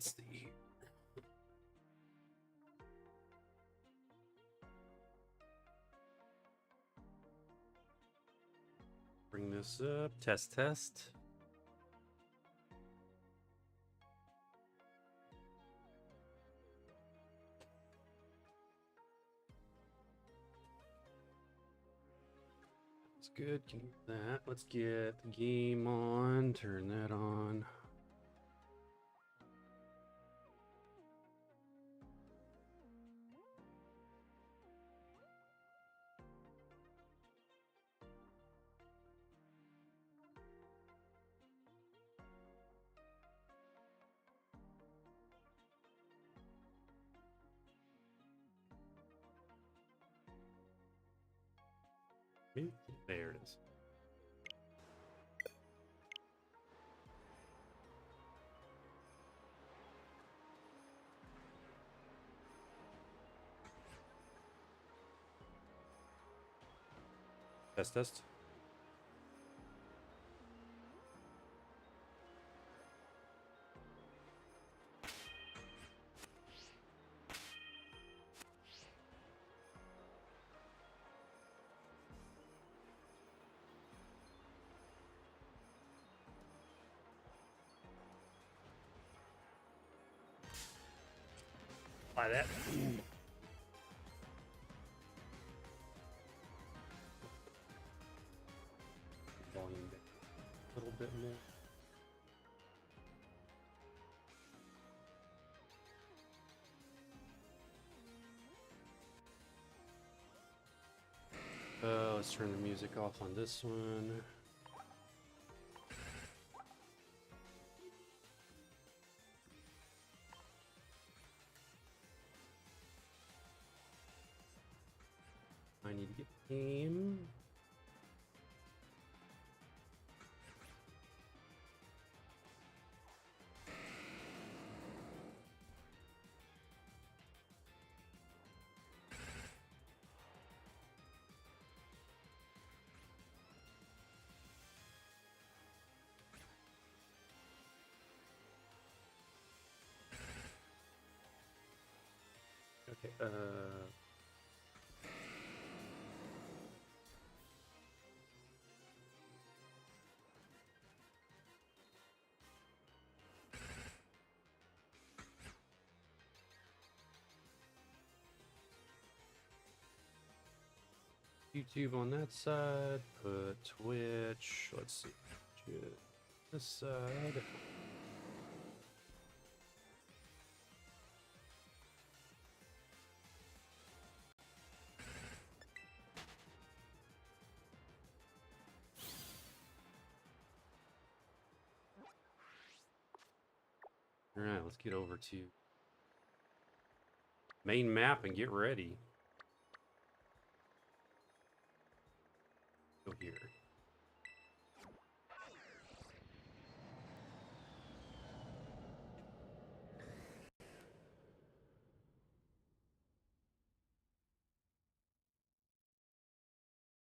Let's see. Bring this up. Test, test. That's good. Can you do that? Let's get the game on. Turn that on. There it is. Test, test. Apply that. Volume a little bit more. Let's turn the music off on this one. I need to get the game. Okay, YouTube on that side, put Twitch, let's see, this side. All right, let's get over to main map and get ready. Go here.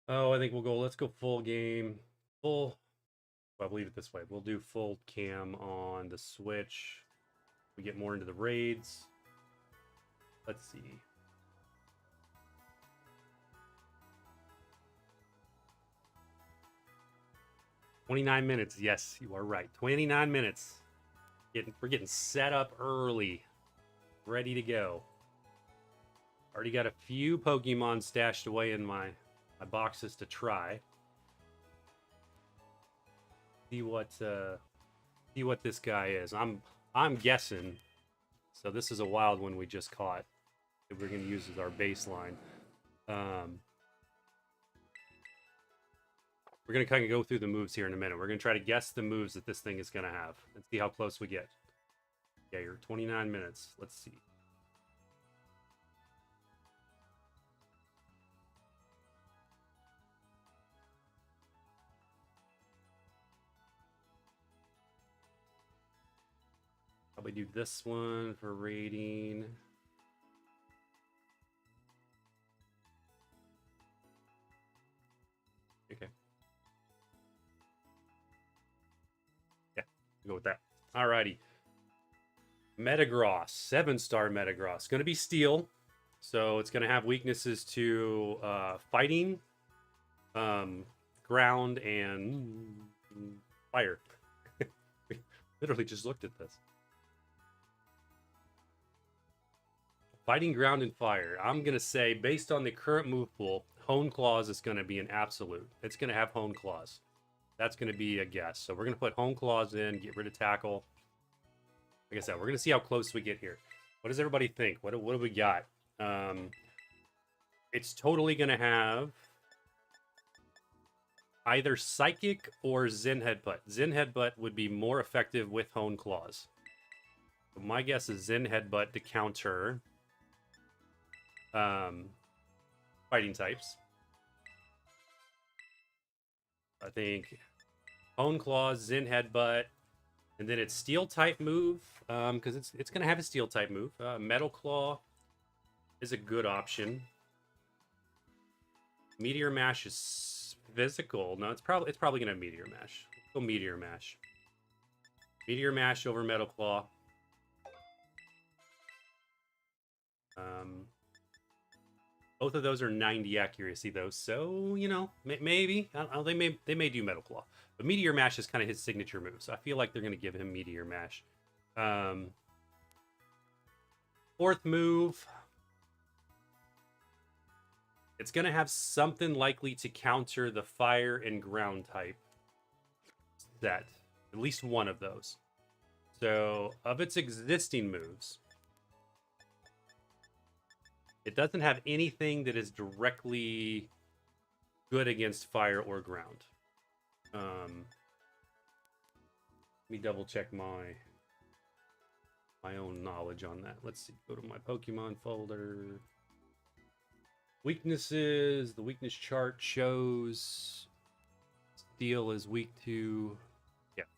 Oh, I think we'll go, let's go full game. Full, well, I'll leave it this way. We'll do full cam on the Switch. We get more into the raids. Let's see. "29 minutes. Yes, you are right. 29 minutes. We're getting set up early. Ready to go. Already got a few Pokemon stashed away in my boxes to try. See what this guy is. I'm guessing. So this is a wild one we just caught that we're going to use as our baseline. We're going to kind of go through the moves here in a minute. We're going to try to guess the moves that this thing is going to have and see how close we get. Yeah, you're 29 minutes. Let's see. Probably do this one for rating. Okay. Yeah, go with that. Alrighty. Metagross, 7-star Metagross. Going to be steel. So it's going to have weaknesses to fighting, ground, and fire. We literally just looked at this. Fighting, ground, and fire. I'm going to say, based on the current move pool, Hone Claws is going to be an absolute. It's going to have Hone Claws. That's going to be a guess. So we're going to put Hone Claws in, get rid of Tackle. Like I said, we're going to see how close we get here. What does everybody think? What do we got? It's totally going to have either Psychic or Zen Headbutt. Zen Headbutt would be more effective with Hone Claws. So my guess is Zen Headbutt to counter fighting types. I think Hone Claws, Zen Headbutt, and then it's Steel type move, because it's going to have a Steel type move. Metal Claw is a good option. Meteor Mash is physical. No, it's probably going to have Meteor Mash. Let's go Meteor Mash. Meteor Mash over Metal Claw. Both of those are 90 accuracy though, so you know maybe they may do Metal Claw, but Meteor Mash is kind of his signature move, so I feel like they're going to give him Meteor Mash. Fourth move, it's going to have something likely to counter the fire and ground type set, at least one of those. So of its existing moves, it doesn't have anything that is directly good against fire or ground. Let me double check my own knowledge on that. Let's see. Go to my Pokemon folder. Weaknesses. The weakness chart shows Steel is weak to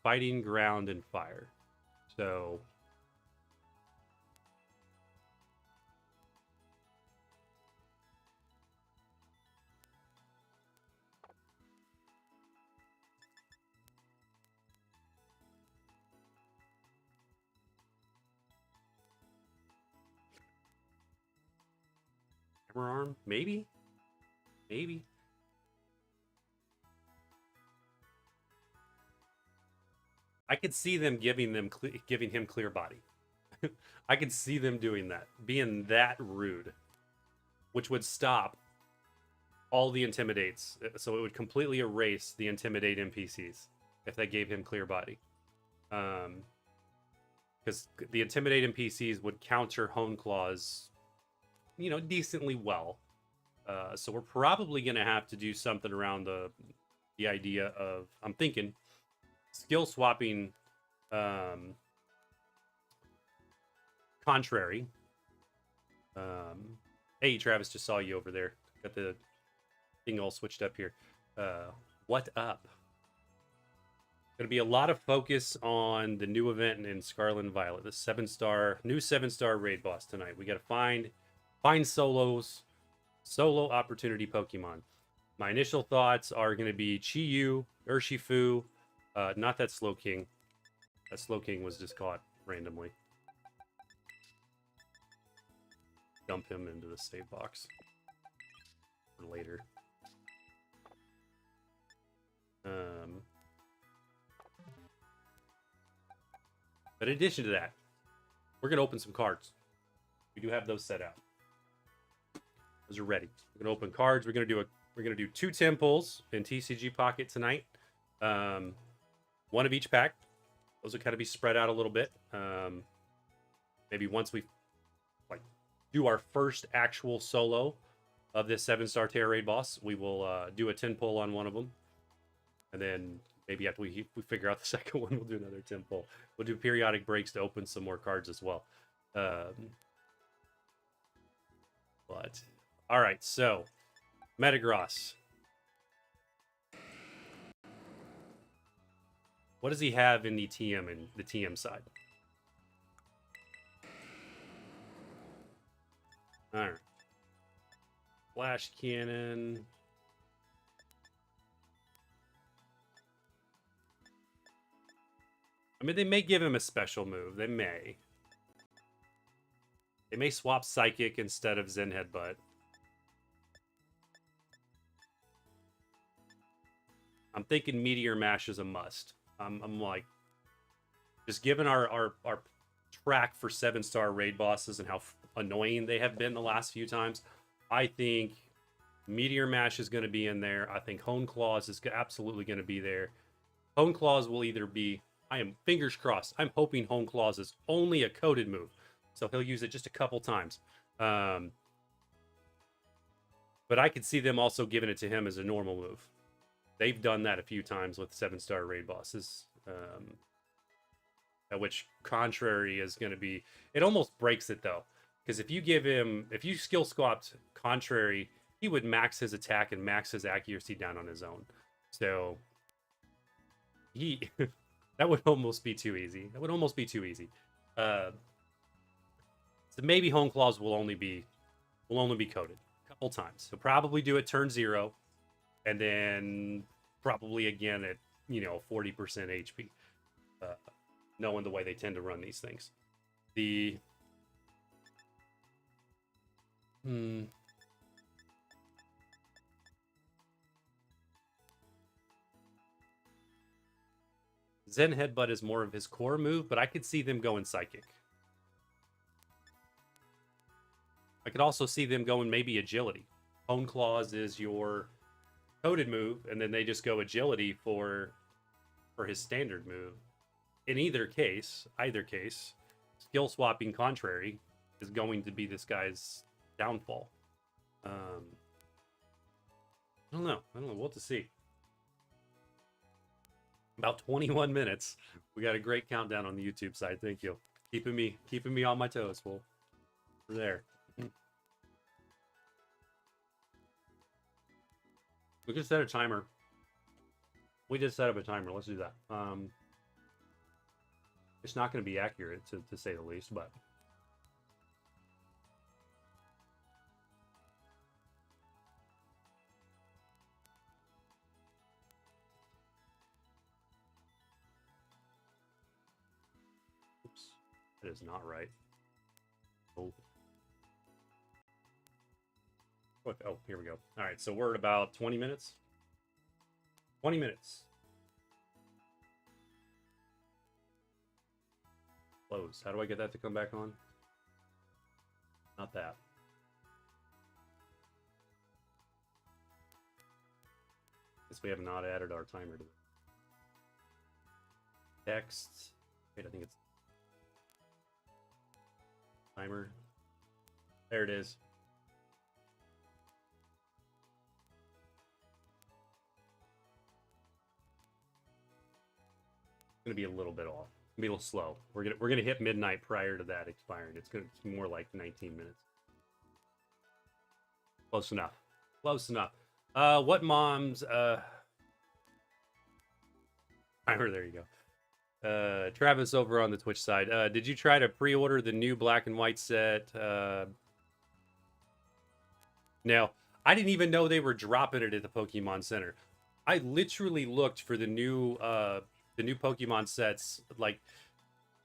fighting, ground, and fire. So Arm, maybe. I could see them giving him clear body. I could see them doing that, being that rude, which would stop all the intimidates. So it would completely erase the intimidate NPCs if they gave him clear body. Because the intimidate NPCs would counter Hone Claws, decently well. So we're probably going to have to do something around the idea of, I'm thinking, skill swapping contrary. Hey, Travis, just saw you over there. Got the thing all switched up here. What up? Going to be a lot of focus on the new event in Scarlet and Violet, the 7-star, new 7-star raid boss tonight. We got to find solo opportunity Pokemon. My initial thoughts are going to be Chi-Yu, Urshifu, not that Slowking. That Slowking was just caught randomly. Dump him into the save box for later. But in addition to that, we're going to open some cards. We do have those set out. Those are ready. We're going to open cards. We're going to do 2 10 pulls in TCG Pocket tonight. One of each pack. Those will kind of be spread out a little bit. Maybe once we do our first actual solo of this 7-star Tera Raid boss, we will do a 10 pull on one of them. And then maybe after we figure out the second one, we'll do another 10 pull. We'll do periodic breaks to open some more cards as well. But all right, so Metagross. What does he have in the TM and the TM side? All right. Flash Cannon. I mean, they may give him a special move. They may. They may swap Psychic instead of Zen Headbutt. I'm thinking Meteor Mash is a must. I'm like, just given our track for 7-star raid bosses and how annoying they have been the last few times, I think Meteor Mash is going to be in there. I think Hone Claws is absolutely going to be there. Hone Claws will either be, I am fingers crossed, I'm hoping Hone Claws is only a coded move, so he'll use it just a couple times. But I could see them also giving it to him as a normal move. They've done that a few times with 7-star raid bosses. At which Contrary is going to be, it almost breaks it though, because if you give him, if you skill swapped Contrary, he would max his attack and max his accuracy down on his own. So he that would almost be too easy. That would almost be too easy. So maybe Hone Claws will only be coded a couple times. He'll probably do it turn 0, and then probably again at 40% HP. Knowing the way they tend to run these things. The Zen Headbutt is more of his core move, but I could see them going Psychic. I could also see them going maybe Agility. Hone Claws is your coded move, and then they just go Agility for his standard move. In either case, skill swapping Contrary is going to be this guy's downfall. I don't know. We'll have to see. About 21 minutes. We got a great countdown on the YouTube side. Thank you. Keeping me on my toes, fool. We're there. We could set a timer. We just set up a timer. Let's do that. It's not going to be accurate, to say the least, but... Oops. That is not right. Oh. Oh, here we go. All right, so we're at about 20 minutes. 20 minutes. Close. How do I get that to come back on? Not that. Guess we have not added our timer to the text. Wait, I think it's timer. There it is. It's gonna be a little bit off. Be a little slow. We're gonna hit midnight prior to that expiring. It's gonna be more like 19 minutes. Close enough. Close enough. What moms? Timer. There you go. Travis over on the Twitch side. Did you try to pre-order the new black and white set? No, I didn't even know they were dropping it at the Pokemon Center. I literally looked for the new Pokemon sets like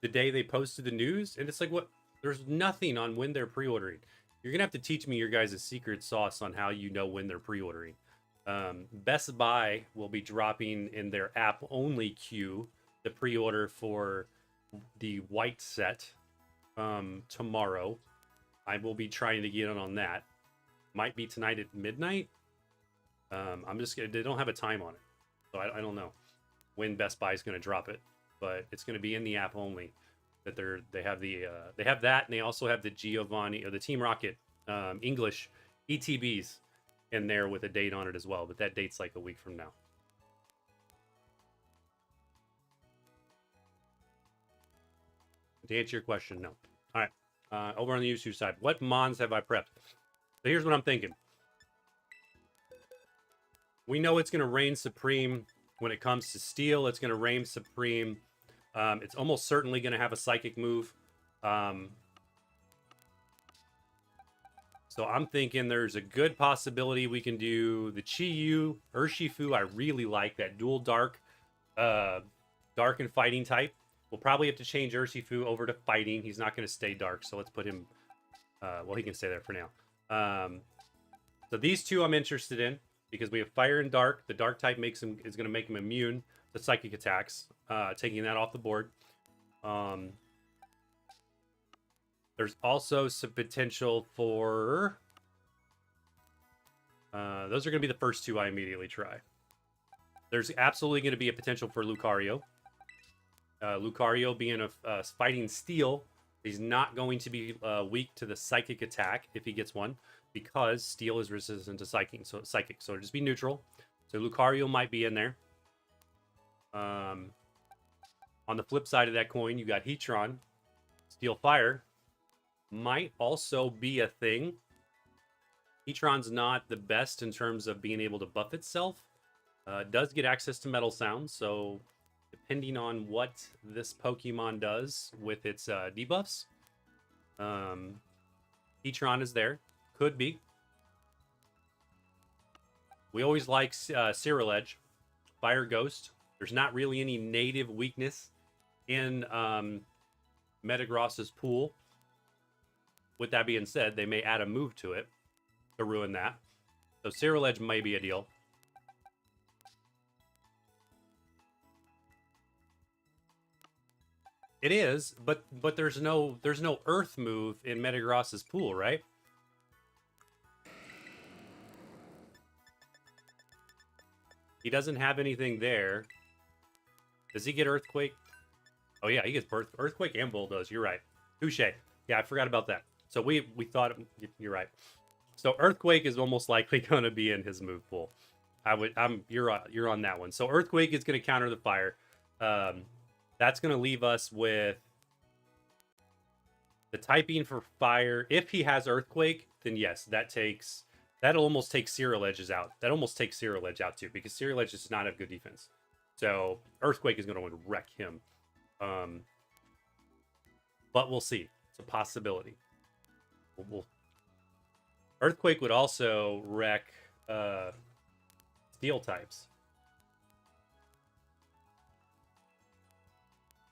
the day they posted the news, and it's like, what? There's nothing on when they're pre-ordering. You're gonna have to teach me your guys' secret sauce on how you know when they're pre-ordering. Best Buy will be dropping in their app only queue the pre-order for the white set tomorrow. I will be trying to get in on that. Might be tonight at midnight. I'm just gonna, they don't have a time on it, so I don't know when Best Buy is going to drop it, but it's going to be in the app only. That they have that, and they also have the Giovanni or the Team Rocket English ETBs in there with a date on it as well. But that date's like a week from now. To answer your question, no. All right, over on the YouTube side, what mons have I prepped? So here's what I'm thinking. We know it's going to reign supreme. When it comes to steel, it's going to reign supreme. It's almost certainly going to have a psychic move. So I'm thinking there's a good possibility we can do the Chi-Yu, Urshifu. I really like that dual dark and fighting type. We'll probably have to change Urshifu over to fighting. He's not going to stay dark, so let's put him Well, he can stay there for now. So these two I'm interested in because we have fire and dark. The dark type is going to make him immune to psychic attacks, taking that off the board. There's also some potential for... those are going to be the first two I immediately try. There's absolutely going to be a potential for Lucario. Lucario being a fighting steel, he's not going to be weak to the psychic attack if he gets one, because steel is resistant to psychic, so it'll just be neutral. So Lucario might be in there. On the flip side of that coin, you got Heatron. Steel Fire might also be a thing. Heatron's not the best in terms of being able to buff itself. It does get access to Metal Sound, so depending on what this Pokemon does with its debuffs, Heatron is there. Could be. We always like Cyril Edge, Fire Ghost. There's not really any native weakness in Metagross's pool. With that being said, they may add a move to it to ruin that. So Cyril Edge may be a deal. It is, but there's no Earth move in Metagross's pool, right? He doesn't have anything there. Does he get Earthquake? Oh yeah, he gets Earthquake and Bulldoze. You're right. Touche. Yeah, I forgot about that. So we thought you're right. So Earthquake is almost likely going to be in his move pool. You're on that one. So Earthquake is going to counter the fire. That's going to leave us with the typing for fire. If he has Earthquake, then yes, that'll almost take Cyril Edge's out. That almost takes Cyril Edge out too, because Cyril Edge does not have good defense. So Earthquake is going to wreck him. But we'll see. It's a possibility. Earthquake would also wreck steel types.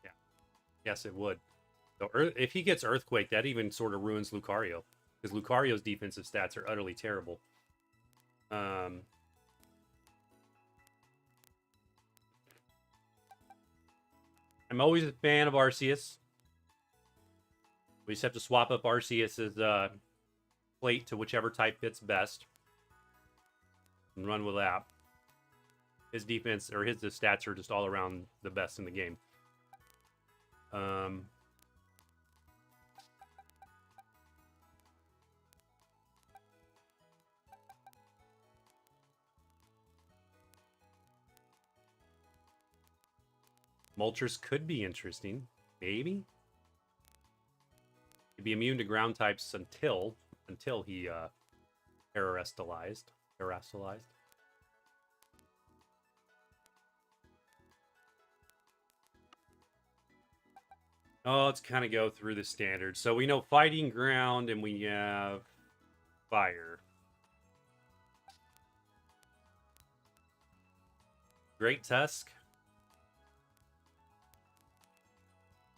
Yeah. Yes, it would. So if he gets Earthquake, that even sort of ruins Lucario, because Lucario's defensive stats are utterly terrible. I'm always a fan of Arceus. We just have to swap up Arceus's plate to whichever type fits best and run with that. His defense, or his stats, are just all around the best in the game. Moltres could be interesting. Maybe. He'd be immune to ground types until he terastallized. Oh, let's kind of go through the standards. So we know fighting, ground, and we have fire. Great Tusk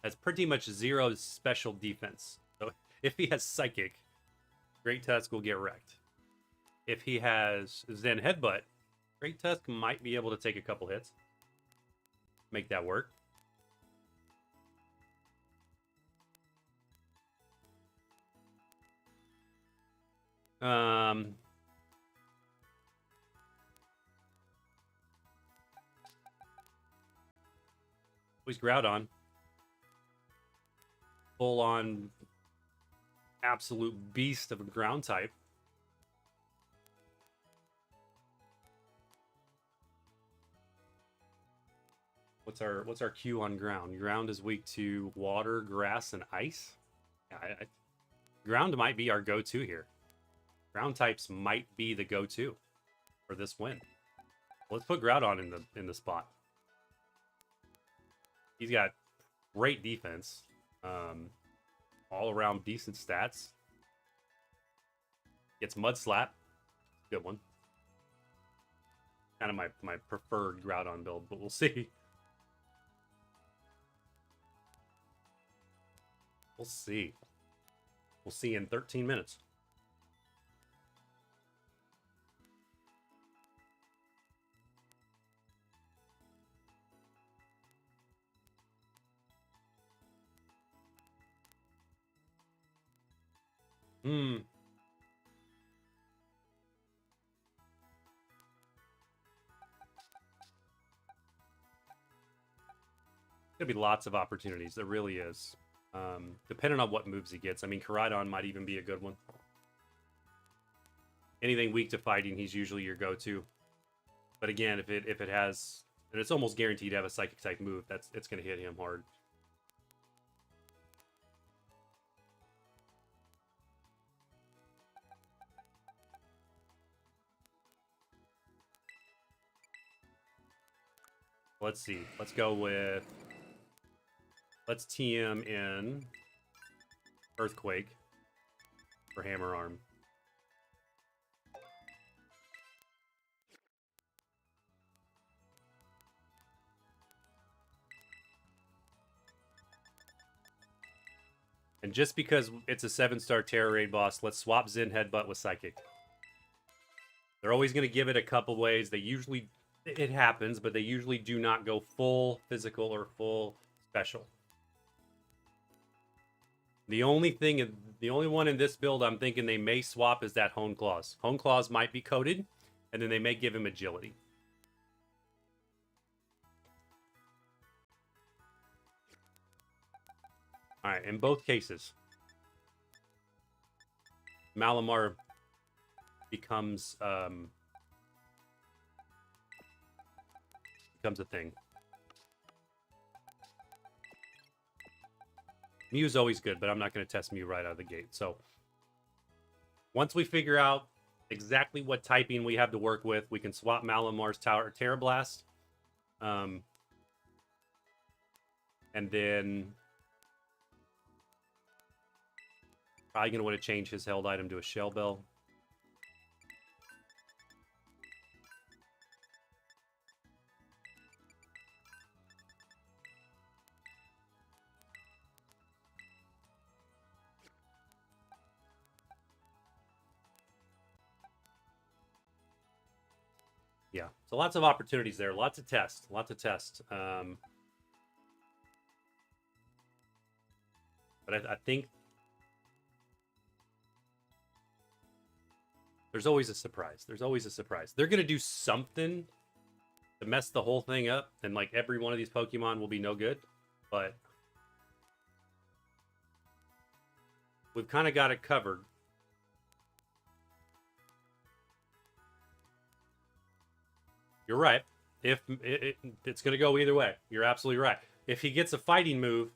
has pretty much zero special defense. So if he has Psychic, Great Tusk will get wrecked. If he has Zen Headbutt, Great Tusk might be able to take a couple hits. Make that work. Who's Groudon? Full on absolute beast of a ground type. What's our Q on ground? Ground is weak to water, grass, and ice. Yeah, ground might be our go-to here. Ground types might be the go-to for this win. Let's put Groudon in the spot. He's got great defense, all around decent stats. Gets Mud Slap, good one. Kind of my preferred Groudon build, but we'll see. We'll see. We'll see in 13 minutes. Hmm. Gonna be lots of opportunities. There really is. Depending on what moves he gets. I mean, Koraidon might even be a good one. Anything weak to fighting, he's usually your go-to. But again, if it has, and it's almost guaranteed to have a psychic type move, it's gonna hit him hard. Let's see. Let's go with. Let's TM in Earthquake for Hammer Arm. And just because it's a 7-star Tera Raid boss, let's swap Zen Headbutt with Psychic. They're always going to give it a couple ways. They usually, it happens, but they usually do not go full physical or full special. The only one in this build I'm thinking they may swap is that Hone Claws. Hone Claws might be coated, and then they may give him agility. All right, in both cases, Malamar becomes a thing. Mew's always good, but I'm not going to test Mew right out of the gate. So once we figure out exactly what typing we have to work with, we can swap Malamar's Tera Blast. And then probably going to want to change his held item to a Shell Bell. Yeah, so lots of opportunities there, lots of tests. But I think there's always a surprise. They're going to do something to mess the whole thing up, and like every one of these Pokemon will be no good. But we've kind of got it covered. You're right. If it's going to go either way. You're absolutely right. If he gets a fighting move,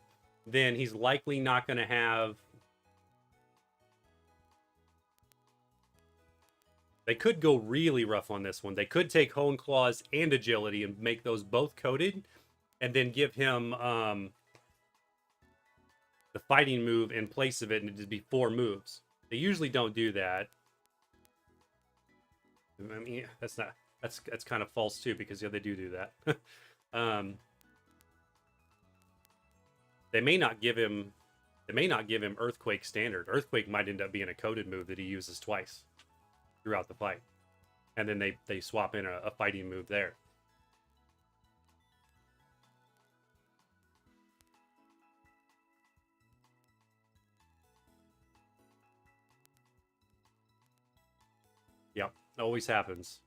then he's likely not going to have... They could go really rough on this one. They could take Hone Claws and Agility and make those both coated, and then give him the fighting move in place of it, and it'd be 4 moves. They usually don't do that. I mean, that's kind of false too, because yeah, they do that. They may not give him Earthquake standard. Earthquake might end up being a coded move that he uses twice throughout the fight, and then they swap in a fighting move there. Yep, always happens.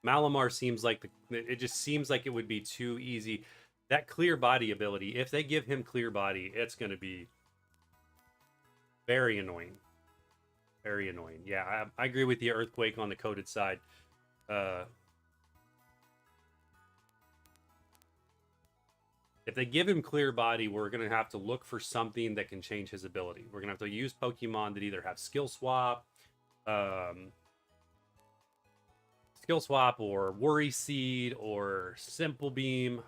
Malamar seems like it just seems like it would be too easy. That clear body ability, if they give him clear body, it's going to be very annoying. Very annoying. Yeah, I agree with the Earthquake on the coded side. If they give him clear body, we're going to have to look for something that can change his ability. We're going to have to use Pokemon that either have Skill Swap, or Worry Seed, or Simple Beam.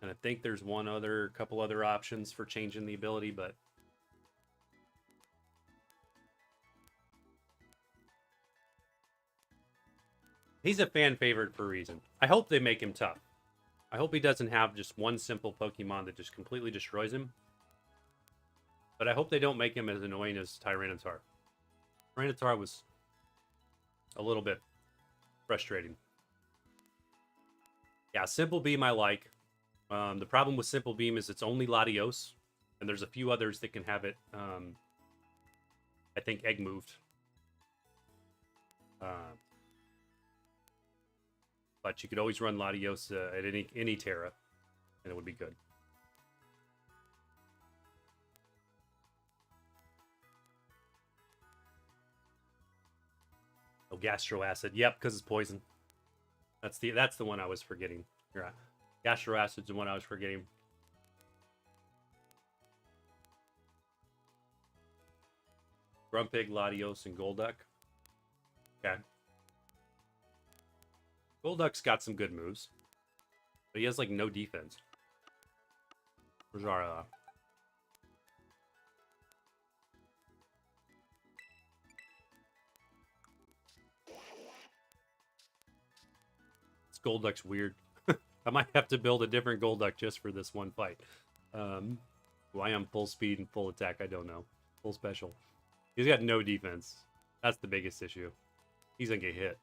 And I think there's couple other options for changing the ability, but he's a fan favorite for a reason. I hope they make him tough. I hope he doesn't have just one simple Pokemon that just completely destroys him. But I hope they don't make him as annoying as Tyranitar. Tyranitar was a little bit frustrating. Yeah, Simple Beam I like. The problem with Simple Beam is it's only Latios, and there's a few others that can have it, I think, egg moved. But you could always run Latios at any Tera, and it would be good. Oh, Gastro Acid. Yep, because it's poison. That's the one I was forgetting. You're right. Gastro Acid's the one I was forgetting. Grumpig, Latios, and Golduck. Okay. Golduck's got some good moves, but he has like no defense. Where's our this Golduck's weird. I might have to build a different Golduck just for this one fight. Why I'm full speed and full attack, I don't know. Full special. He's got no defense. That's the biggest issue. He's gonna get hit.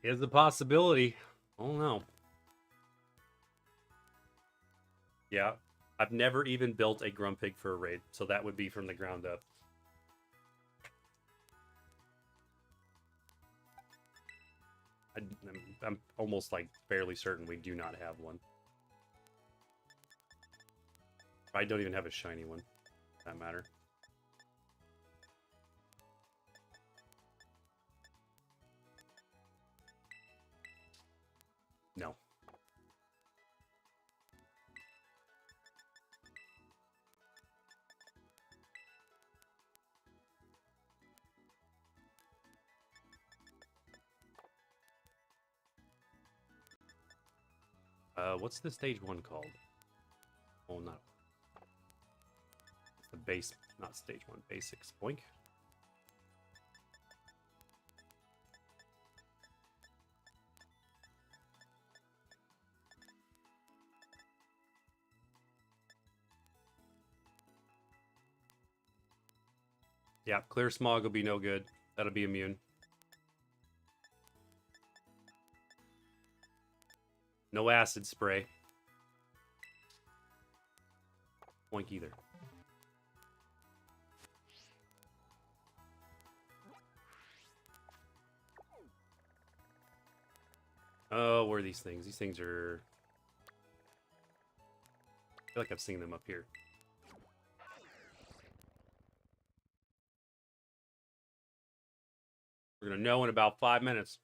Is a possibility. I don't know. Yeah, I've never even built a Grumpig for a raid, so that would be from the ground up. I'm almost like fairly certain we do not have one. I don't even have a shiny one, for that matter. No. What's the stage 1 called? Oh, not. It's the base, not stage 1. Basics. Boink. Yeah, Clear Smog will be no good. That'll be immune. No acid spray. Boink either. Oh, where are these things? These things are... I feel like I've seen them up here. We're gonna know in about 5 minutes.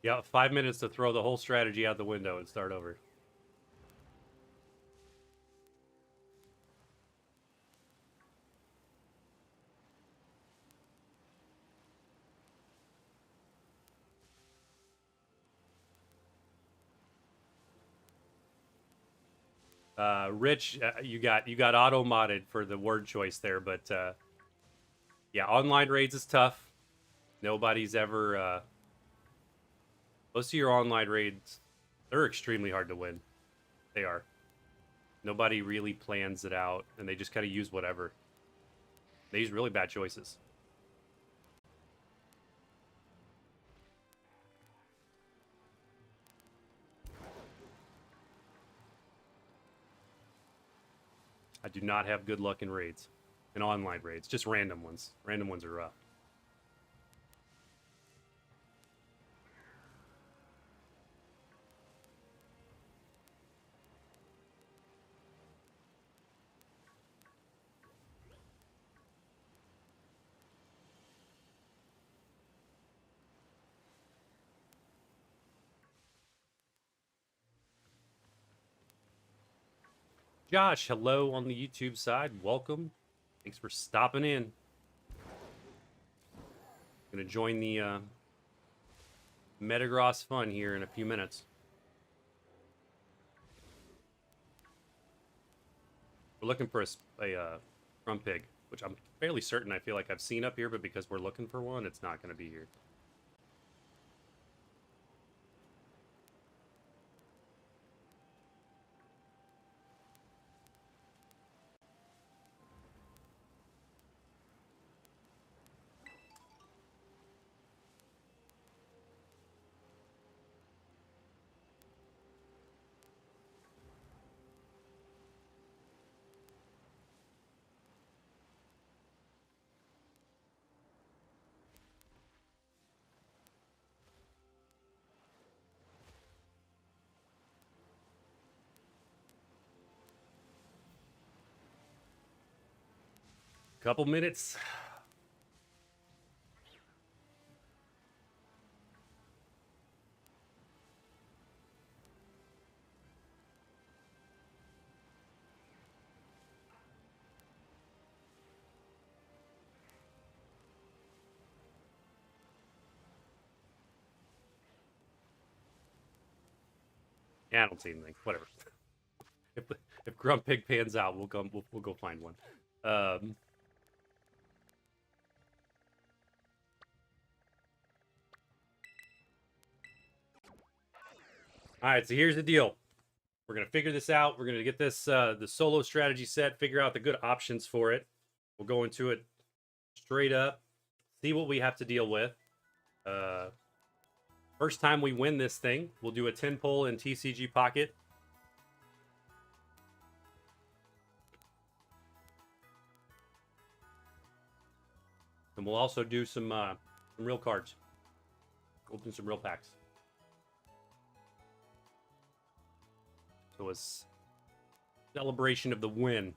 Yeah, 5 minutes to throw the whole strategy out the window and start over. Rich, you got auto modded for the word choice there, but yeah, online raids is tough. Nobody's ever most of your online raids, they're extremely hard to win. They are. Nobody really plans it out, and they just kind of use whatever. They use really bad choices. I do not have good luck in raids. in online raids. Just random ones. Random ones are rough. Josh, hello on the YouTube side. Welcome. Thanks for stopping in. Gonna join the Metagross fun here in a few minutes. We're looking for a Grumpig, which I'm fairly certain I feel like I've seen up here, but because we're looking for one, it's not going to be here. Couple minutes. Yeah, I don't see anything. Whatever. if Grumpig pans out, we'll go find one. All right, so here's the deal. We're gonna figure this out. We're gonna get this the solo strategy set, figure out the good options for it. We'll go into it straight up, see what we have to deal with. First time we win this thing, we'll do a 10 pull in TCG Pocket. And we'll also do some real cards. Open some real packs. So as celebration of the win,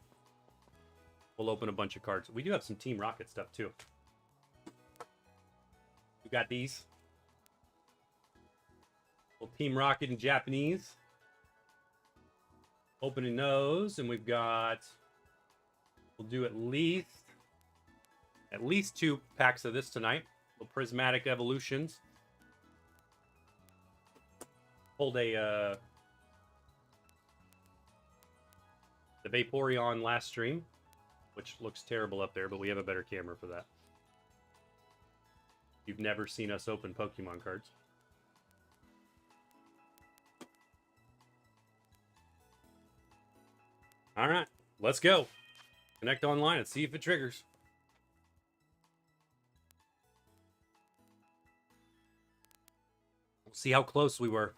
we'll open a bunch of cards. We do have some Team Rocket stuff too. We got these. Little Team Rocket in Japanese. Opening those, and we've got. We'll do at least 2 packs of this tonight. Little Prismatic Evolutions. Pulled a the Vaporeon last stream, which looks terrible up there, but we have a better camera for that. You've never seen us open Pokemon cards. All right, let's go. Connect online and see if it triggers. We'll see how close we were.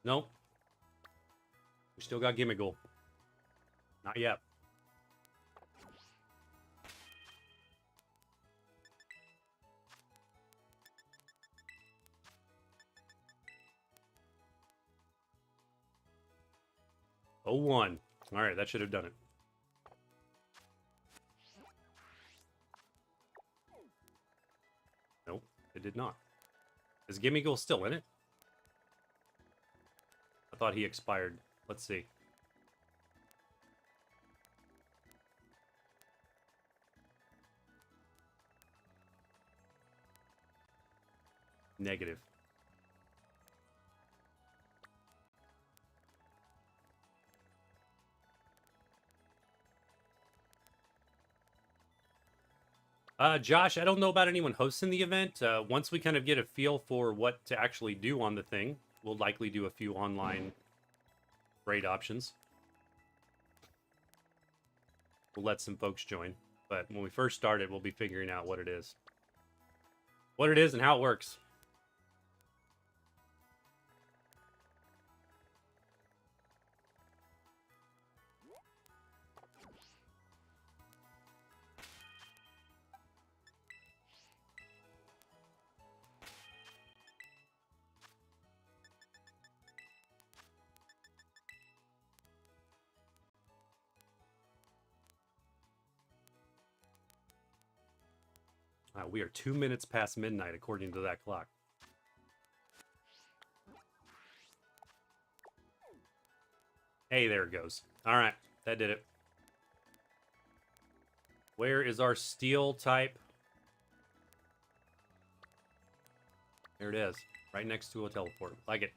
Nope. We still got Gimmighoul. Not yet. Oh, 1. All right, that should have done it. Nope, it did not. Is Gimmighoul still in it? I thought he expired. Let's see. Negative. Josh, I don't know about anyone hosting the event. Once we kind of get a feel for what to actually do on the thing, we'll likely do a few online raid options. We'll let some folks join. But when we first start it, we'll be figuring out what it is. What it is and how it works. We are 2 minutes past midnight, according to that clock. Hey, there it goes. All right, that did it. Where is our steel type? There it is, right next to a teleport. Like it.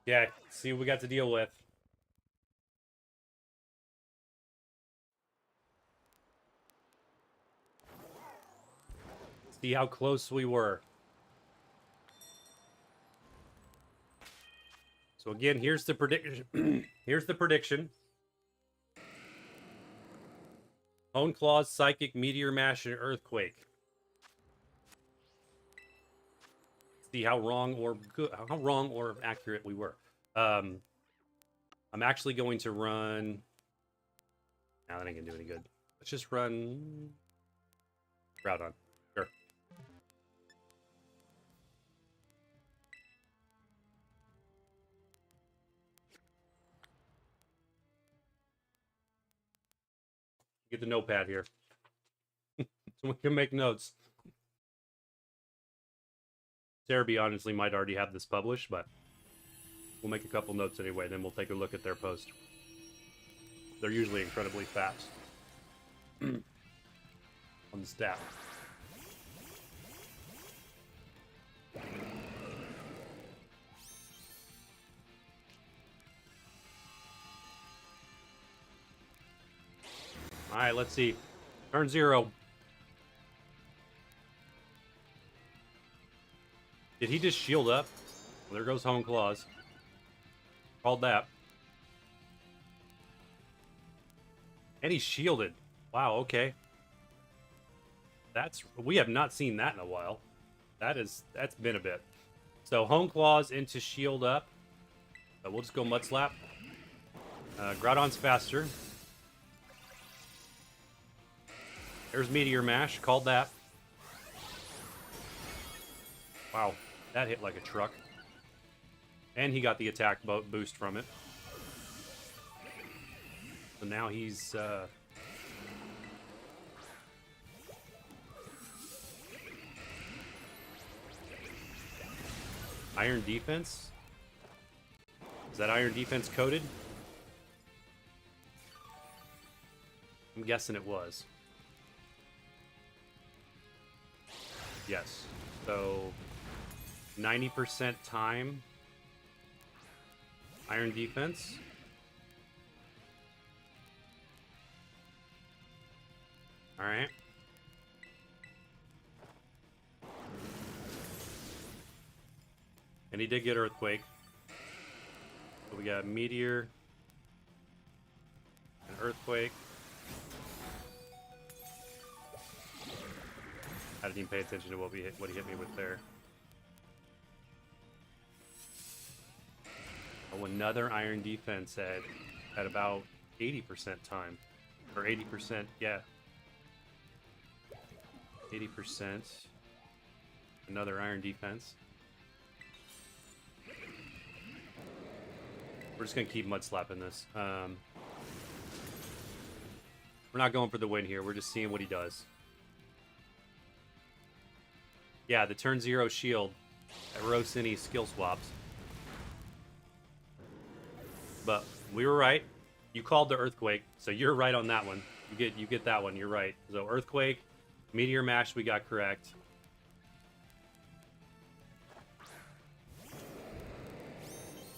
Yeah, see what we got to deal with. See how close we were. So again, here's the prediction. Here's the prediction. Bone Claws, Psychic, Meteor Mash, and Earthquake. See how wrong or accurate we were. I'm actually going to run. Now that ain't gonna do any good. Let's just run Groudon. Sure. Get the notepad here. So we can make notes. Cerebi honestly might already have this published, but we'll make a couple notes anyway, then we'll take a look at their post. They're usually incredibly fast on the stat. All right, let's see. Turn 0. Did he just shield up? Well, there goes Home Claws. Called that. And he's shielded. Wow, okay. We have not seen that in a while. That's been a bit. So Home Claws into shield up. We'll just go Mud Slap. Groudon's faster. There's Meteor Mash. Called that. Wow, that hit like a truck. And he got the attack boost from it. So now he's... Iron Defense? Is that Iron Defense coded? I'm guessing it was. Yes. So 90% time. Iron Defense. Alright. And he did get Earthquake. So we got Meteor and Earthquake. I didn't even pay attention to what he hit me with there. Oh, another Iron Defense at about 80% time. Or 80%, yeah. 80%. Another Iron Defense. We're just going to keep Mud Slapping this. We're not going for the win here. We're just seeing what he does. Yeah, the turn 0 shield that roasts any skill swaps. But we were right. You called the Earthquake, so you're right on that one. You get that one. You're right. So Earthquake, Meteor Mash, we got correct.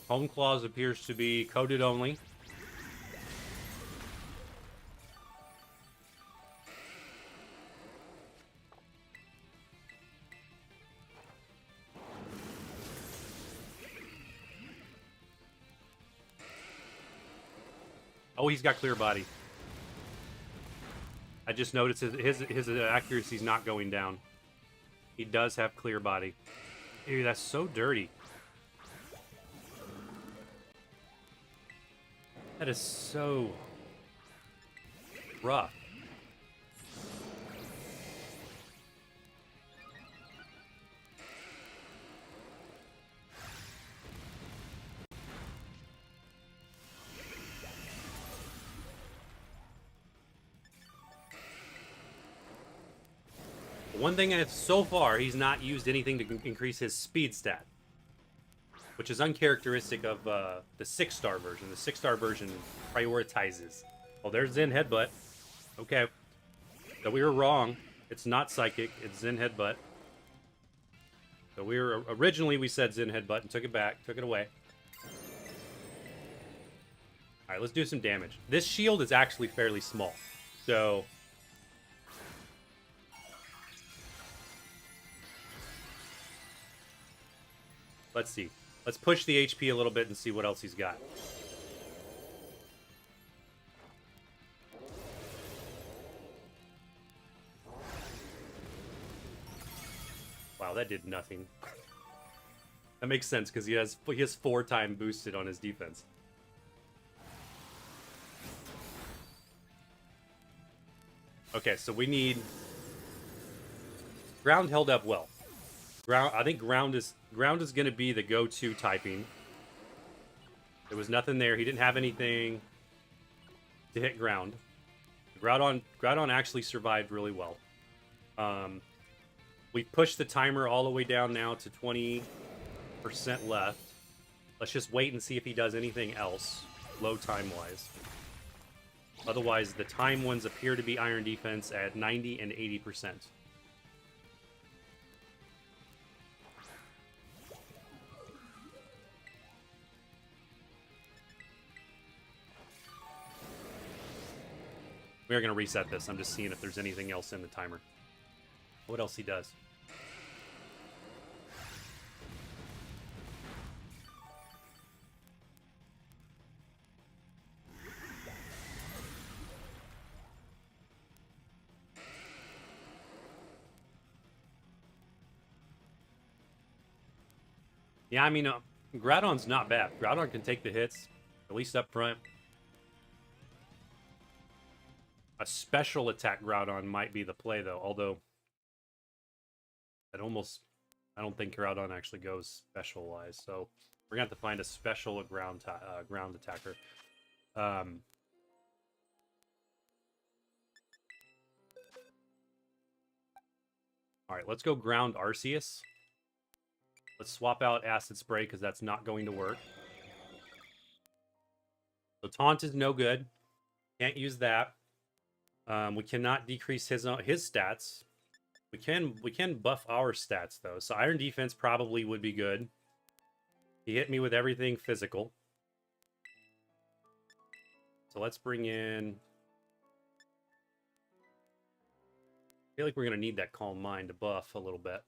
Home Claws appears to be coded only. Oh, he's got clear body. I just noticed his accuracy's not going down. He does have clear body. Ew, that's so dirty. That is so rough. One thing is, so far, he's not used anything to increase his speed stat, which is uncharacteristic of the 6-star version. The 6-star version prioritizes. Oh, there's Zen Headbutt. Okay. So we were wrong. It's not Psychic. It's Zen Headbutt. So originally we said Zen Headbutt and took it back. Took it away. Alright, let's do some damage. This shield is actually fairly small. So... let's see. Let's push the HP a little bit and see what else he's got. Wow, that did nothing. That makes sense because he has 4-time boosted on his defense. Okay, so we need... ground held up well. I think ground is going to be the go-to typing. There was nothing there. He didn't have anything to hit ground. Groudon actually survived really well. We pushed the timer all the way down now to 20% left. Let's just wait and see if he does anything else, low time-wise. Otherwise, the time ones appear to be Iron Defense at 90 and 80%. We are going to reset this. I'm just seeing if there's anything else in the timer. What else he does. Yeah, I mean, Groudon's not bad. Groudon can take the hits, at least up front. A special attack Groudon might be the play, though. Although, I don't think Groudon actually goes special-wise. So, we're going to have to find a special ground attacker. Alright, let's go ground Arceus. Let's swap out Acid Spray, because that's not going to work. So, Taunt is no good. Can't use that. We cannot decrease his stats. We can buff our stats though. So Iron Defense probably would be good. He hit me with everything physical. So let's bring in... I feel like we're gonna need that Calm Mind to buff a little bit.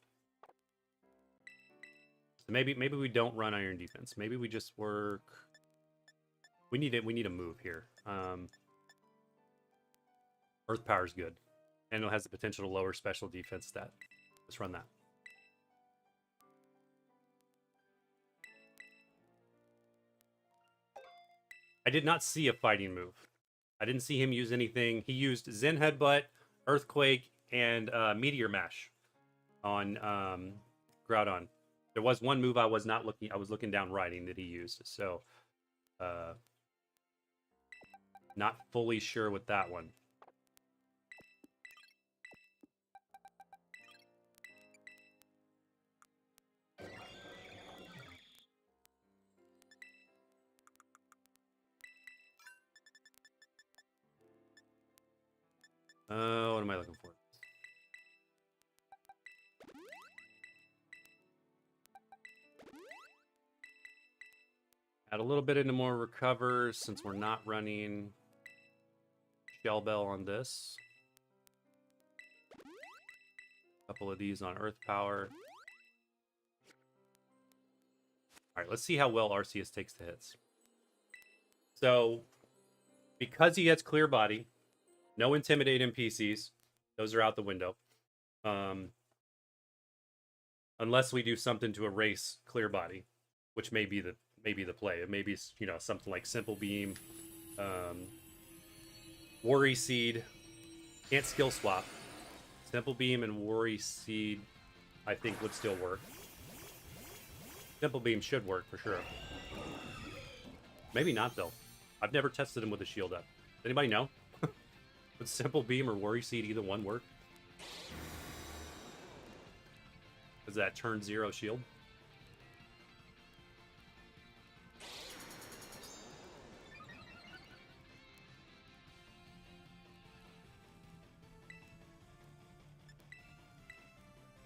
So maybe we don't run Iron Defense. Maybe we just work... We need a move here. Earth Power is good. And it has the potential to lower special defense stat. Let's run that. I did not see a fighting move. I didn't see him use anything. He used Zen Headbutt, Earthquake, and Meteor Mash on Groudon. There was one move I was looking down writing that he used. So, not fully sure with that one. What am I looking for? Add a little bit into more recover since we're not running Shell Bell on this. A couple of these on Earth Power. Alright, let's see how well Arceus takes the hits. So, because he has Clear Body, no Intimidate NPCs. Those are out the window. Unless we do something to erase Clear Body, which may be the play. It may be, you know, something like Simple Beam, Worry Seed. Can't skill swap. Simple Beam and Worry Seed, I think, would still work. Simple Beam should work for sure. Maybe not though. I've never tested him with a shield up. Does anybody know? Would Simple Beam or Worry Seed either one work? Is that turn 0 shield?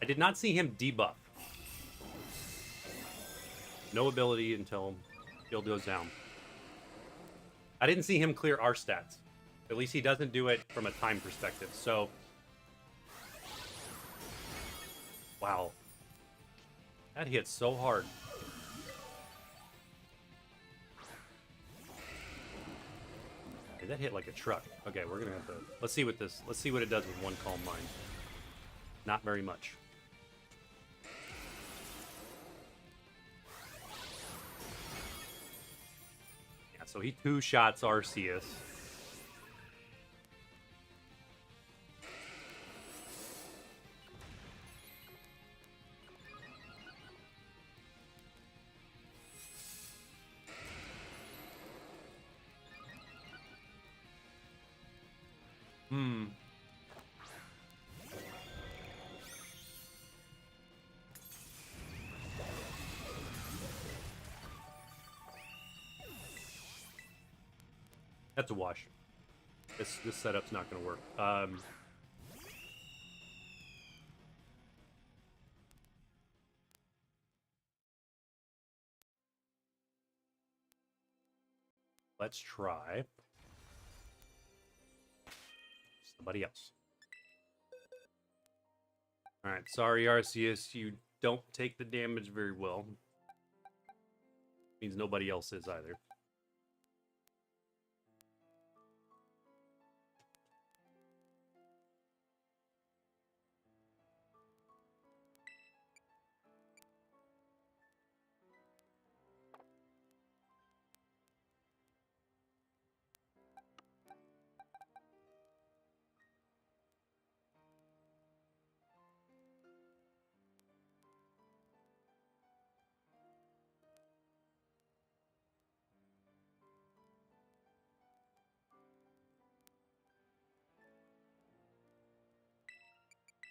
I did not see him debuff. No ability until shield goes down. I didn't see him clear our stats. At least he doesn't do it from a time perspective. So, wow. That hit so hard. Okay, that hit like a truck. Okay, we're gonna have to. Let's see what it does with one Calm Mind. Not very much. Yeah, so he 2-shots Arceus. That's a wash. This setup's not going to work. Let's try somebody else. All right, sorry, Arceus, you don't take the damage very well. Means nobody else is either.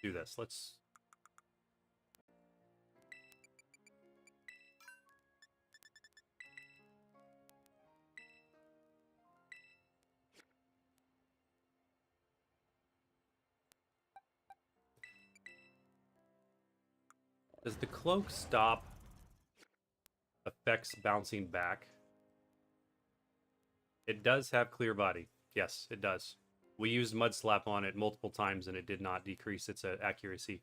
Do this. Let's. Does the cloak stop effects bouncing back? It does have clear body. Yes, it does. We used Mud Slap on it multiple times and it did not decrease its accuracy.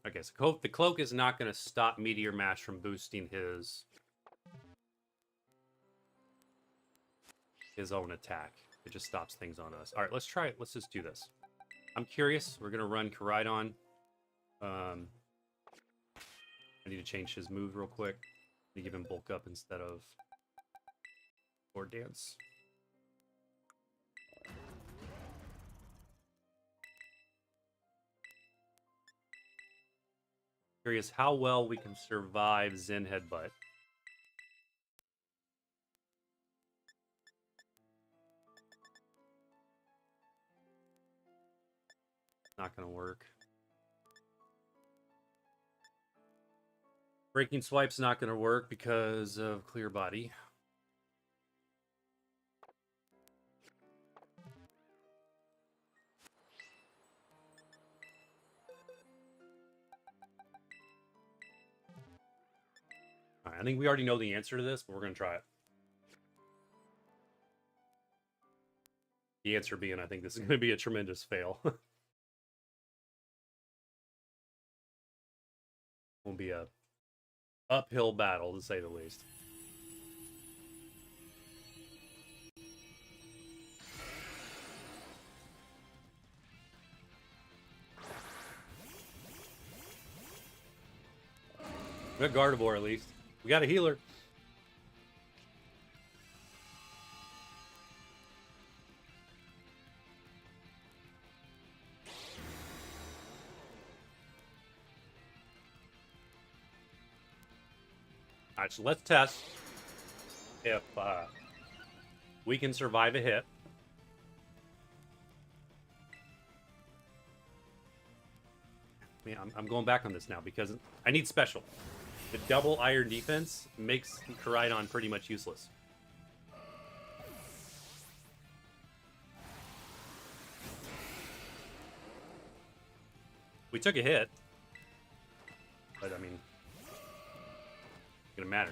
Okay, so the cloak is not going to stop Meteor Mash from boosting his own attack. It just stops things on us. All right, let's try it. Let's just do this. I'm curious. We're going to run Koraidon. I need to change his move real quick. To give him bulk up instead of or dance. Curious how well we can survive Zen Headbutt. Not gonna work. Breaking Swipe's not gonna work because of clear body. All right, I think we already know the answer to this, but we're gonna try it. The answer being, I think this is gonna be a tremendous fail. Will be a uphill battle, to say the least. We got Gardevoir at least. We got a healer. All right, so let's test if we can survive a hit. Man, I'm going back on this now because I need special. The double iron defense makes Koraidon pretty much useless. We took a hit, but I mean, it's gonna matter.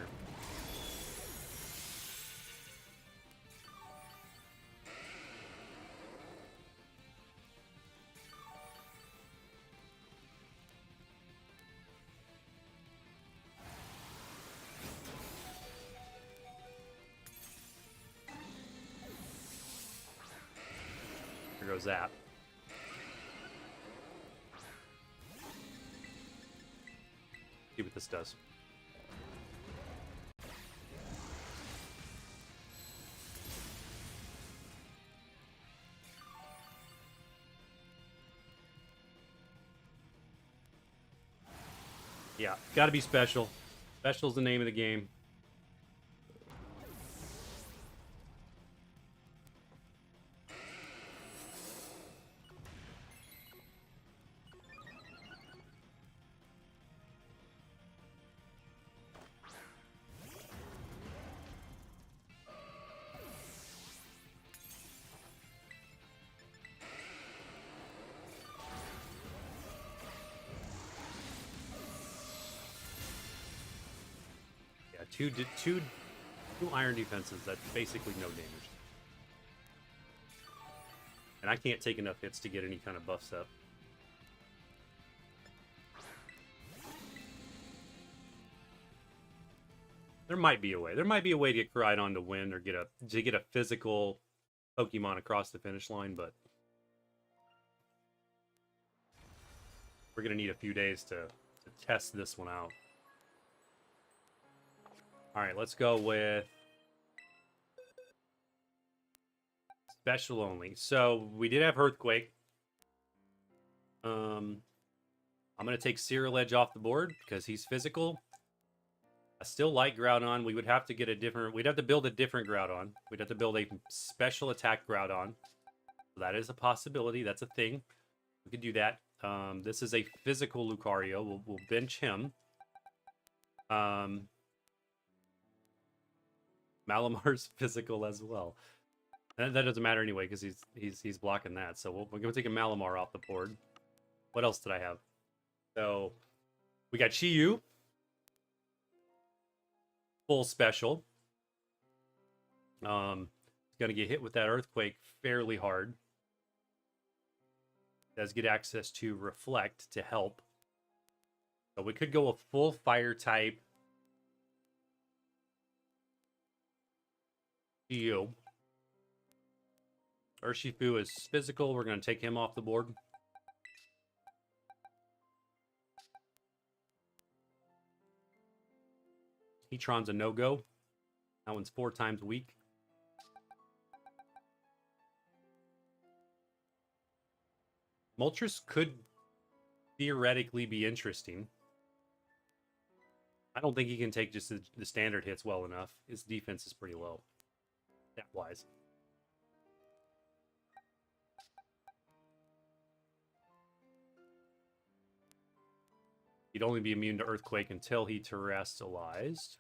Here goes that. See what this does. Yeah, gotta be special. Special's the name of the game. Two iron defenses, that's basically no damage. And I can't take enough hits to get any kind of buffs up. There might be a way. There might be a way to get Koraidon to win or get a physical Pokemon across the finish line, but we're gonna need a few days to test this one out. All right, let's go with special only. So we did have Earthquake. I'm gonna take Serial Edge off the board because he's physical. I still like Groudon. We would have to get a different. We'd have to build a different Groudon. We'd have to build a special attack Groudon. So that is a possibility. That's a thing. We could do that. This is a physical Lucario. We'll bench him. Malamar's physical as well. And that doesn't matter anyway because he's blocking that. So we're going to take a Malamar off the board. What else did I have? So we got Chi-Yu. Full special. Going to get hit with that Earthquake fairly hard. Does get access to Reflect to help. So we could go a full fire type Chi-Yu. Urshifu is physical. We're going to take him off the board. Heatron's a no-go. That one's 4 times weak. Moltres could theoretically be interesting. I don't think he can take just the standard hits well enough. His defense is pretty low. Stat-wise. He'd only be immune to Earthquake until he terrestrialized.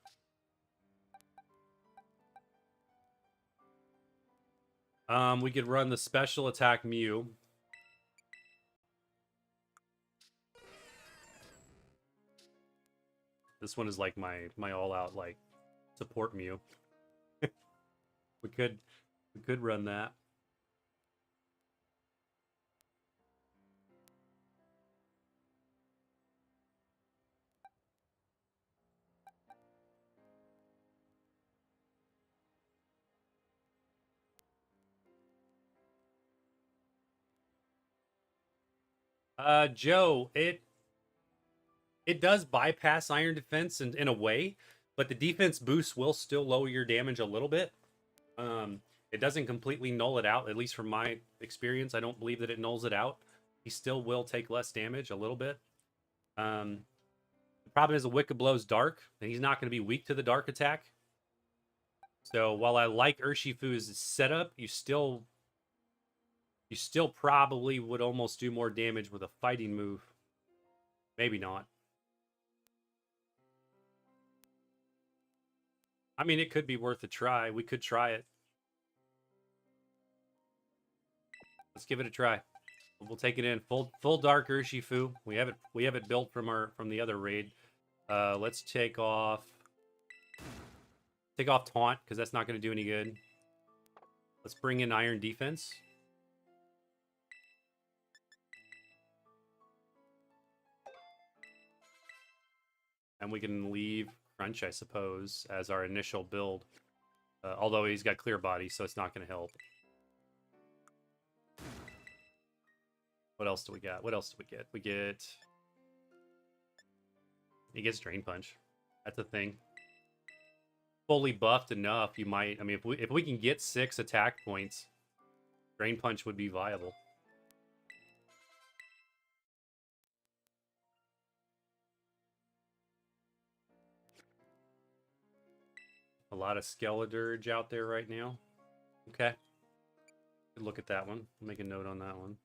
We could run the special attack Mew. This one is like my all-out like support Mew. we could run that. Joe, it does bypass Iron Defense in a way, but the defense boost will still lower your damage a little bit. It doesn't completely null it out, at least from my experience. I don't believe that it nulls it out. He still will take less damage a little bit. The problem is the Wicked Blow's dark, and he's not going to be weak to the dark attack. So while I like Urshifu's setup, you still probably would almost do more damage with a fighting move. Maybe not. I mean, it could be worth a try. We could try it. Let's give it a try. We'll take it in full dark Urshifu. We have it built from the other raid. Let's take off taunt because that's not going to do any good. Let's bring in Iron Defense. And we can leave Crunch, I suppose, as our initial build. Although he's got Clear Body, so it's not going to help. What else do we got? What else do we get? He gets Drain Punch. That's a thing. Fully buffed enough, you might. I mean, if we can get 6 attack points, Drain Punch would be viable. A lot of Skeledirge out there right now. Okay. Good look at that one. I'll make a note on that one.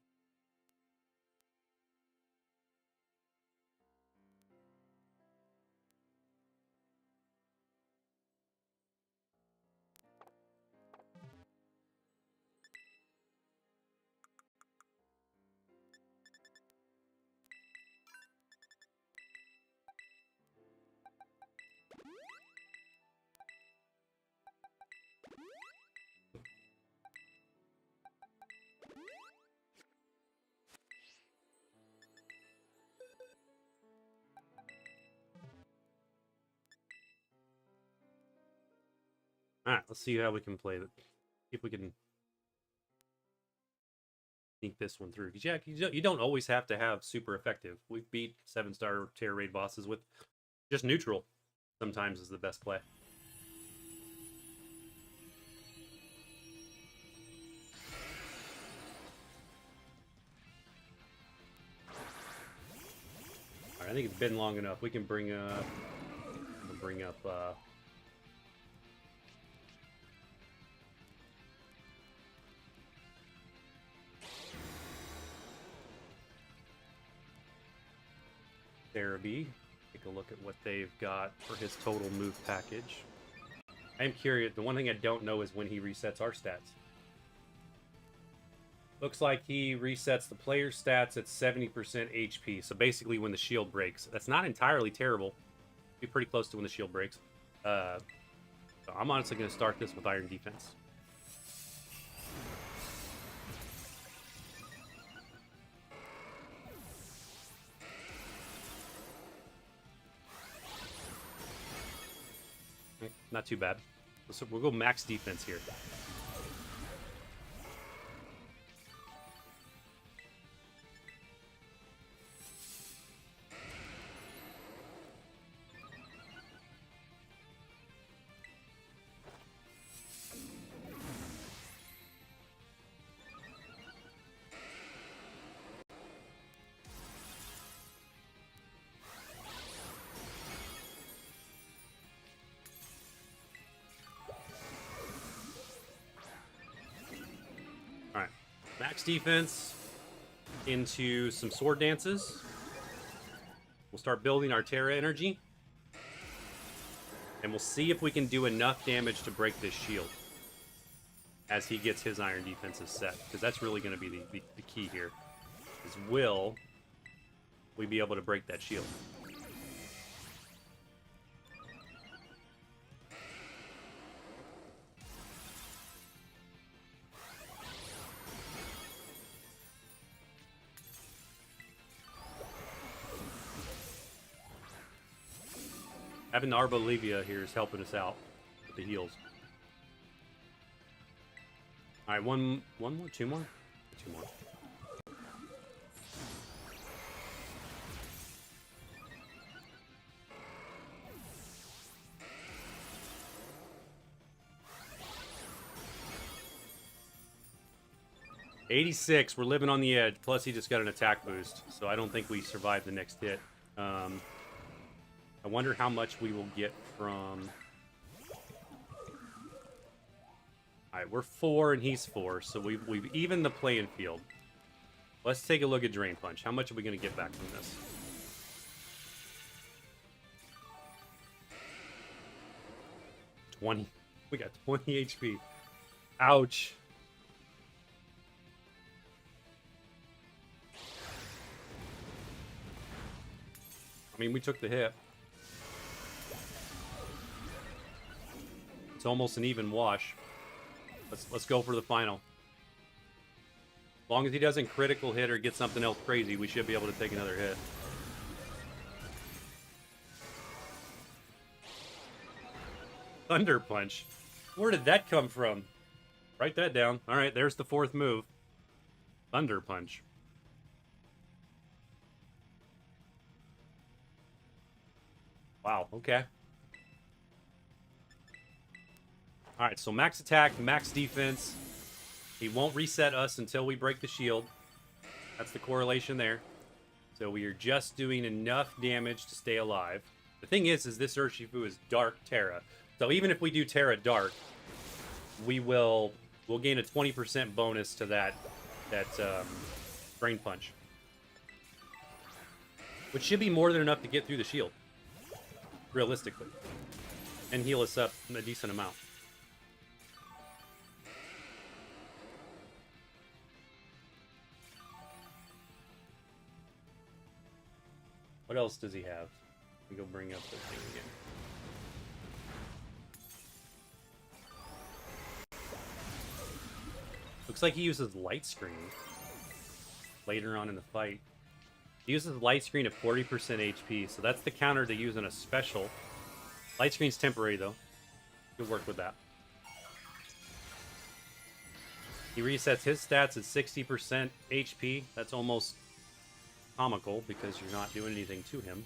Alright, let's see how we can play it. See if we can sneak this one through. Because yeah, you don't always have to have super effective. We've beat 7-star Tera Raid bosses with just neutral. Sometimes is the best play. Alright, I think it's been long enough. We can bring up... Therapy. Take a look at what they've got for his total move package. I am curious. The one thing I don't know is when he resets our stats. Looks like he resets the player's stats at 70% HP. So basically when the shield breaks. That's not entirely terrible. Be pretty close to when the shield breaks. So I'm honestly going to start this with Iron Defense. Not too bad. So we'll go max defense here. Max defense into some sword dances. We'll start building our Tera energy. And we'll see if we can do enough damage to break this shield as he gets his Iron defenses set. Because that's really going to be the key here. Is will we be able to break that shield? Having the Arbolevia here is helping us out with the heals. All right, one more, two more? Two more. $86, we're living on the edge. Plus, he just got an attack boost, so I don't think we survive the next hit. I wonder how much we will get from... Alright, we're 4 and he's 4, so we've evened the playing field. Let's take a look at Drain Punch. How much are we going to get back from this? We got 20 HP. Ouch. I mean, we took the hit. It's almost an even wash. Let's go for the final. As long as he doesn't critical hit or get something else crazy, we should be able to take another hit. Thunder Punch. Where did that come from? Write that down. All right, there's the 4th move. Thunder Punch. Wow, okay. Alright, so max attack, max defense. He won't reset us until we break the shield. That's the correlation there. So we are just doing enough damage to stay alive. The thing is this Urshifu is Dark Tera. So even if we do Tera Dark, we'll gain a 20% bonus to that Drain Punch. Which should be more than enough to get through the shield. Realistically. And heal us up a decent amount. What else does he have? Let me go bring up the thing again. Looks like he uses Light Screen later on in the fight. He uses Light Screen at 40% HP, so that's the counter to use in a special. Light Screen's temporary, though. You'll work with that. He resets his stats at 60% HP. That's almost comical because you're not doing anything to him.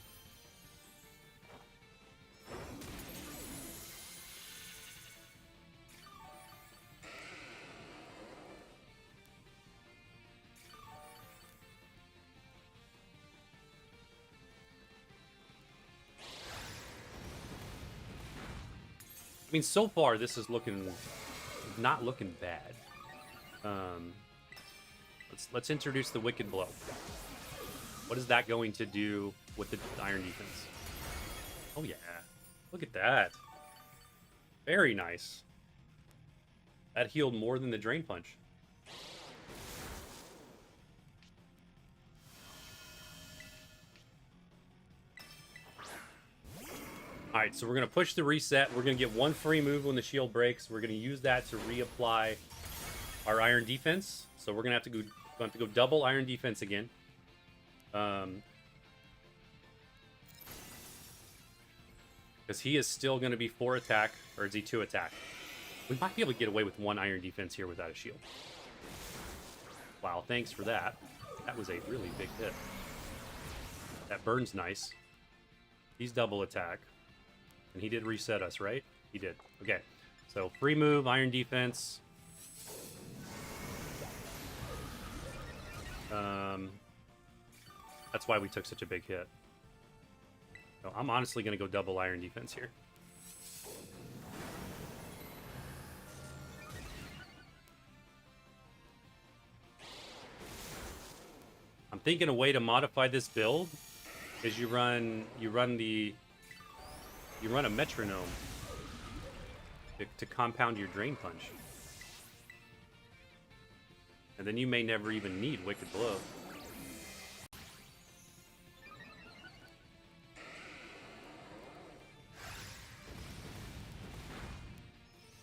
I mean, so far this is not looking bad. Let's introduce the Wicked Blow. What is that going to do with the Iron Defense? Oh yeah, look at that. Very nice. That healed more than the Drain Punch. Alright, so we're going to push the reset. We're going to get one free move when the shield breaks. We're going to use that to reapply our Iron Defense. So we're going to have to go double Iron Defense again. Because he is still going to be 4 attack, or is he 2 attack? We might be able to get away with 1 Iron Defense here without a shield. Wow, thanks for that. That was a really big hit. That burn's nice. He's double attack. And he did reset us, right? He did. Okay. So, free move, Iron Defense. That's why we took such a big hit. So I'm honestly going to go double Iron Defense here. I'm thinking a way to modify this build is you run a metronome to compound your Drain Punch. And then you may never even need Wicked Blow.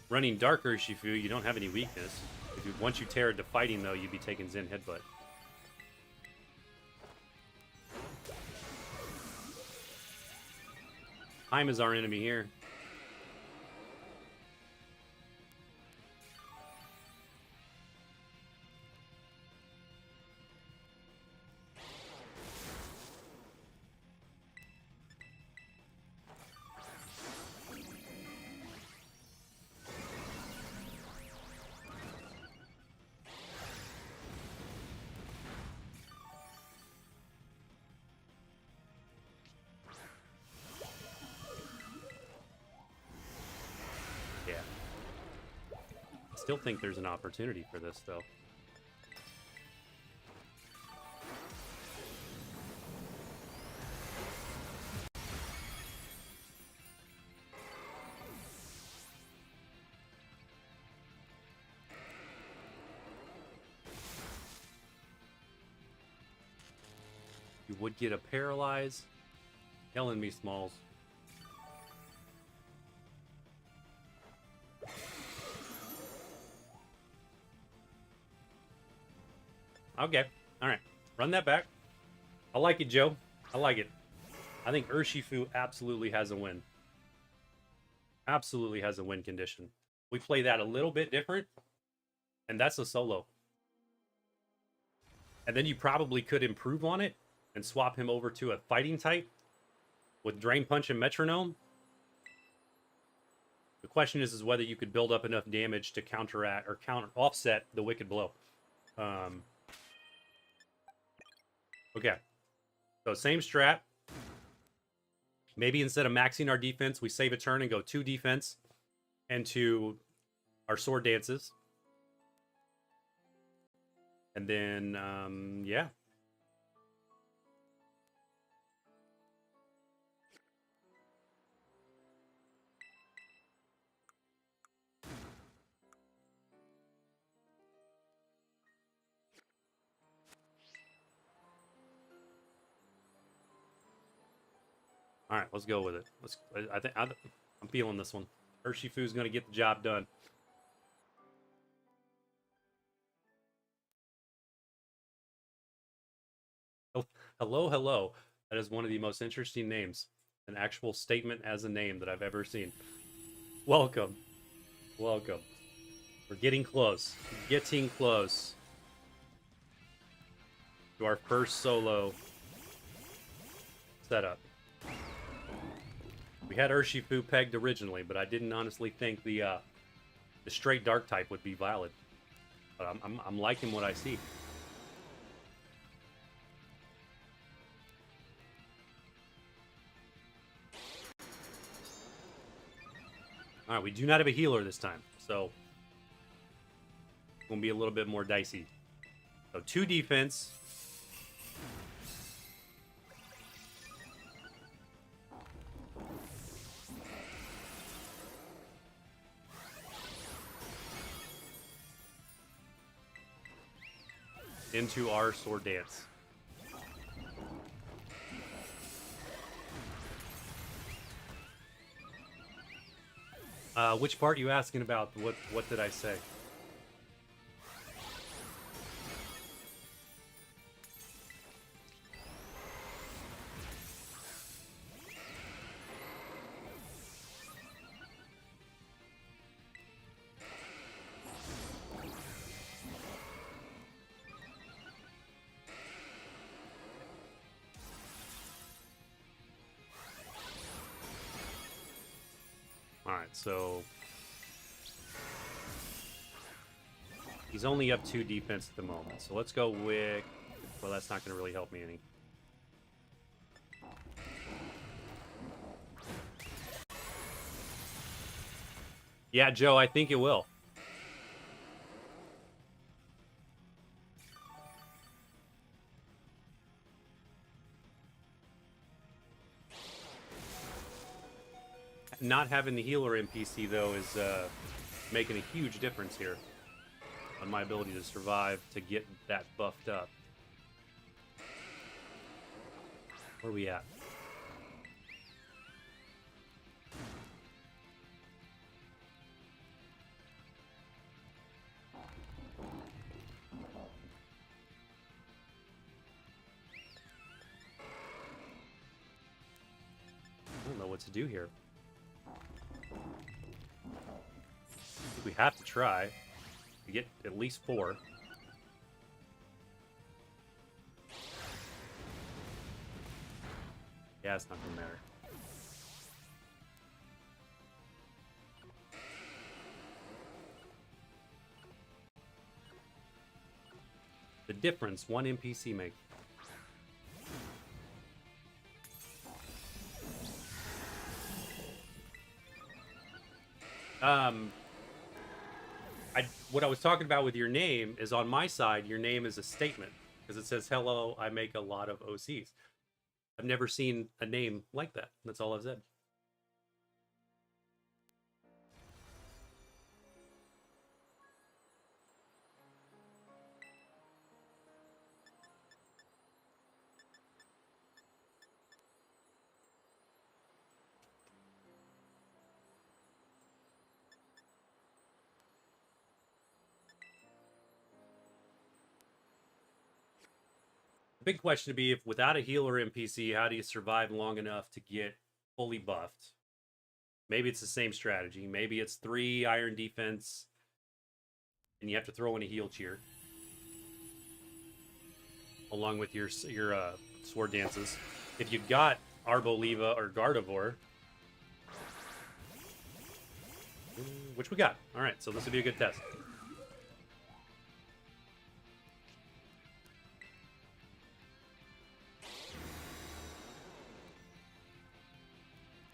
Running Dark Urshifu, you don't have any weakness. Once you tear it to fighting, though, you'd be taking Zen Headbutt. Time is our enemy here. Still think there's an opportunity for this, though. You would get a paralyze. Killing me, Smalls. Okay. All right. Run that back. I like it, Joe. I like it. I think Urshifu absolutely has a win. Absolutely has a win condition. We play that a little bit different, and that's a solo. And then you probably could improve on it and swap him over to a fighting type with Drain Punch and Metronome. The question is whether you could build up enough damage to counteract or offset the Wicked Blow. Okay. So same strat. Maybe instead of maxing our defense, we save a turn and go 2 defense into our sword dances. And then, yeah. All right, let's go with it. I'm feeling this one. Urshifu's going to get the job done. Oh, hello, hello. That is one of the most interesting names. An actual statement as a name that I've ever seen. Welcome. Welcome. We're getting close. Getting close to our first solo setup. We had Urshifu pegged originally, but I didn't honestly think the straight dark type would be valid. But I'm liking what I see. All right, we do not have a healer this time, so it's gonna be a little bit more dicey. So 2 defense. Into our sword dance. Which part you asking about? What did I say? Alright, so he's only up 2 defense at the moment. So let's go with... Well, that's not going to really help me any. Yeah, Joe, I think it will. Not having the healer NPC, though, is making a huge difference here on my ability to survive, to get that buffed up. Where are we at? I don't know what to do here. We have to try to get at least 4. Yeah, it's not gonna matter. The difference one NPC makes. what I was talking about with your name is on my side, your name is a statement because it says, hello, I make a lot of OCs. I've never seen a name like that. That's all I've said. The big question to be, if without a healer NPC, how do you survive long enough to get fully buffed? Maybe it's the same strategy. Maybe it's 3 iron defense, and you have to throw in a heal cheer along with your sword dances. If you got Arboliva or Gardevoir, which we got. All right, so this would be a good test.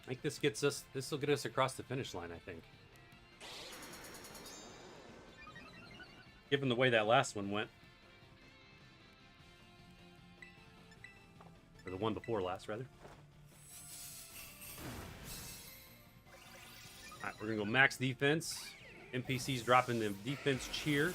I think this will get us across the finish line, I think. Given the way that last one went. Or the one before last, rather. Alright, we're gonna go max defense. NPCs dropping the defense cheer.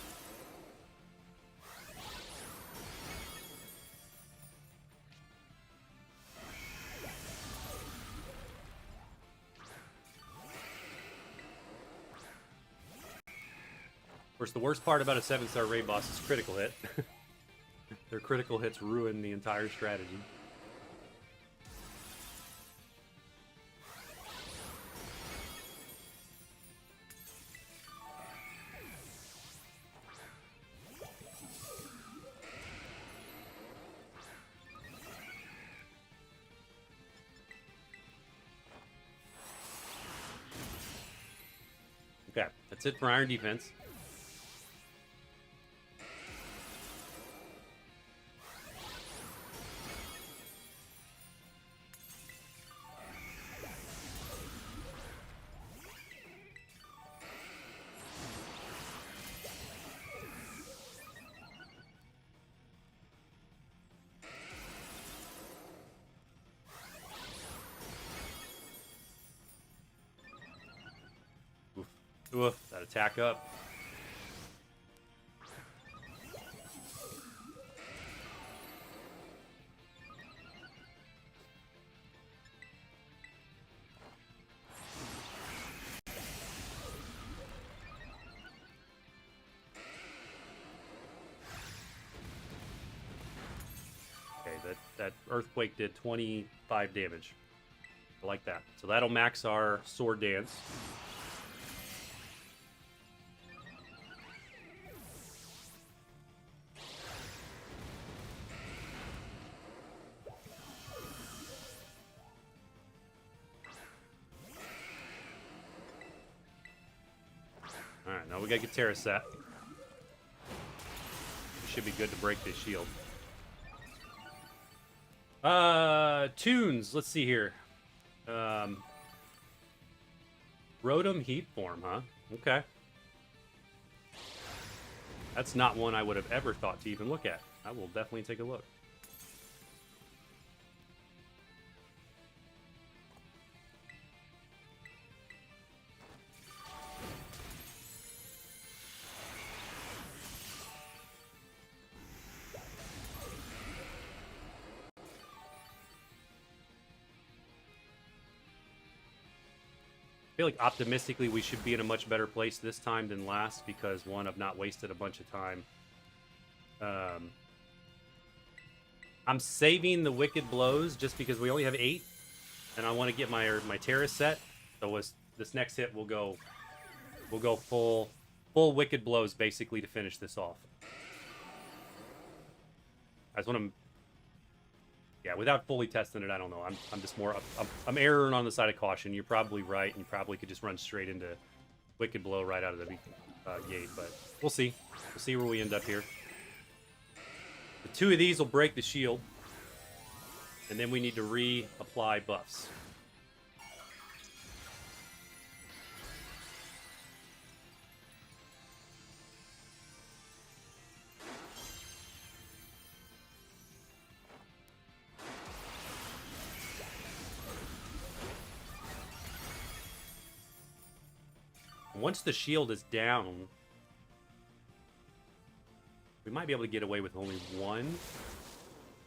Of course, the worst part about a 7-star raid boss is critical hit. Their critical hits ruin the entire strategy. Okay, that's it for iron defense. Oof, that attack up. Okay, that earthquake did 25 damage. I like that. So that'll max our sword dance. Alright, now we gotta get Tera set. We should be good to break this shield. Tunes, let's see here. Rotom Heat Form, huh? Okay. That's not one I would have ever thought to even look at. I will definitely take a look. I feel like optimistically we should be in a much better place this time than last because, one, I've not wasted a bunch of time. I'm saving the Wicked Blows just because we only have 8, and I want to get my Tera set. So this next hit we'll go full Wicked Blows basically to finish this off. I just want to. Yeah, without fully testing it, I don't know. I'm just more I'm erring on the side of caution. You're probably right, and you probably could just run straight into Wicked Blow right out of the gate. But we'll see. We'll see where we end up here. The 2 of these will break the shield, and then we need to reapply buffs. Once the shield is down, we might be able to get away with only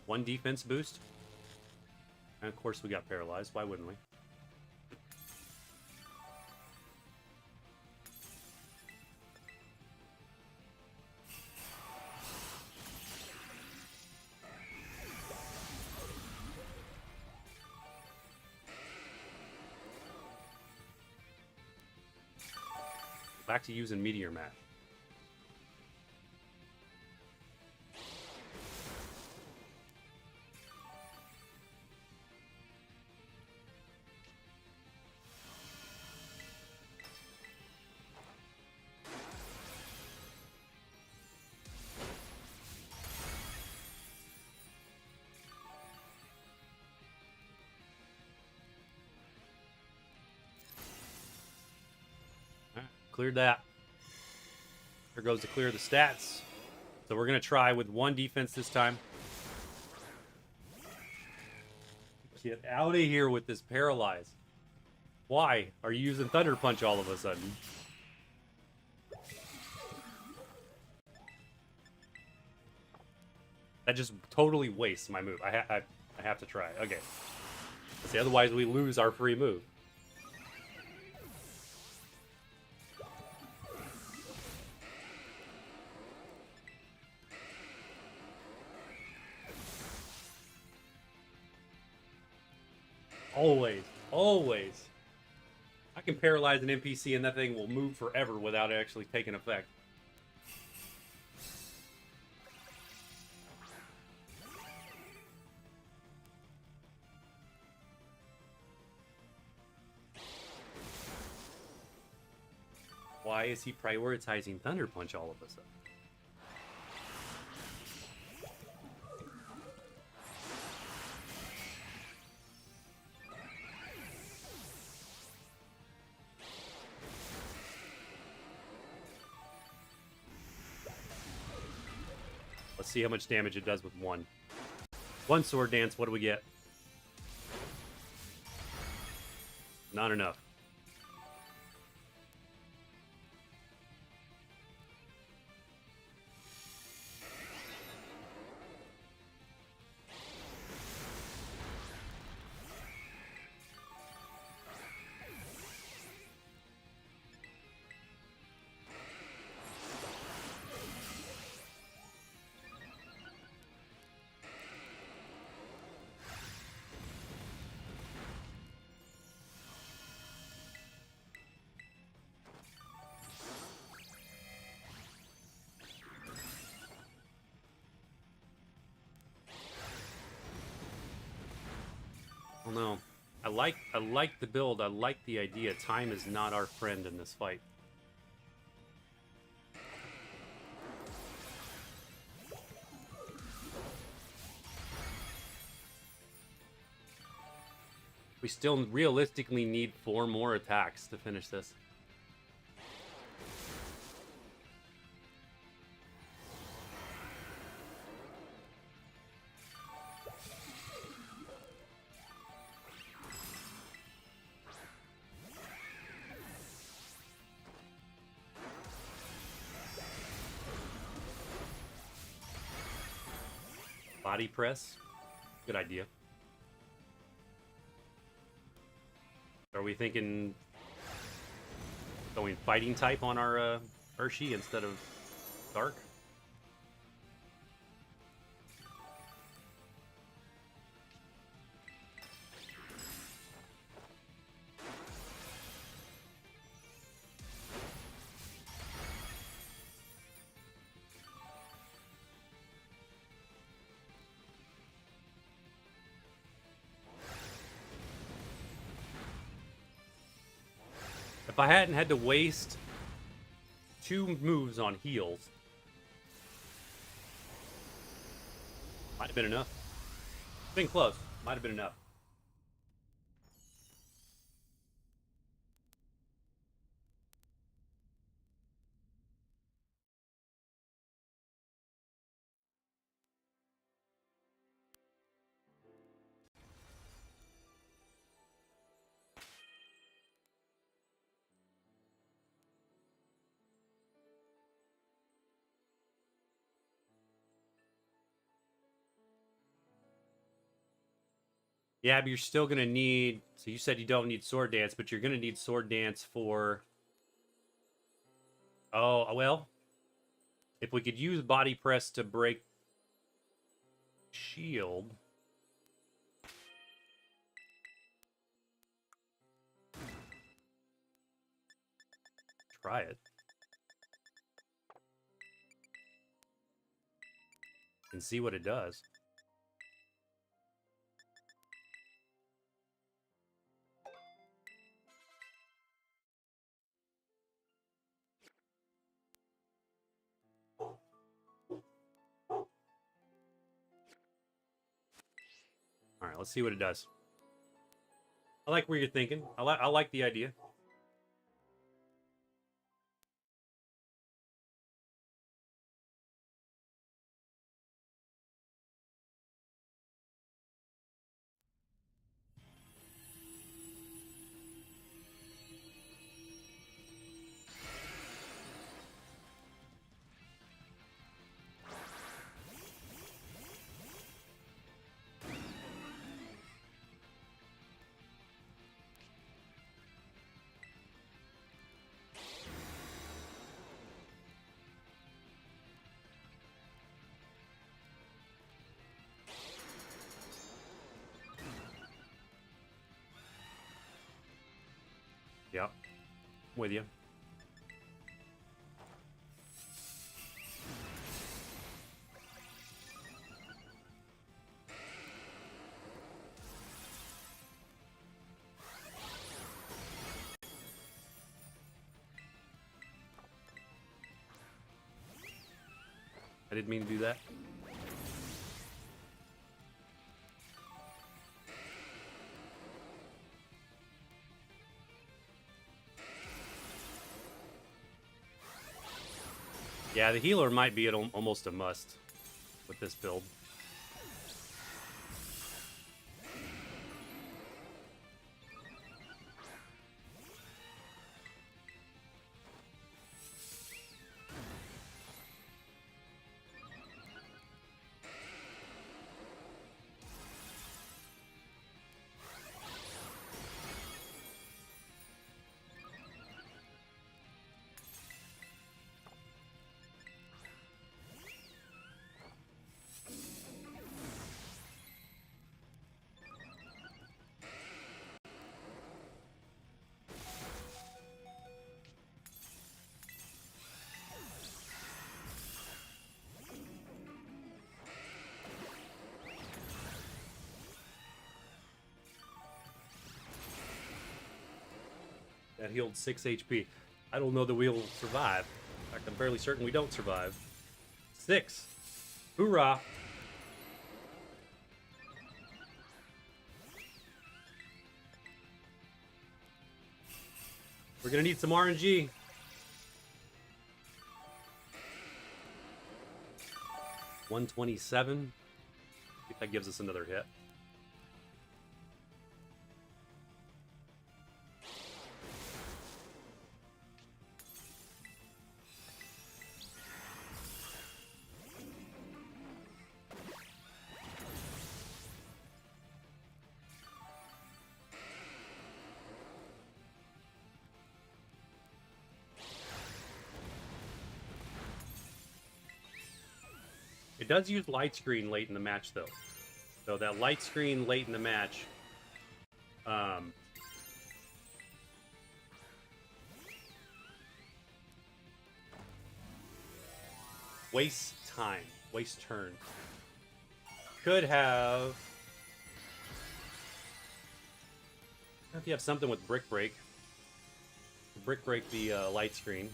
one defense boost. And of course we got paralyzed. Why wouldn't we? Back to using Meteor Mash. Cleared that. There goes to clear the stats. So we're going to try with one defense this time. Get out of here with this paralyze. Why are you using Thunder Punch all of a sudden? That just totally wastes my move. I have to try. Okay. Let's see, otherwise we lose our free move. Always, always. I can paralyze an NPC and that thing will move forever without it actually taking effect. Why is he prioritizing Thunder Punch all of a sudden? Let's see how much damage it does with one. One Sword Dance, what do we get? Not enough. Oh no. I like the build. I like the idea. Time is not our friend in this fight. We still realistically need 4 more attacks to finish this. Body press. Good idea. Are we thinking going fighting type on our Urshi instead of dark? If I hadn't had to waste 2 moves on heals, might have been enough. Been close. Might have been enough. Yeah, but you're still going to need... So you said you don't need Sword Dance, but you're going to need Sword Dance for... Oh, well. If we could use Body Press to break Shield... Try it. And see what it does. All right, let's see what it does. I like where you're thinking. I like the idea. Yep. I'm with you. I didn't mean to do that. Yeah, the healer might be almost a must with this build. That healed 6 HP. I don't know that we'll survive. In fact, I'm fairly certain we don't survive. 6. Hoorah! We're gonna need some RNG. $127. If that gives us another hit. It does use light screen late in the match, though. So that light screen late in the match, waste time, waste turn. Could have. If you have something with Brick Break, Brick Break the light screen.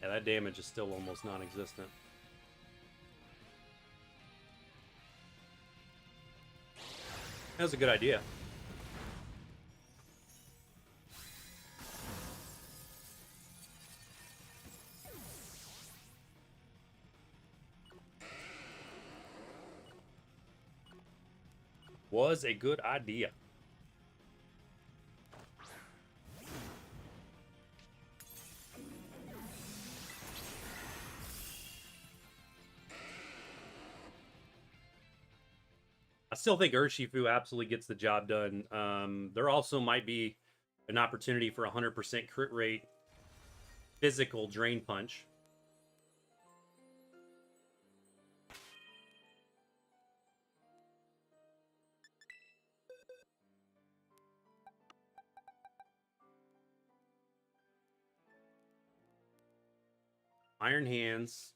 Yeah, that damage is still almost non-existent. That was a good idea. Was a good idea. still think Urshifu absolutely gets the job done. There also might be an opportunity for 100% crit rate physical Drain Punch. Iron Hands.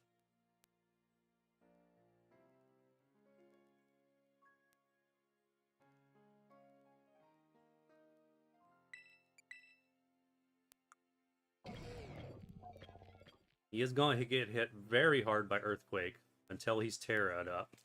He is going to get hit very hard by Earthquake until he's Terra'd up.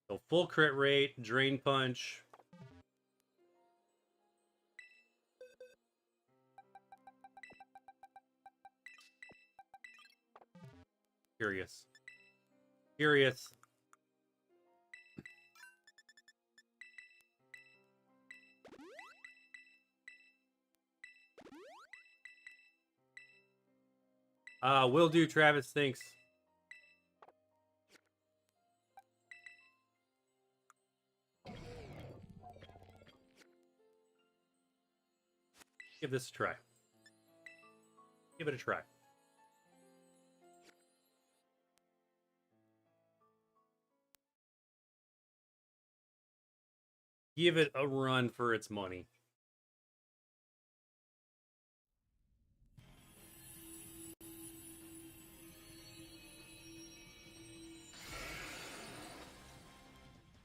So full crit rate, Drain Punch. Curious. Will do, Travis. Thanks. Give this a try. Give it a try. Give it a run for its money.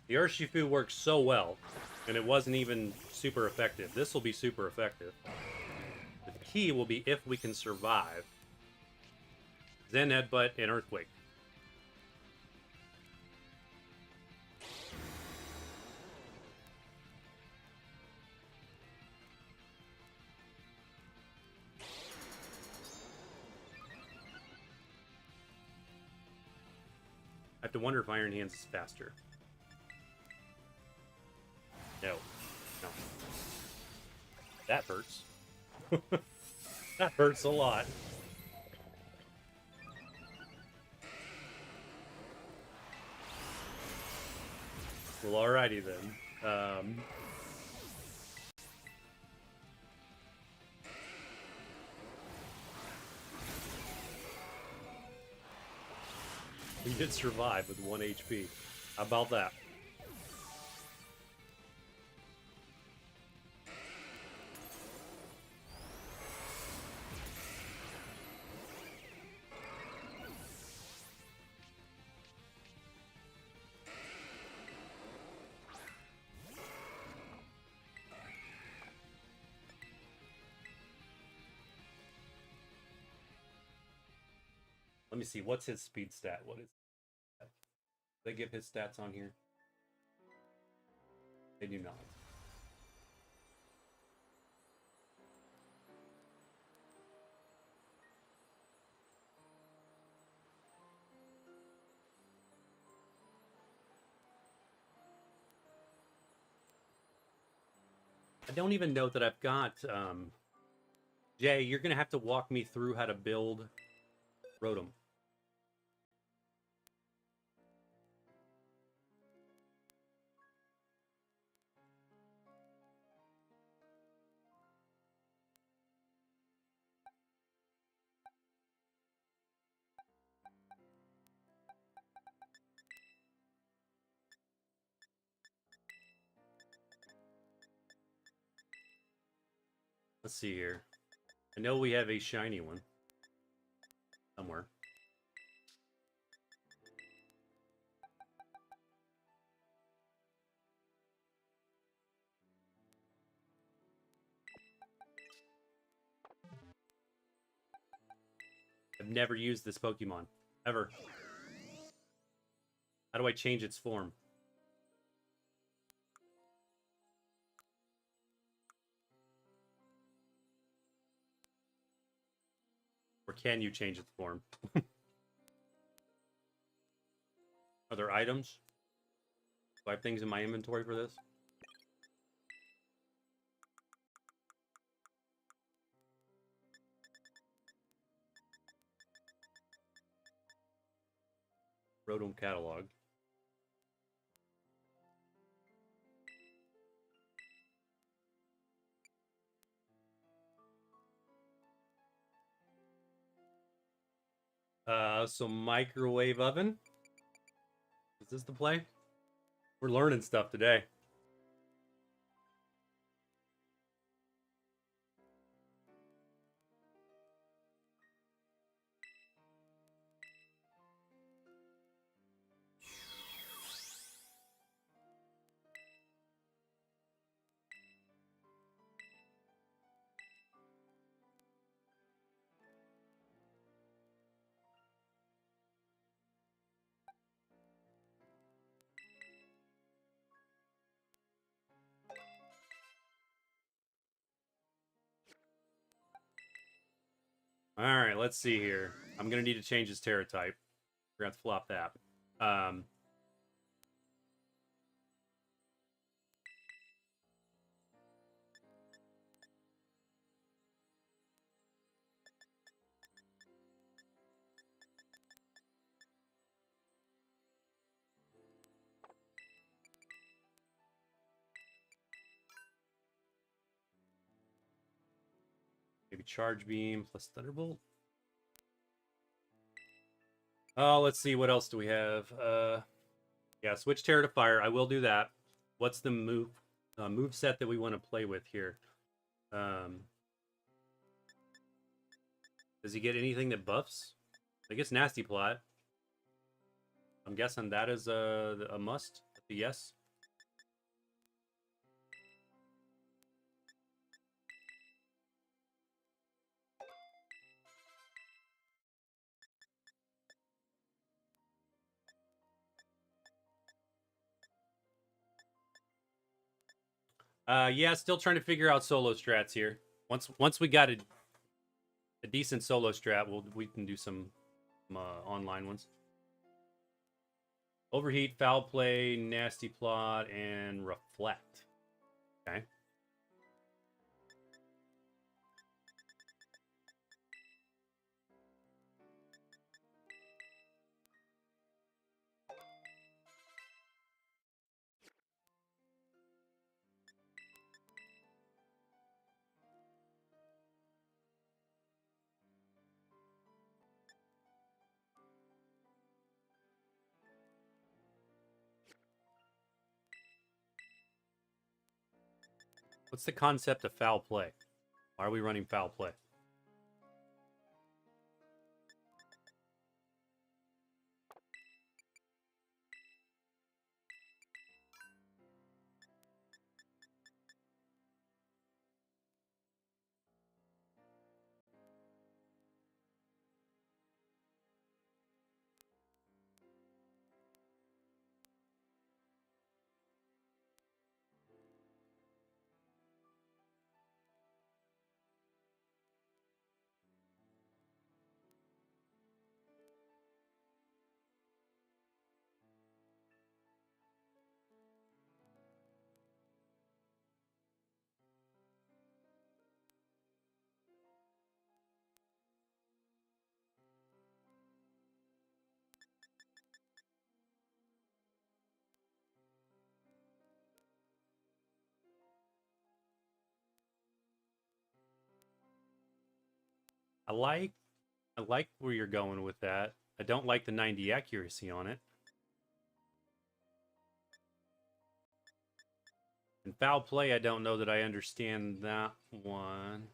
The Urshifu works so well, and it wasn't even super effective. This will be super effective. The key will be if we can survive Zen Headbutt and Earthquake. I have to wonder if Iron Hands is faster. No. That hurts. That hurts a lot. Well, alrighty then. We did survive with 1 HP. How about that? Let me see. What's his speed stat? What is that? They give his stats on here? They do not. I don't even know that I've got... Jay, you're going to have to walk me through how to build Rotom. Let's see here. I know we have a shiny one somewhere. I've never used this Pokemon. Ever. How do I change its form? Or can you change its form? Are there items? Do I have things in my inventory for this? Rotom catalog. So microwave oven. Is this the play? We're learning stuff today. All right, let's see here. I'm gonna need to change his Tera type. We're gonna have to flop that. Maybe Charge Beam plus Thunderbolt. Oh, let's see. What else do we have? Yeah, switch Terra to Fire. I will do that. What's the move set that we want to play with here? Does he get anything that buffs? I guess Nasty Plot. I'm guessing that is a must. A yes. Yeah, still trying to figure out solo strats here. Once we got a decent solo strat, we can do some online ones. Overheat, Foul Play, Nasty Plot, and Reflect. Okay. What's the concept of Foul Play? Why are we running Foul Play? I like where you're going with that. I don't like the 90 accuracy on it. And Foul Play, I don't know that I understand that one.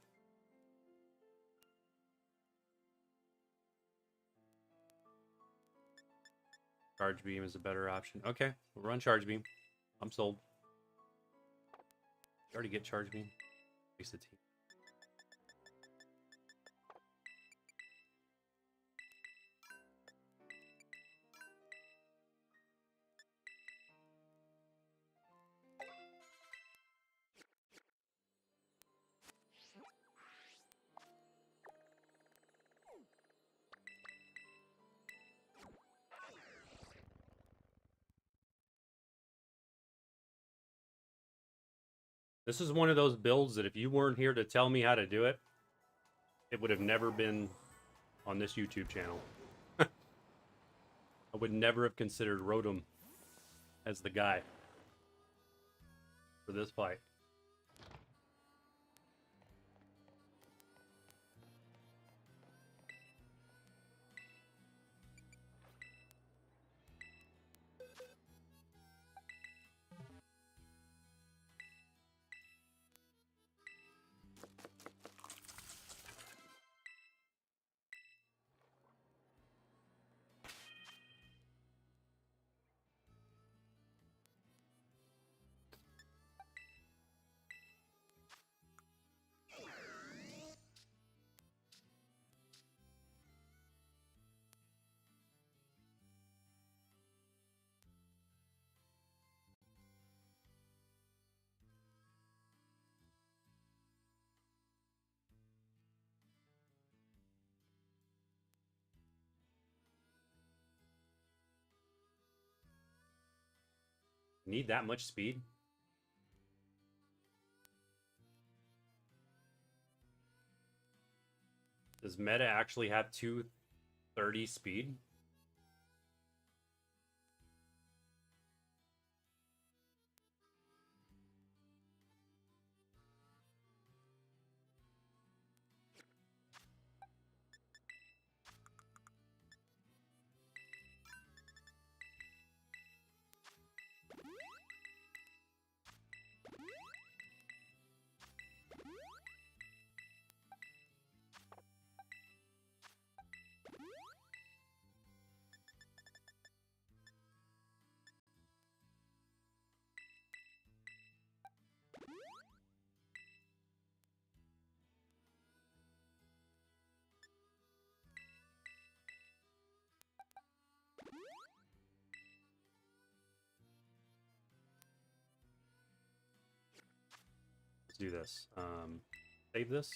Charge Beam is a better option. Okay, we'll run Charge Beam. I'm sold. You already get Charge Beam. Waste the team. This is one of those builds that if you weren't here to tell me how to do it, it would have never been on this YouTube channel. I would never have considered Rotom as the guy for this fight. Need that much speed? Does Meta actually have 230 speed? Let's do this. Save this.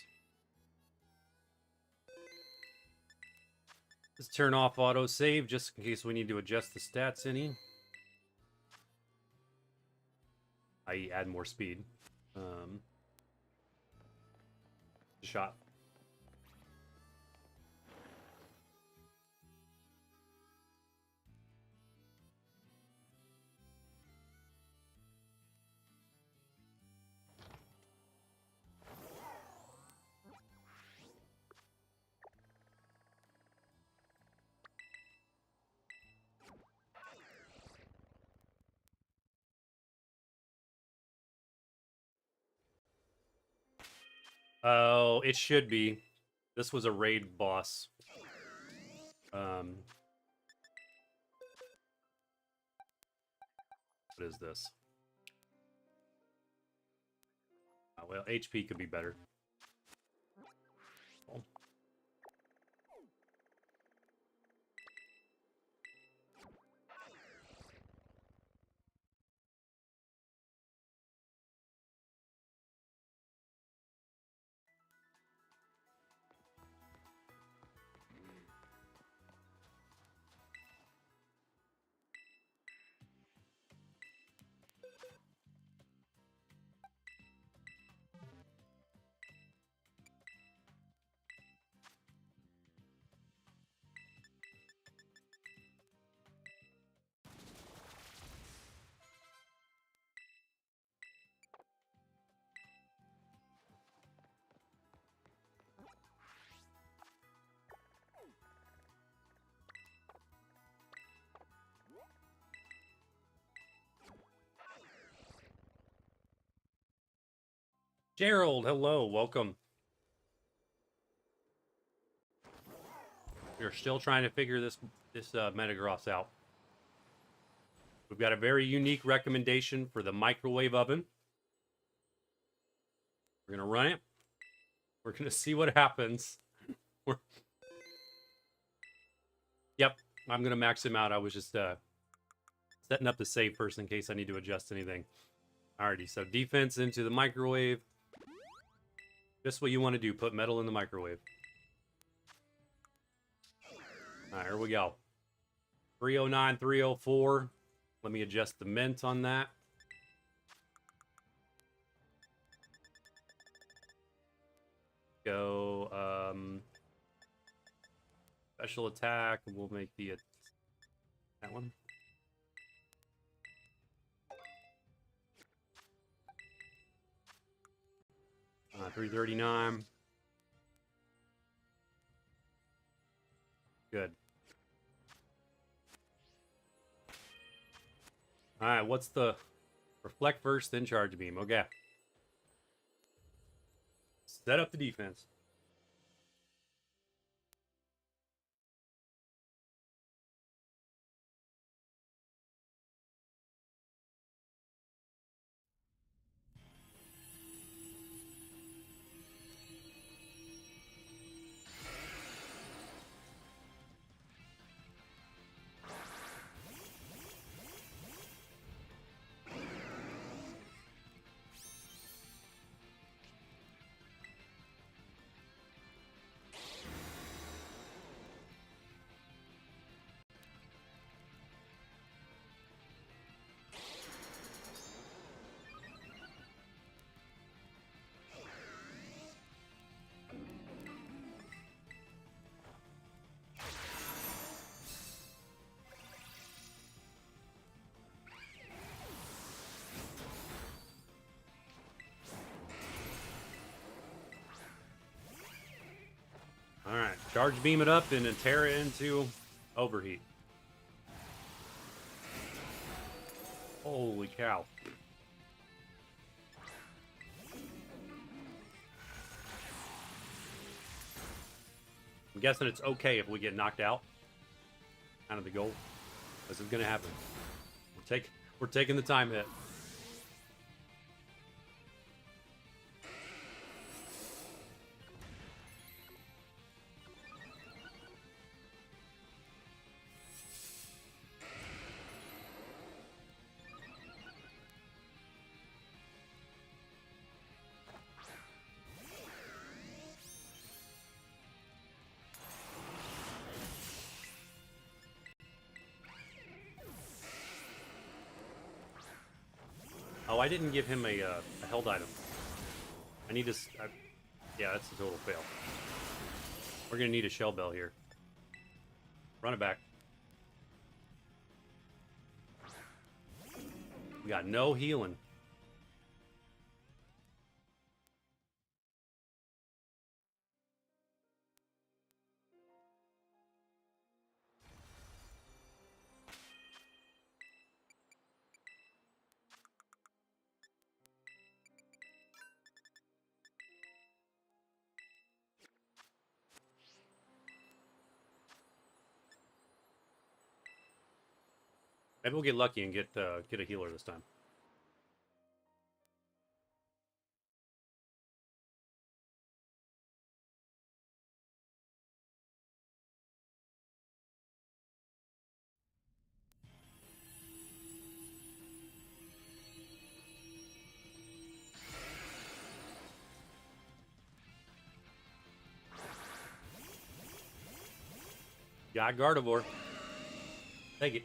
Let's turn off auto save just in case we need to adjust the stats any. I.e. add more speed. Shot. Oh, it should be. This was a raid boss. What is this? Oh, well, HP could be better. Gerald, hello, welcome. We're still trying to figure this Metagross out. We've got a very unique recommendation for the microwave oven. We're gonna run it. We're gonna see what happens. Yep, I'm gonna max him out. I was just setting up the save first in case I need to adjust anything. Alrighty, so defense into the microwave. Just what you want to do, put metal in the microwave. Alright, here we go. 309, 304. Let me adjust the mint on that. Special attack. We'll make the that one. Uh, 339. Good. All right, what's the reflect first, then charge beam? Okay. Set up the defense. Alright, charge beam it up and then tear it into overheat. Holy cow. I'm guessing it's okay if we get knocked out. Kind of the goal. This is gonna happen. We're taking the time hit. Oh, I didn't give him a held item. I need to... yeah, that's a total fail. We're going to need a shell bell here. Run it back. We got no healing. Maybe we'll get lucky and get a healer this time. Got Gardevoir. Take it.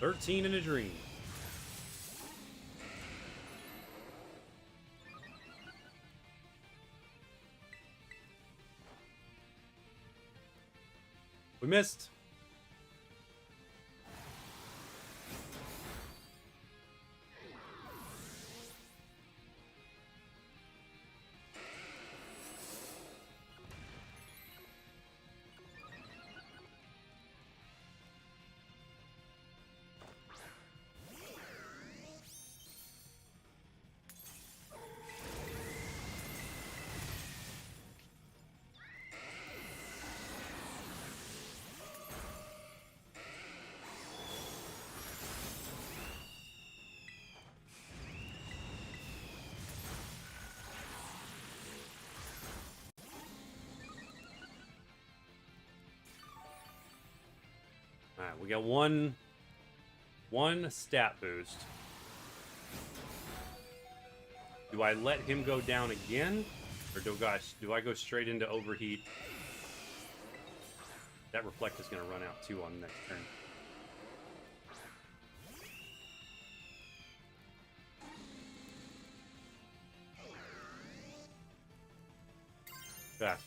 $13 in a dream. We missed. All right, we got one stat boost. Do I let him go down again? Or do I go straight into overheat? That reflect is going to run out too on the next turn. Back.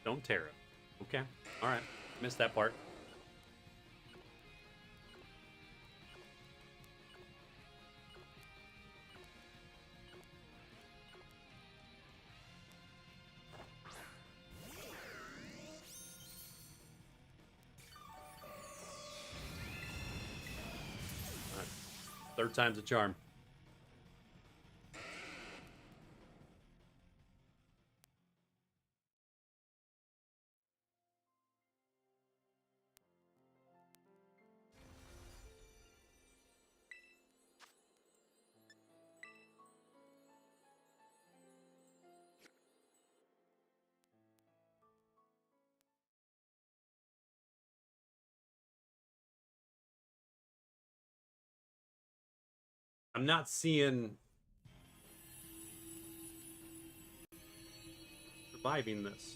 Don't Tera. Okay. Alright. Missed that part. Alright. Third time's a charm. I'm not seeing surviving this.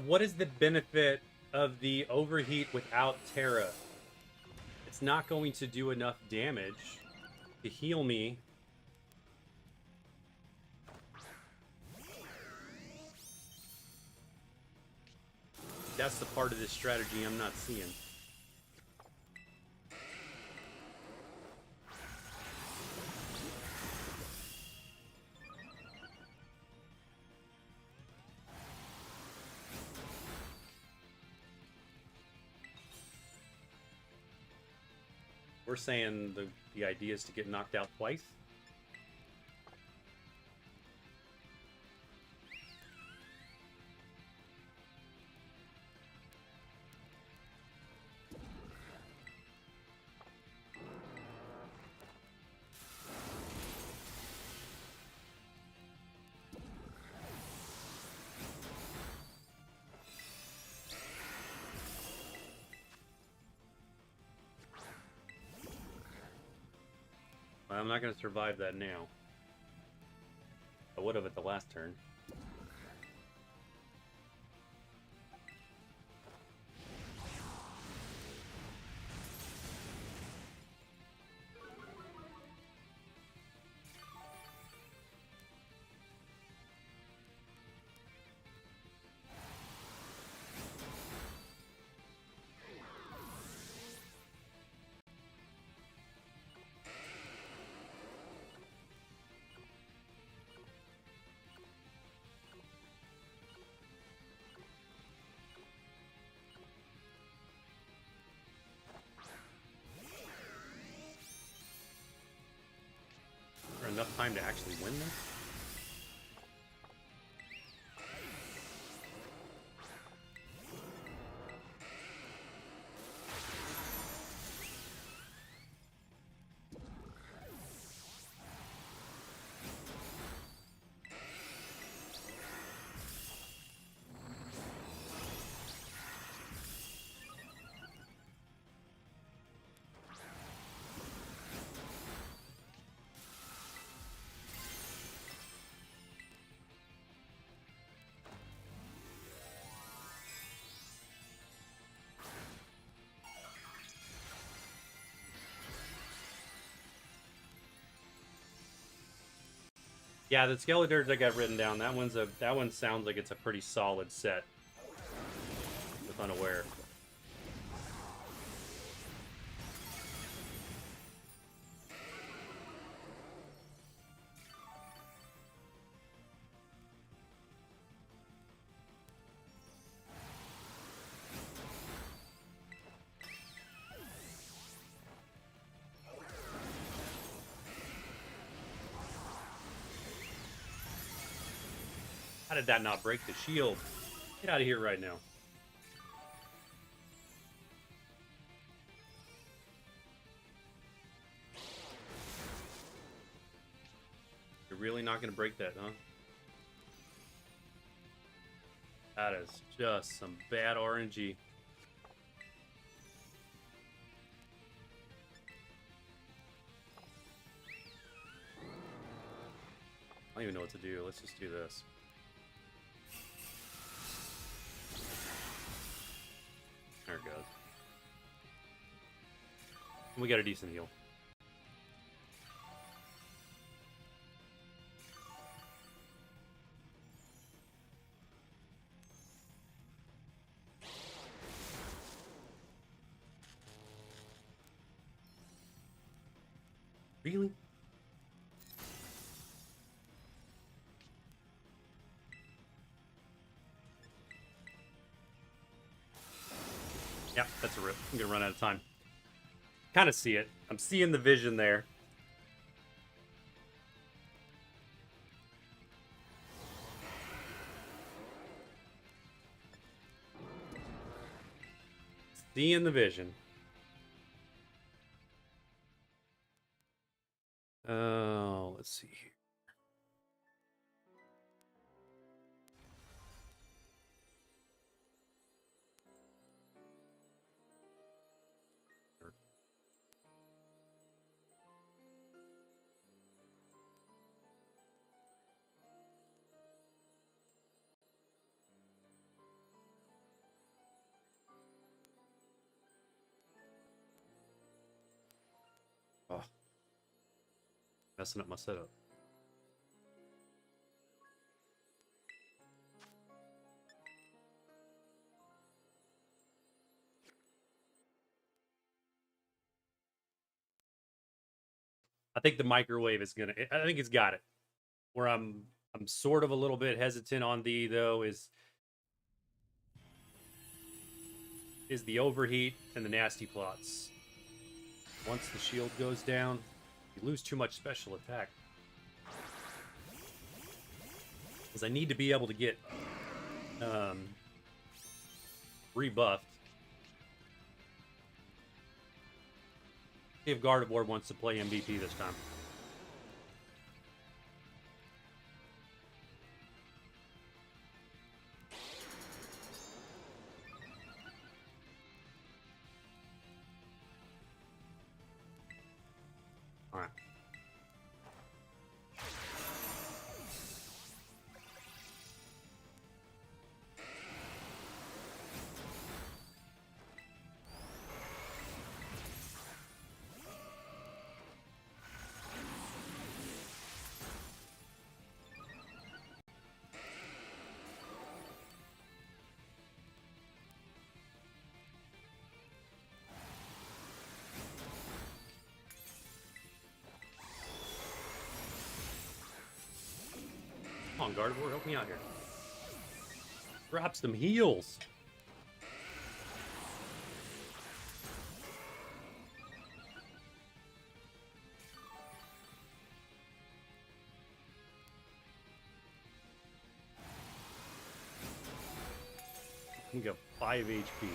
What is the benefit of the overheat without Tera? It's not going to do enough damage to heal me. That's the part of this strategy I'm not seeing. We're saying the idea is to get knocked out twice? I'm not going to survive that now. I would have at the last turn. enough time to actually win this? Yeah, the Skeletors I got written down. That one sounds like it's a pretty solid set. With Unaware. How did that not break the shield? Get out of here right now. You're really not going to break that, huh? That is just some bad RNG. I don't even know what to do. Let's just do this. There it goes. We got a decent heal. Really? Yeah, that's a rip. I'm gonna run out of time. Kind of see it. I'm seeing the vision there. Seeing the vision. Oh, let's see here. Oh, messing up my setup. I think the microwave is gonna. I think it's got it. Where I'm sort of a little bit hesitant on the though is the overheat and the nasty plots. Once the shield goes down, you lose too much special attack. Because I need to be able to get rebuffed. See if Gardevoir wants to play MVP this time. All right. Come on, Gardevoir, help me out here. Drop some heals. We got 5 HP.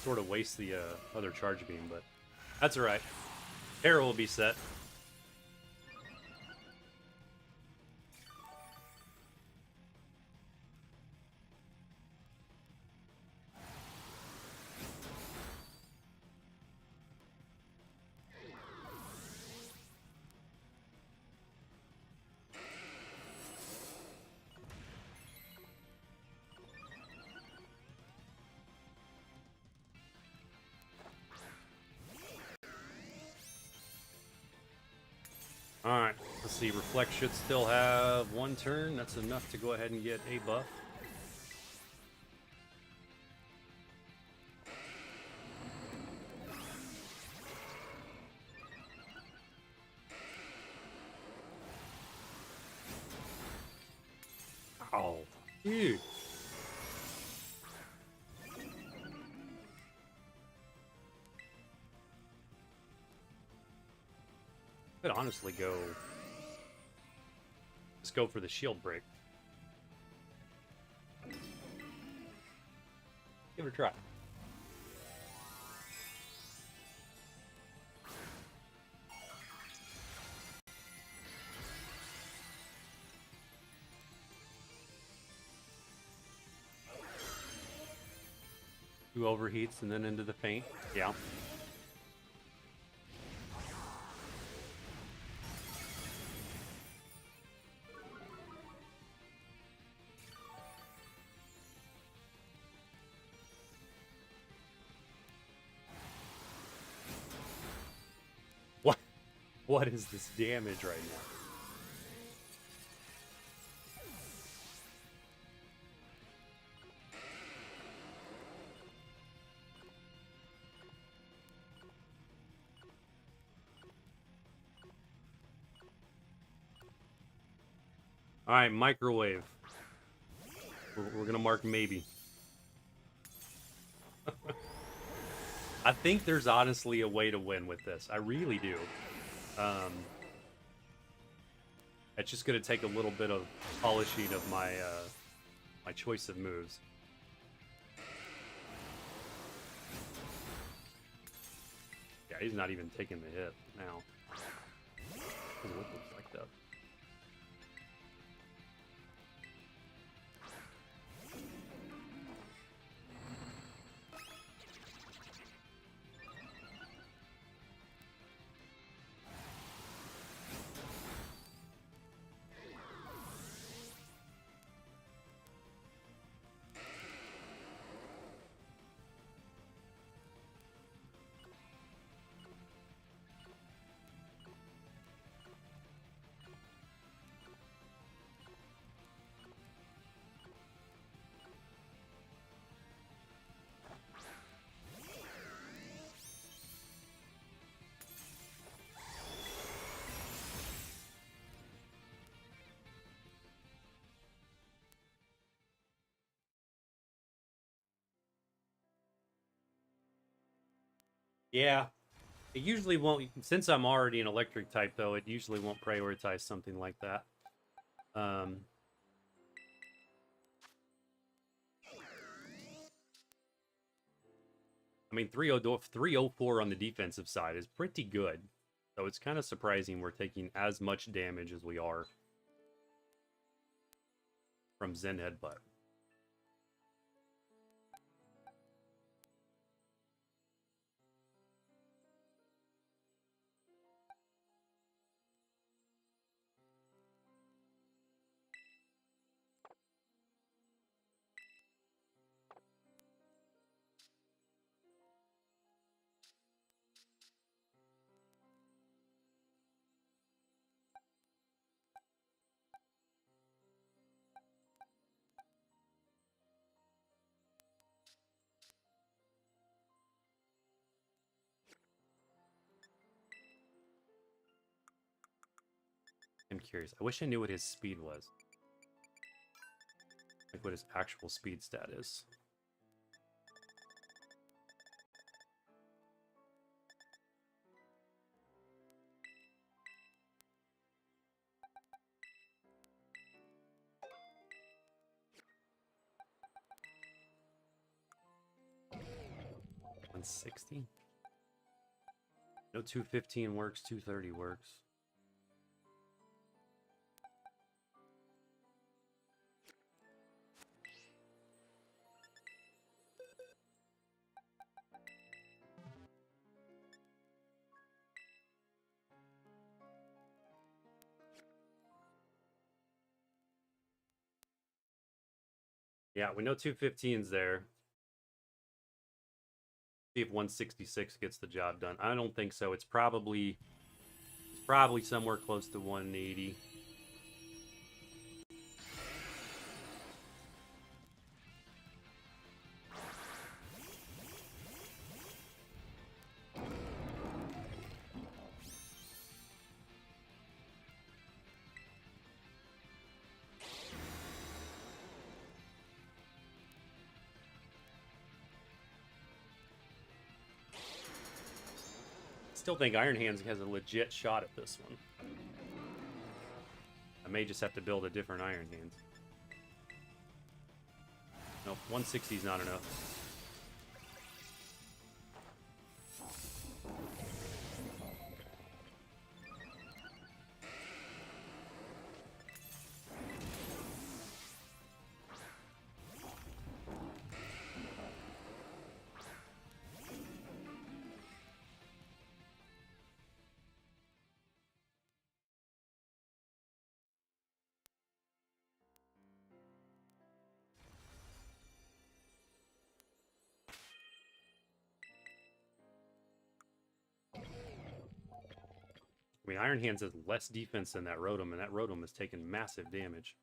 Sort of wastes the other charge beam, but that's alright. Tera will be set. Alright, let's see. Reflect should still have 1 turn. That's enough to go ahead and get a buff. Oh, dude. Could honestly go. Just go for the shield break. Give it a try. Two overheats and then into the feint. Yeah. What is this damage right now? All right, microwave. We're gonna mark maybe. I think there's honestly a way to win with this. I really do. It's just gonna take a little bit of polishing of my my choice of moves. Yeah, he's not even taking the hit now. What looks like that? Yeah, it usually won't, since I'm already an electric type though, it usually won't prioritize something like that. I mean, 304 on the defensive side is pretty good. So it's kind of surprising we're taking as much damage as we are from Zen Headbutt. I'm curious. I wish I knew what his speed was. Like what his actual speed stat is. 160? No, 215 works, 230 works. Yeah, we know 215's there. See if 166 gets the job done. I don't think so. It's probably somewhere close to 180. Still think Iron Hands has a legit shot at this one. I may just have to build a different Iron Hands. Nope, 160 is not enough. I mean, Iron Hands has less defense than that Rotom, and that Rotom has taken massive damage.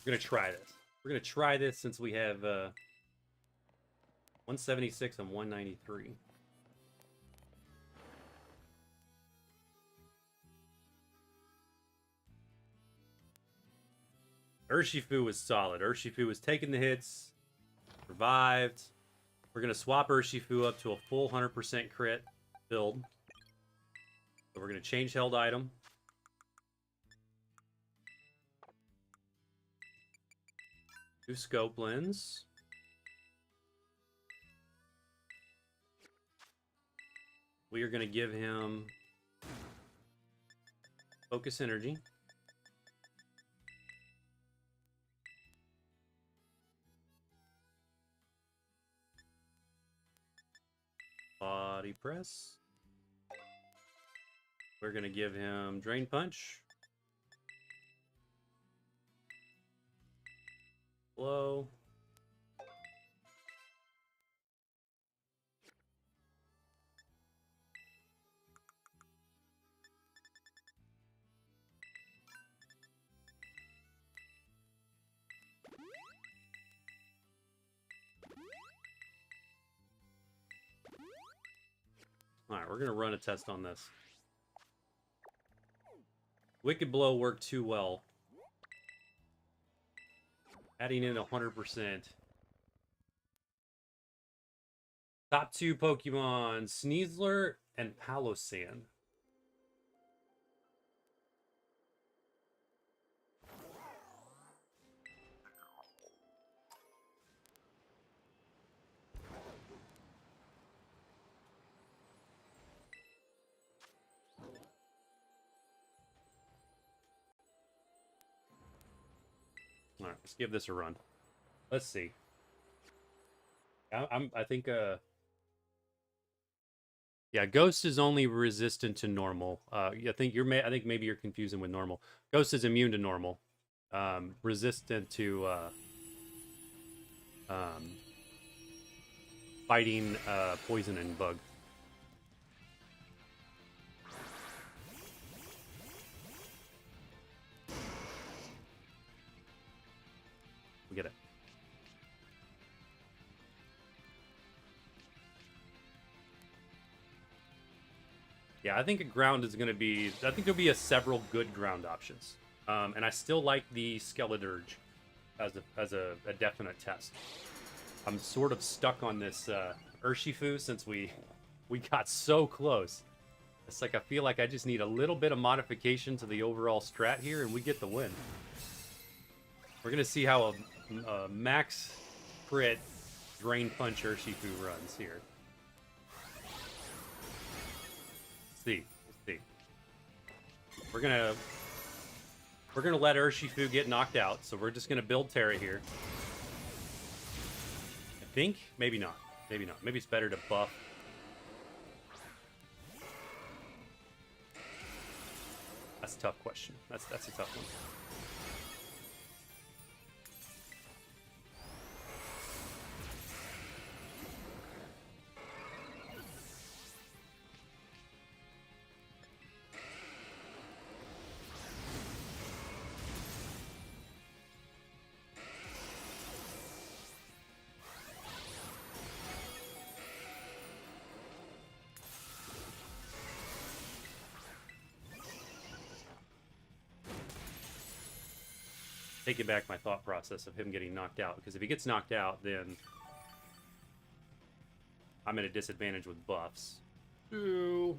We're going to try this. We're going to try this since we have 176 and 193. Urshifu was solid. Urshifu was taking the hits, revived. We're going to swap Urshifu up to a full 100% crit build. So we're going to change held item. Do scope lens. We are going to give him focus energy. Body press. We're going to give him drain punch. Blow. Alright, we're going to run a test on this. Wicked Blow worked too well. Adding in 100%. Top 2 Pokemon, Sneasler and Palossand. All right, let's give this a run. Let's see. I think yeah, Ghost is only resistant to normal. I think maybe you're confusing with normal. Ghost is immune to normal. Resistant to fighting poison and bug. We get it. Yeah, I think a ground is going to be... I think there'll be several good ground options. And I still like the Skeleturge as a definite test. I'm sort of stuck on this Urshifu since we got so close. It's like I feel like I just need a little bit of modification to the overall strat here, and we get the win. We're going to see how a max crit Drain Punch Urshifu runs here. Let's see. We're gonna let Urshifu get knocked out, so we're just gonna build Tera here. I think maybe not. Maybe it's better to buff. That's a tough question. That's a tough one. Taking back my thought process of him getting knocked out, because if he gets knocked out, then I'm at a disadvantage with buffs. Ooh.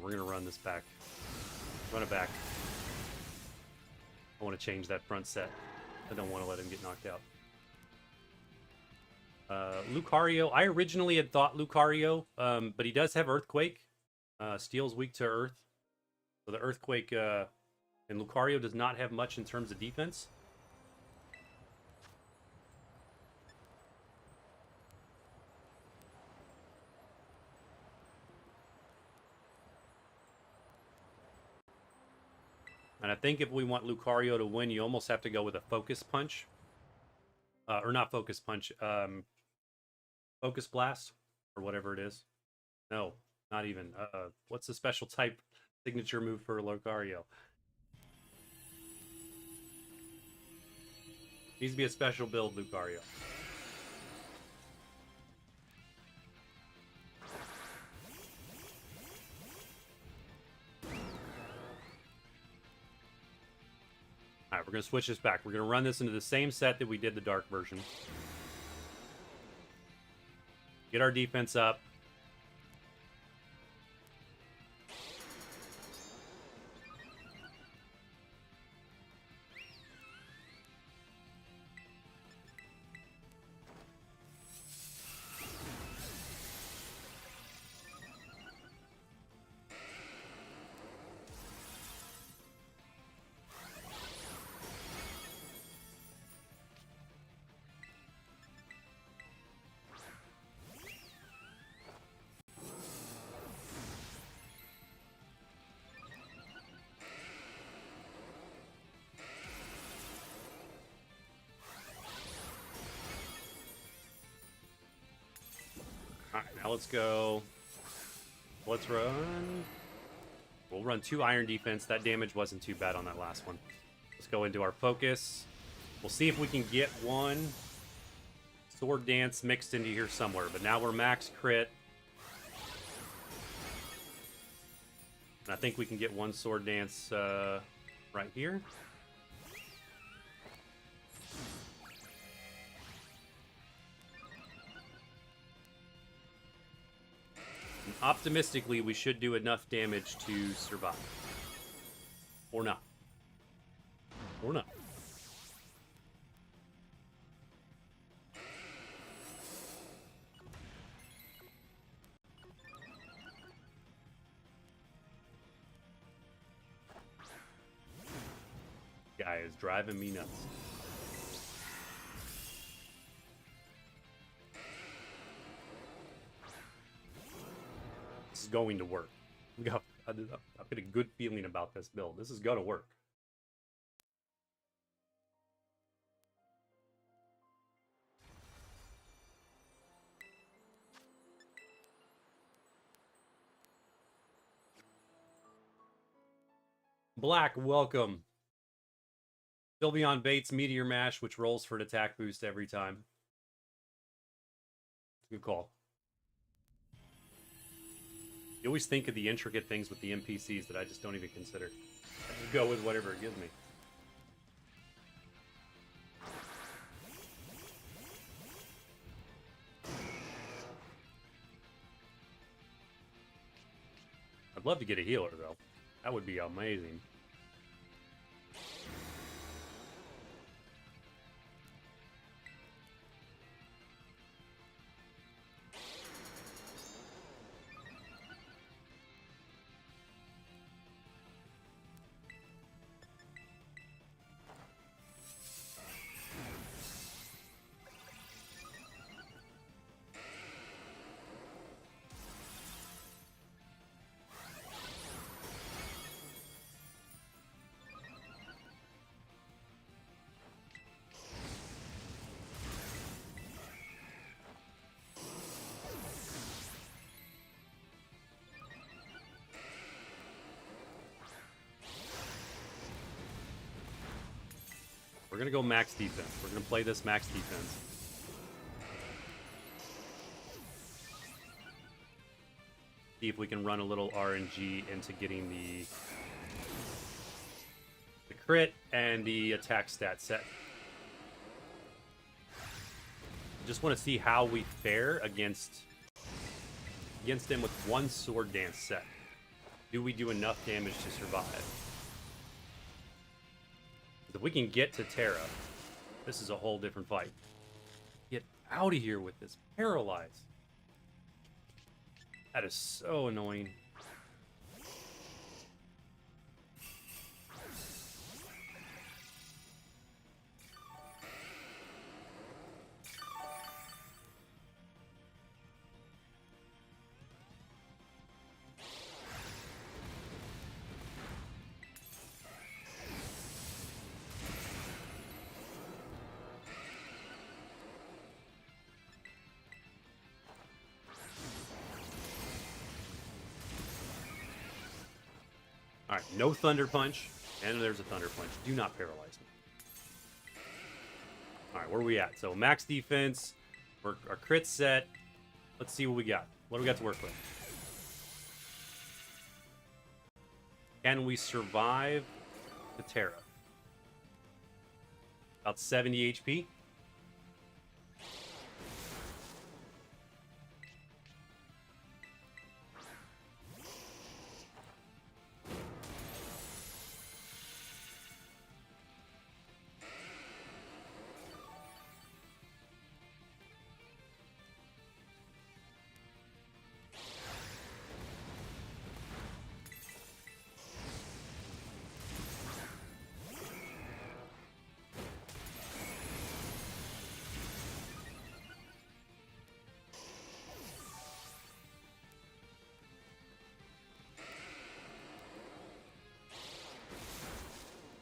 We're gonna run this back. Run it back. I want to change that front set. I don't want to let him get knocked out. Lucario. I originally had thought Lucario, but he does have Earthquake. Steel's weak to Earth. So the Earthquake, and Lucario does not have much in terms of defense. And I think if we want Lucario to win, you almost have to go with a Focus Punch. Or not Focus Punch. Focus Blast. Or whatever it is. No, not even. What's the special type signature move for Lucario? Needs to be a special build Lucario. Alright, we're going to switch this back. We're going to run this into the same set that we did the dark version. Get our defense up. Alright, now let's go. Let's run. We'll run 2 Iron Defense. That damage wasn't too bad on that last one. Let's go into our focus. We'll see if we can get one Sword Dance mixed into here somewhere. But now we're max crit. And I think we can get one Sword Dance right here. And optimistically, we should do enough damage to survive. Or not. Or not. Guy is driving me nuts. This is going to work. I've got a good feeling about this build. This is going to work. Black, welcome. Sylveon Bates Meteor Mash, which rolls for an attack boost every time. Good call. You always think of the intricate things with the NPCs that I just don't even consider. I just go with whatever it gives me. I'd love to get a healer, though. That would be amazing. We're going to go max defense. We're going to play this max defense. See if we can run a little RNG into getting the crit and the attack stat set. Just want to see how we fare against him with one Sword Dance set. Do we do enough damage to survive? If we can get to Tera, this is a whole different fight. Get out of here with this paralyze. That is so annoying. Alright, no Thunder Punch. And there's a Thunder Punch. Do not paralyze me. Alright, where are we at? So, max defense. Our crit set. Let's see what we got. What do we got to work with? Can we survive the Tera? About 70 HP.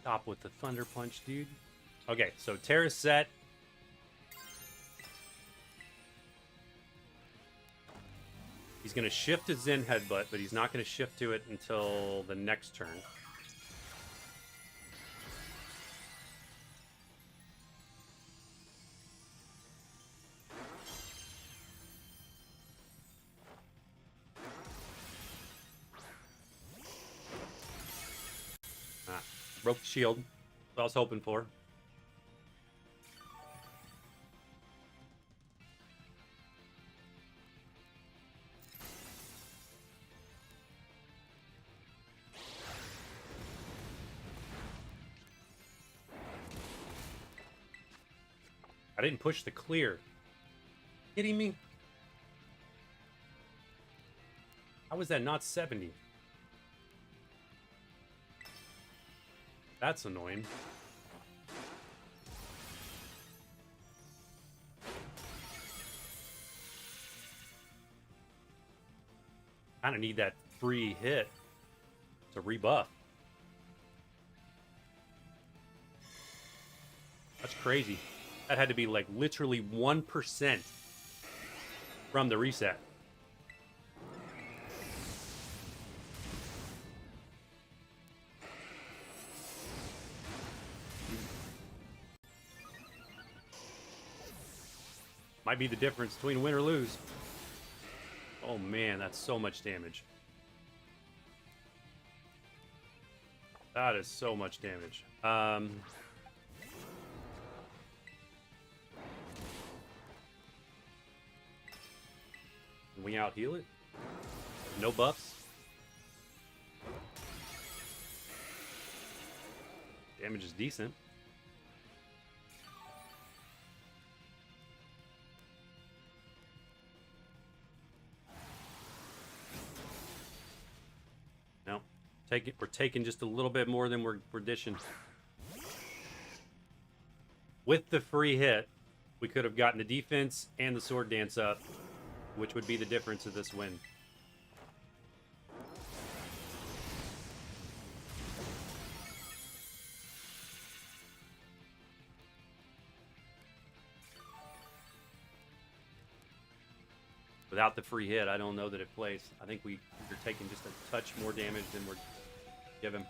Stop with the Thunder Punch, dude. Okay, so Tera's set. He's going to shift to Zen Headbutt, but he's not going to shift to it until the next turn. Broke the shield. That's what I was hoping for. I didn't push the clear. Kidding me? How was that not 70? That's annoying. Kind of need that free hit to rebuff. That's crazy. That had to be like literally 1% from the reset. Might be the difference between win or lose. Oh man, that's so much damage. That is so much damage. Can we out heal it? No buffs. Damage is decent. No. We're taking just a little bit more than we're dishing. With the free hit, we could have gotten the defense and the sword dance up, which would be the difference of this win. Without the free hit, I don't know that it plays. I think we're taking just a touch more damage than we're giving.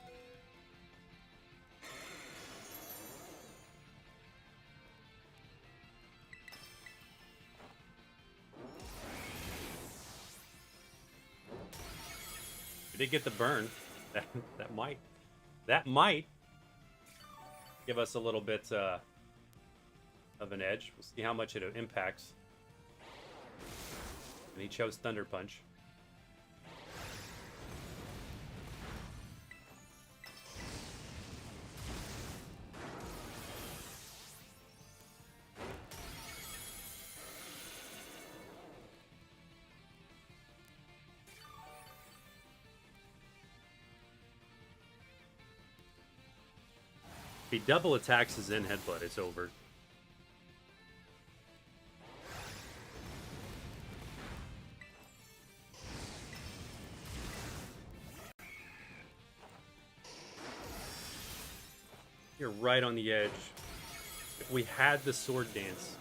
We did get the burn. That might give us a little bit of an edge. We'll see how much it impacts. And he chose Thunder Punch. If he double attacks his in headbutt, it's over. You're right on the edge. If we had the sword dance,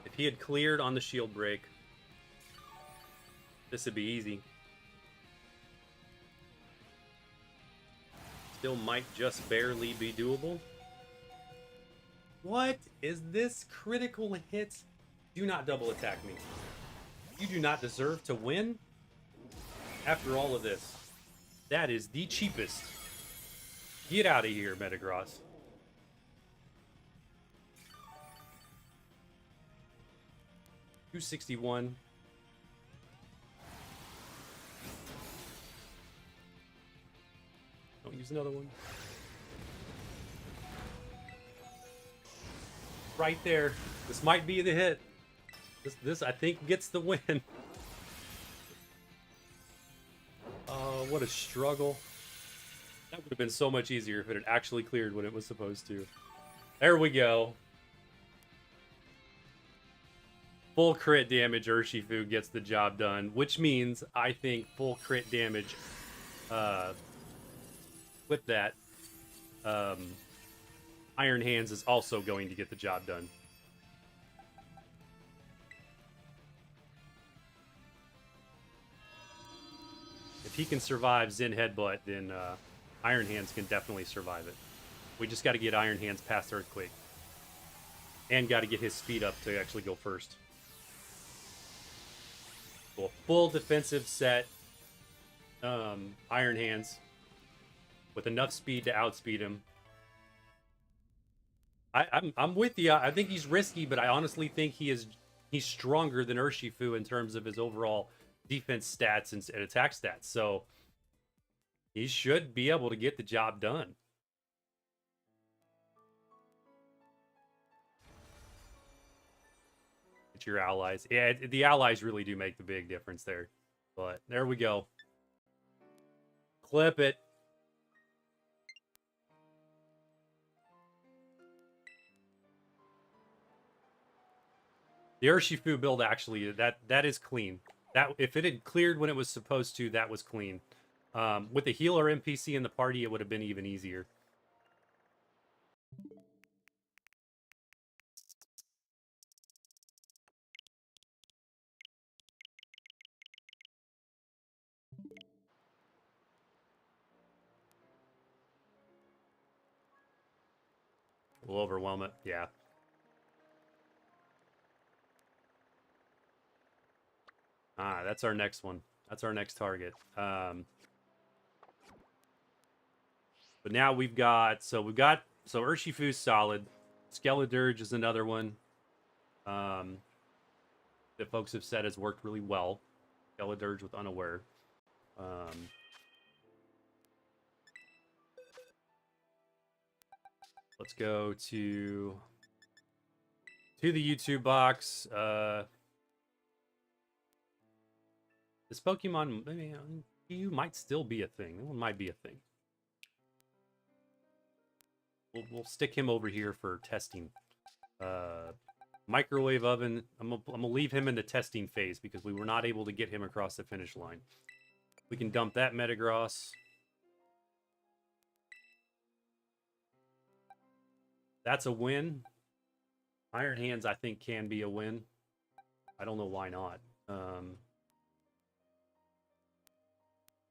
if he had cleared on the shield break, this would be easy. Still might just barely be doable. What is this critical hit? Do not double attack me. You do not deserve to win after all of this. That is the cheapest. Get out of here, Metagross. $261. Don't use another one. Right there. This might be the hit. This I think gets the win. Oh, what a struggle. That would have been so much easier if it had actually cleared when it was supposed to. There we go. Full crit damage Urshifu gets the job done, which means I think full crit damage with that Iron Hands is also going to get the job done. If he can survive Zen Headbutt, then Iron Hands can definitely survive it. We just got to get Iron Hands past Earthquake. And got to get his speed up to actually go first. Well, full defensive set Iron Hands with enough speed to outspeed him I'm with you. I think he's risky, but I honestly think he's stronger than Urshifu in terms of his overall defense stats and attack stats. So he should be able to get the job done. It's your allies. Yeah, the allies really do make the big difference there. But there we go. Clip it. The Urshifu build actually that is clean. That if it had cleared when it was supposed to, that was clean. With the healer NPC in the party, it would have been even easier. We'll overwhelm it. Yeah. That's our next one. That's our next target. But now we've got Urshifu's solid. Skeledirge is another one that folks have said has worked really well. Skeledirge with Unaware. Let's go to the YouTube box. This Pokemon, you might still be a thing. That one might be a thing. We'll stick him over here for testing. Microwave oven. I'm gonna leave him in the testing phase because we were not able to get him across the finish line. We can dump that Metagross. That's a win. Iron Hands, I think, can be a win. I don't know why not.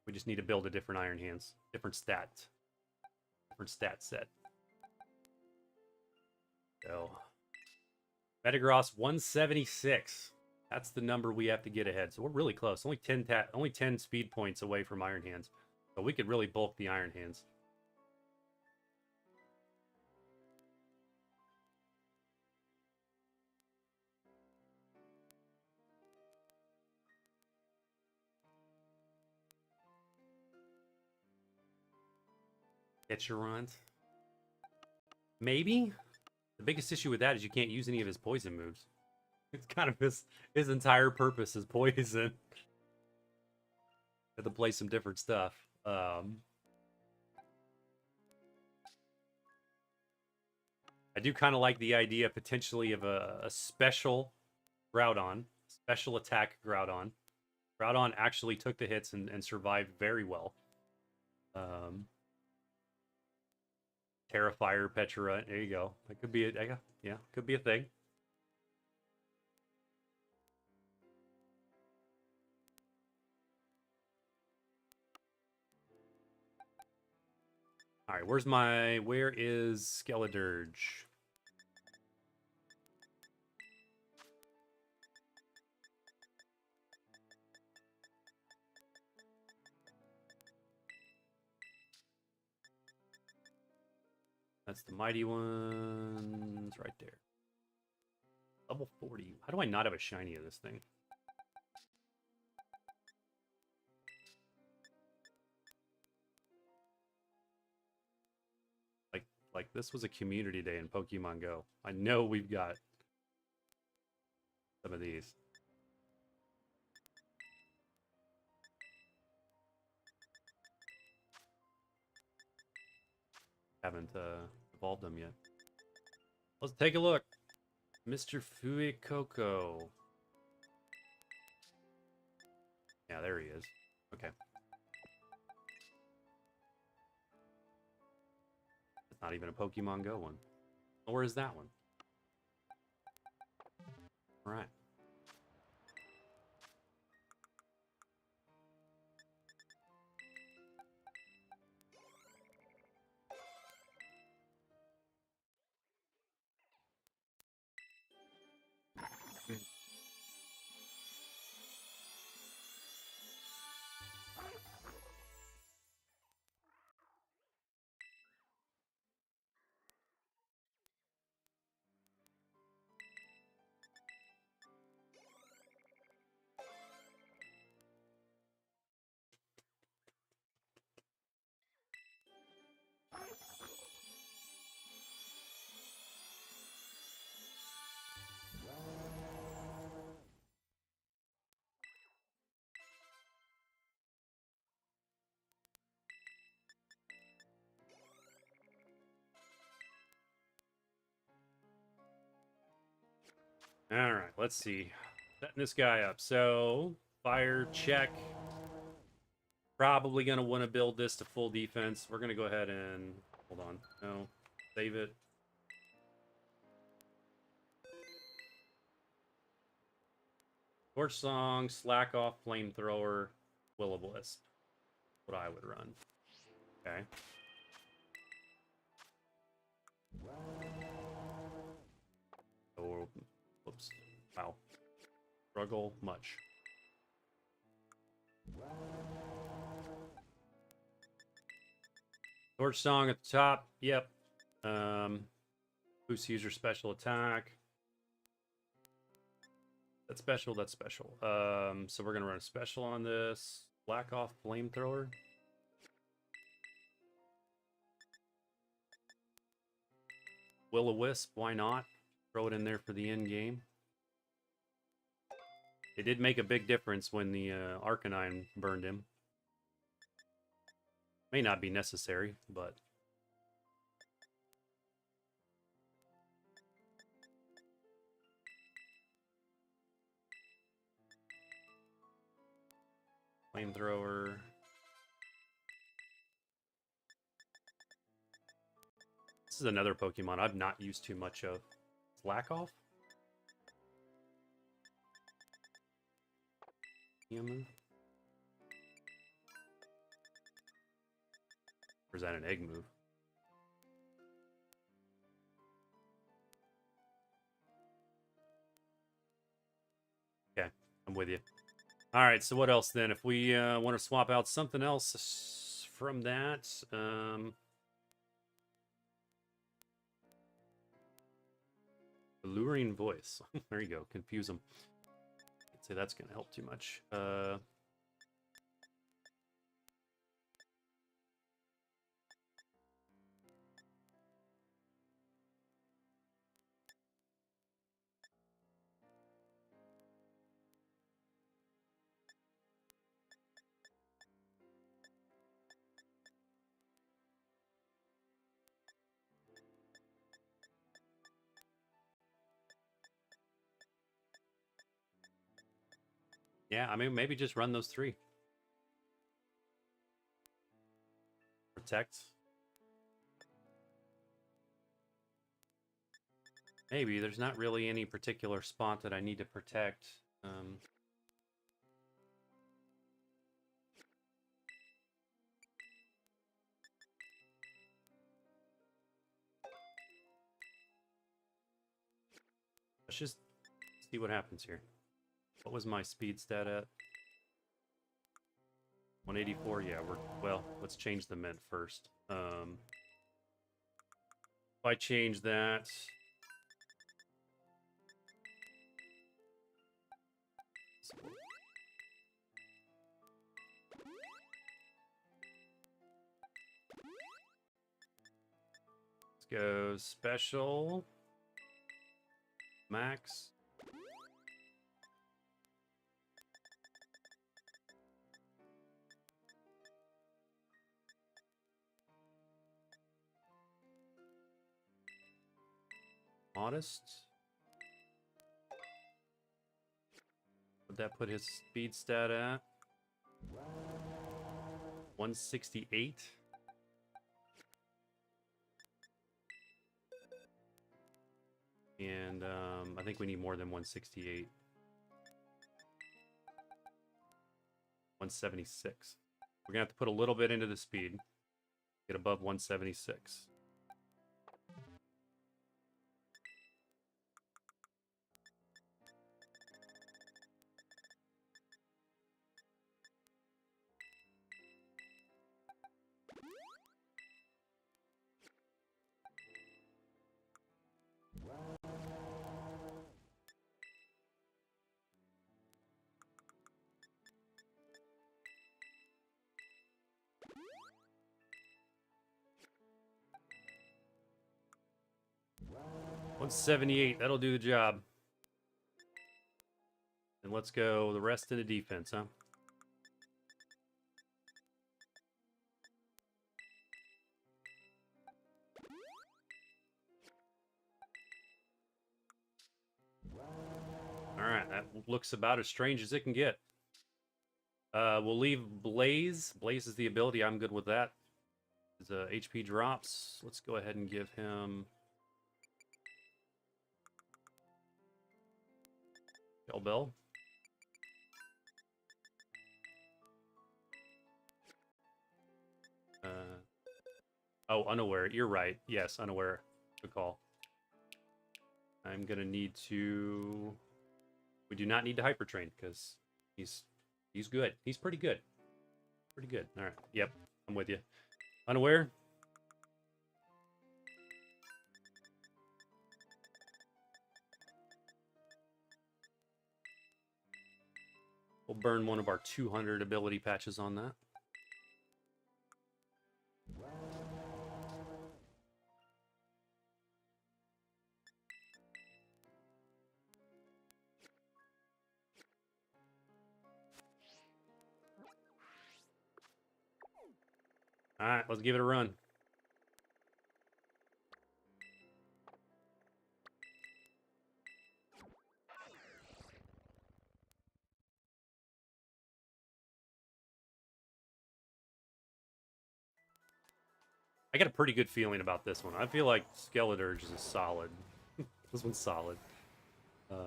We just need to build a different Iron Hands. Different stat set. So, Metagross 176. That's the number we have to get ahead. So we're really close. Only 10 speed points away from Iron Hands. So we could really bulk the Iron Hands. Etcherant. Maybe? The biggest issue with that is you can't use any of his poison moves. It's kind of his entire purpose is poison. Have to play some different stuff. I do kind of like the idea potentially of a special Groudon. Special attack Groudon. Groudon actually took the hits and survived very well. Terrifier, Petra. There you go. That could be could be a thing. All right, where is Skeledirge? That's the mighty ones right there. Level 40. How do I not have a shiny of this thing? Like this was a community day in Pokemon Go. I know we've got some of these. Haven't evolved them yet. Let's take a look. Mr. Fuecoco. Yeah, there he is. Okay. It's not even a Pokemon Go one. Or is that one? All right. All right, let's see. Setting this guy up. So, fire check. Probably going to want to build this to full defense. We're going to go ahead and... Hold on. No. Save it. Torch Song, Slack Off, Flamethrower, Will-O-Wisp. What I would run. Okay. Oh, whoops. Wow. Struggle much. Torch Song at the top. Yep. Boost user special attack. That's special. That's special. So we're gonna run a special on this. Black off flamethrower. Will-O-Wisp. Why not? Throw it in there for the end game. It did make a big difference when the Arcanine burned him. May not be necessary, but... Flamethrower. This is another Pokemon I've not used too much of. Slack off? Move? Or is that an egg move? Okay, I'm with you. All right, so what else then? If we want to swap out something else from that, alluring voice. There you go. Confuse them. I'd say that's going to help too much. Yeah, I mean, maybe just run those three. Protect. Maybe. There's not really any particular spot that I need to protect. Let's just see what happens here. What was my speed stat at? 184? Yeah, well, let's change the mint first. If I change that... Let's go special. Max. Modest. Would that put his speed stat at? 168. And I think we need more than 168. 176. We're gonna have to put a little bit into the speed. Get above 176. $178, that'll do the job. And let's go the rest of the defense, huh? looks about as strange as it can get. We'll leave Blaze. Blaze is the ability. I'm good with that. His HP drops. Let's go ahead and give him Shell Bell. Oh, Unaware. You're right. Yes, Unaware. Good call. I'm gonna need to. We do not need to hyper train because he's good. He's pretty good. Pretty good. All right. Yep, I'm with you. Unaware. We'll burn one of our 200 ability patches on that. All right, let's give it a run. I got a pretty good feeling about this one. I feel like Skeleturge is solid. This one's solid. As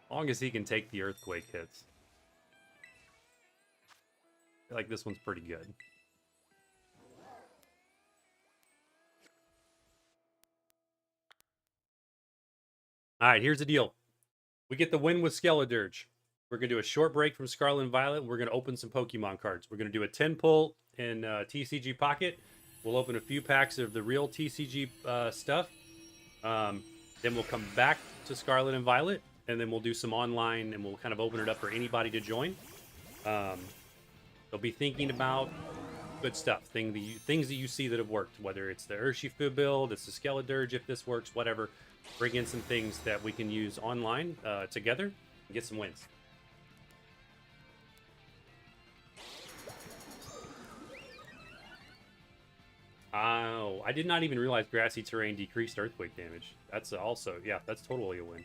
long as he can take the earthquake hits. I feel like this one's pretty good. Alright, here's the deal. We get the win with Skeleturge. We're going to do a short break from Scarlet and Violet, and we're going to open some Pokemon cards. We're going to do a 10 pull in TCG Pocket. We'll open a few packs of the real TCG stuff. Then we'll come back to Scarlet and Violet, and then we'll do some online, and we'll kind of open it up for anybody to join. They'll be thinking about good stuff, things that you see that have worked, whether it's the Urshifu build, it's the Skeleturge, if this works, whatever. Bring in some things that we can use online together and get some wins. Oh, I did not even realize grassy terrain decreased earthquake damage. That's also, yeah, that's totally a win.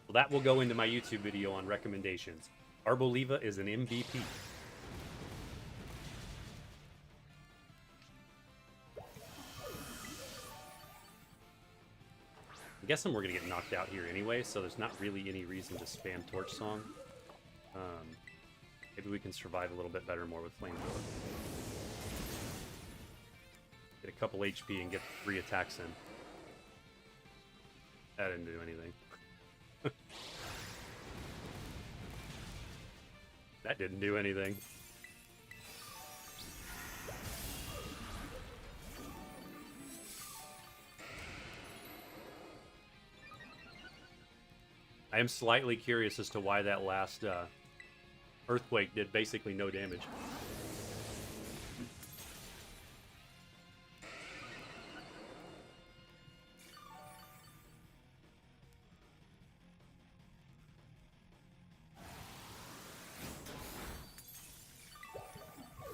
Well, that will go into my YouTube video on recommendations. Arboliva is an MVP. I'm guessing we're going to get knocked out here anyway, so there's not really any reason to spam Torch Song. Maybe we can survive a little bit better more with Flamethrower. Get a couple HP and get 3 attacks in. That didn't do anything. That didn't do anything. I am slightly curious as to why that last earthquake did basically no damage.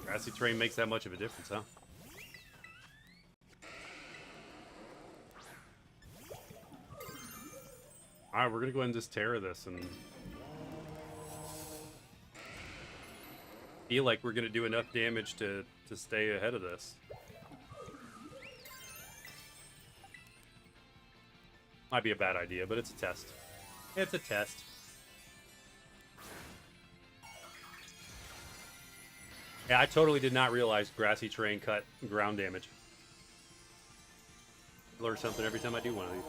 Grassy terrain makes that much of a difference, huh? Alright, we're gonna go ahead and just Tera this and feel like we're gonna do enough damage to stay ahead of this. Might be a bad idea, but it's a test. It's a test. Yeah, I totally did not realize grassy terrain cut ground damage. Learn something every time I do one of these.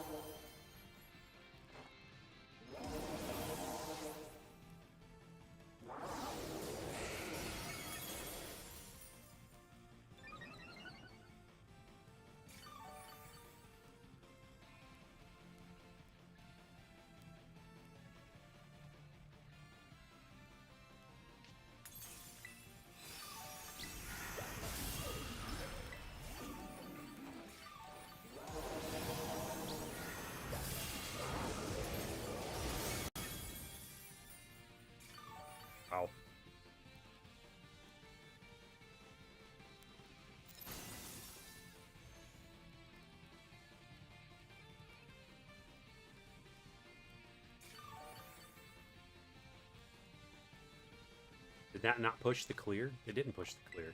that not push the clear? It didn't push the clear.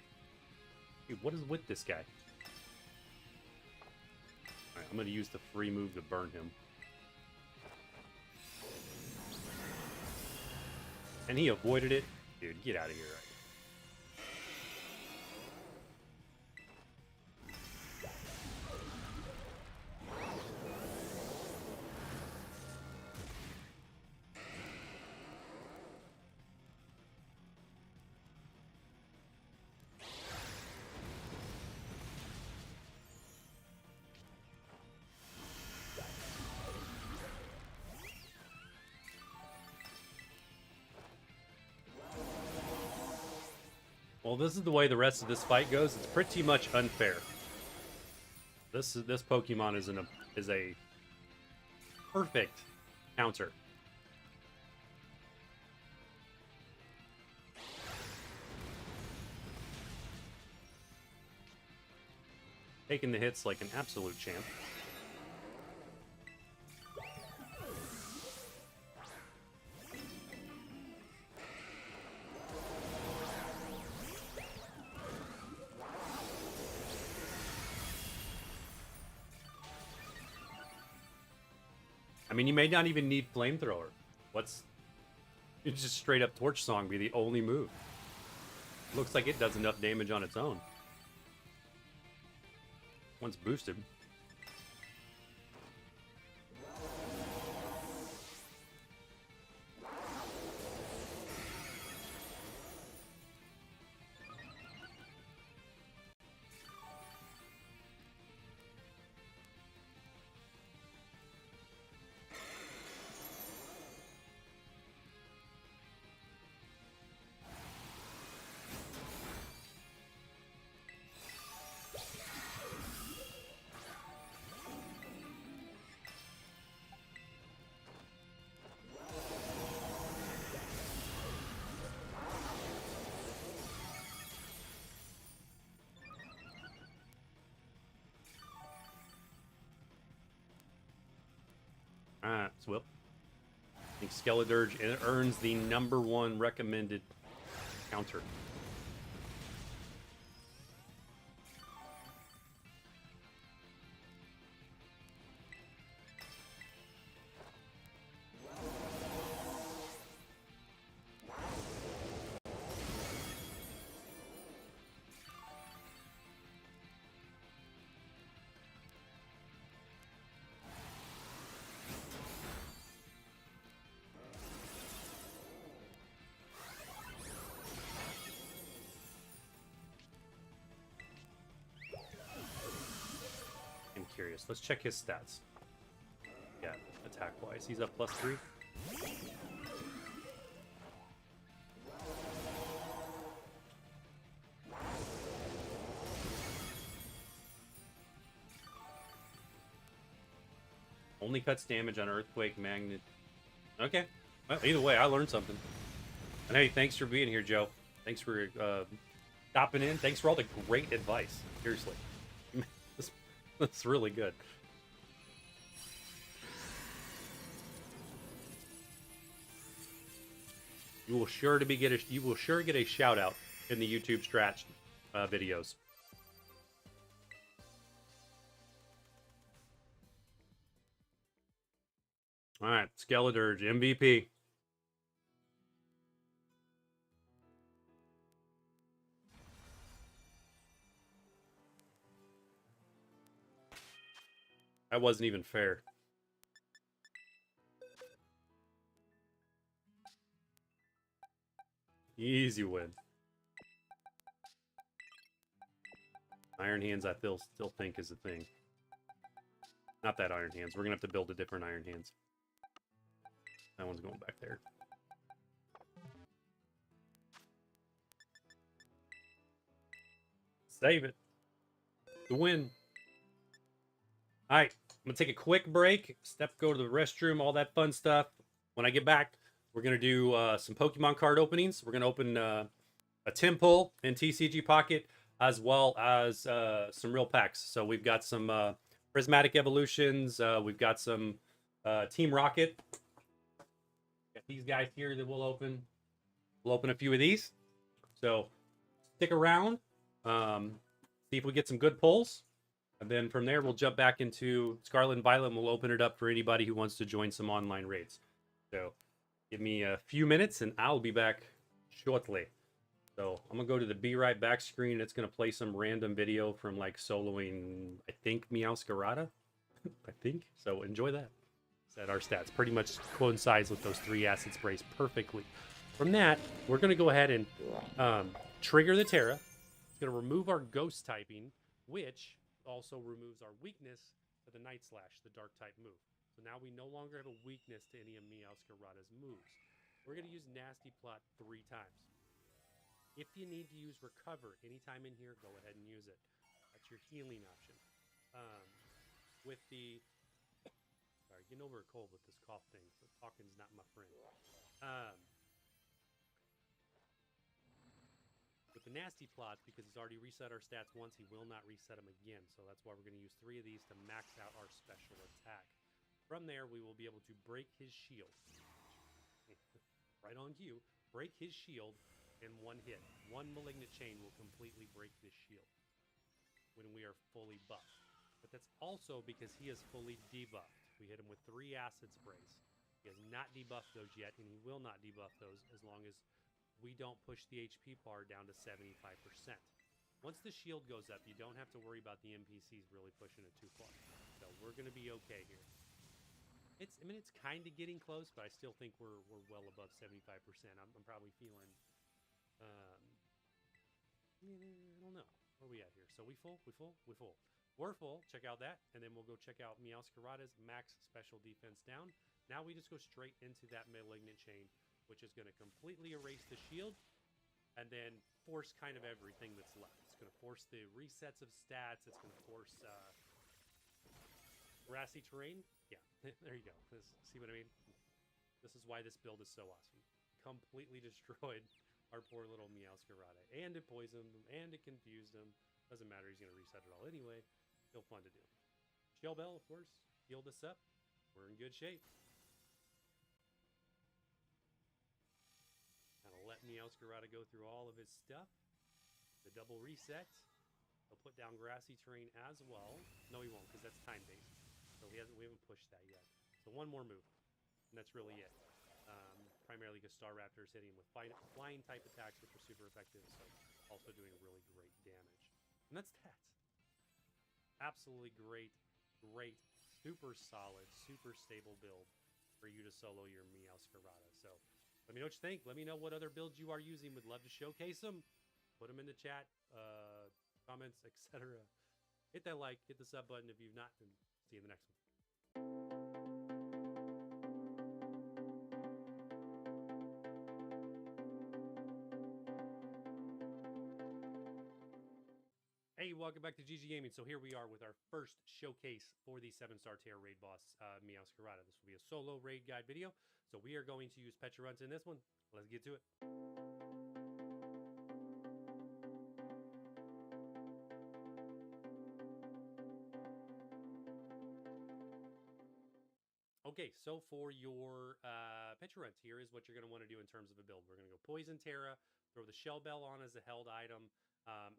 Dude, what is with this guy? Alright, I'm going to use the free move to burn him. And he avoided it. Dude, get out of here right now. Well, this is the way the rest of this fight goes. It's pretty much unfair. This Pokemon is a perfect counter. Taking the hits like an absolute champ. I mean, you may not even need Flamethrower. You just straight up Torch Song be the only move. Looks like it does enough damage on its own. Once boosted. Alright, Swip. I think Skeledirge earns the #1 recommended counter. Curious. Let's check his stats. Yeah, attack-wise, he's up +3. Only cuts damage on Earthquake, Magnet. Okay. Well, either way, I learned something. And hey, thanks for being here, Joe. Thanks for stopping in. Thanks for all the great advice. Seriously. That's really good. You will sure get a shout out in the YouTube Strat videos. All right, Skeledirge MVP. That wasn't even fair. Easy win. Iron Hands, I still think is a thing. Not that Iron Hands. We're gonna have to build a different Iron Hands. That one's going back there. Save it. The win. All right, I'm gonna take a quick break. Go to the restroom, all that fun stuff. When I get back, we're gonna do some Pokemon card openings. We're gonna open a Tim pull in TCG Pocket, as well as some real packs. So we've got some Prismatic Evolutions. We've got some Team Rocket. Got these guys here that we'll open. We'll open a few of these. So stick around, see if we get some good pulls. And then from there, we'll jump back into Scarlet and Violet, and we'll open it up for anybody who wants to join some online raids. So give me a few minutes, and I'll be back shortly. So I'm going to go to the Be Right Back screen. It's going to play some random video from, like, soloing, I think, Meowscarada. I think. So enjoy that. Set our stats. Pretty much coincides with those 3 acid sprays perfectly. From that, we're going to go ahead and trigger the Tera. It's going to remove our ghost typing, which also removes our weakness to the Night Slash, the dark type move. So now we no longer have a weakness to any of Meowscarada's moves. We're going to use Nasty Plot 3 times. If you need to use Recover anytime in here, go ahead and use it. That's your healing option. With the... Sorry, getting over a cold with this cough thing. So talking's not my friend. With the Nasty Plots, because he's already reset our stats once, he will not reset them again. So that's why we're going to use 3 of these to max out our special attack. From there, we will be able to break his shield. Right on cue. Break his shield in 1 hit. 1 Malignant Chain will completely break this shield when we are fully buffed. But that's also because he is fully debuffed. We hit him with 3 acid sprays. He has not debuffed those yet, and he will not debuff those as long as we don't push the HP bar down to 75%. Once the shield goes up, you don't have to worry about the NPCs really pushing it too far. So we're going to be okay here. It's kind of getting close, but I still think we're well above 75%. I'm probably feeling, I don't know. Where are we at here? So we full? We full? We full. We're full. Check out that. And then we'll go check out Meowscarada's max special defense down. Now we just go straight into that Malignant Chain, which is going to completely erase the shield and then force kind of everything that's left. It's going to force the resets of stats. It's going to force grassy terrain. Yeah, there you go. See what I mean? This is why this build is so awesome. Completely destroyed our poor little Meowscarada. And it poisoned him, and it confused him. Doesn't matter, he's going to reset it all anyway. Still fun to do. Shell Bell, of course, healed us up. We're in good shape. Let Meowscarada go through all of his stuff. The double reset. He'll put down grassy terrain as well. No, he won't, because that's time-based. So we haven't pushed that yet. So 1 more move, and that's really it. Primarily because Staraptor is hitting with flying type attacks, which are super effective. So also doing really great damage. And that's that. Absolutely great, super solid, super stable build for you to solo your Meowscarada. So let me know what you think. Let me know what other builds you are using. Would love to showcase them. Put them in the chat, comments, etc. Hit that like, hit the sub button if you've not, and see you in the next one. Hey, welcome back to GG Gaming. So here we are with our first showcase for the 7-star Tera Raid boss, Meowscarada. This will be a solo raid guide video. So we are going to use Pecha Runs in this one. Let's get to it. Okay, so for your Pecha Runs, here is what you're going to want to do in terms of a build. We're going to go Poison Tera, throw the Shell Bell on as a held item,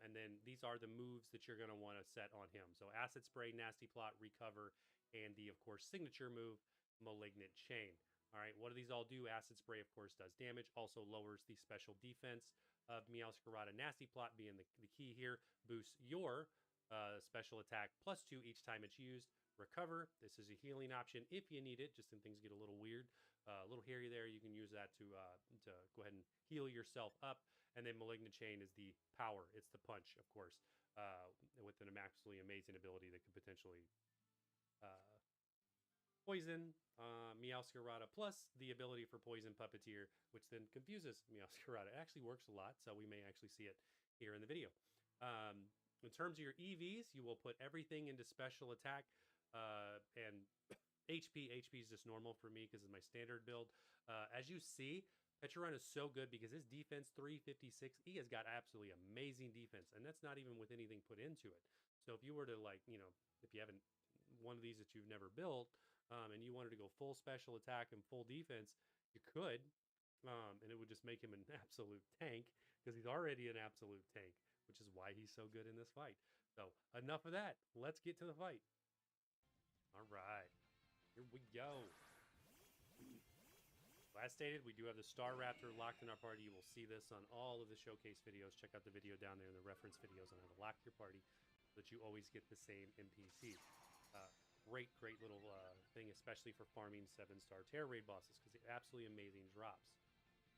and then these are the moves that you're going to want to set on him. So Acid Spray, Nasty Plot, Recover, and the, of course, signature move, Malignant Chain. All right, what do these all do? Acid Spray, of course, does damage, also lowers the special defense of Meowscarada. Nasty Plot being the key here, boosts your special attack +2 each time it's used. Recover, this is a healing option if you need it, just when things get a little weird, a little hairy there. You can use that to go ahead and heal yourself up. And then Malignant Chain is the power. It's the punch, of course, with an absolutely amazing ability that could potentially poison Meowscarada, plus the ability for Poison Puppeteer, which then confuses Meowscarada. It actually works a lot, so we may actually see it here in the video. In terms of your EVs, you will put everything into special attack, and HP is just normal for me because it's my standard build. As you see, Pecha Run is so good because his defense 356, he has got absolutely amazing defense, and that's not even with anything put into it. So if you were to, like, if you haven't, one of these that you've never built, and you wanted to go full special attack and full defense, you could, and it would just make him an absolute tank. because he's already an absolute tank, which is why he's so good in this fight. So enough of that. Let's get to the fight. All right, here we go. As stated, we do have the Star Raptor locked in our party. You will see this on all of the showcase videos. Check out the video down there in the reference videos on how to lock your party so that you always get the same NPCs. Great little thing, especially for farming 7-star Tera Raid bosses, because they have absolutely amazing drops.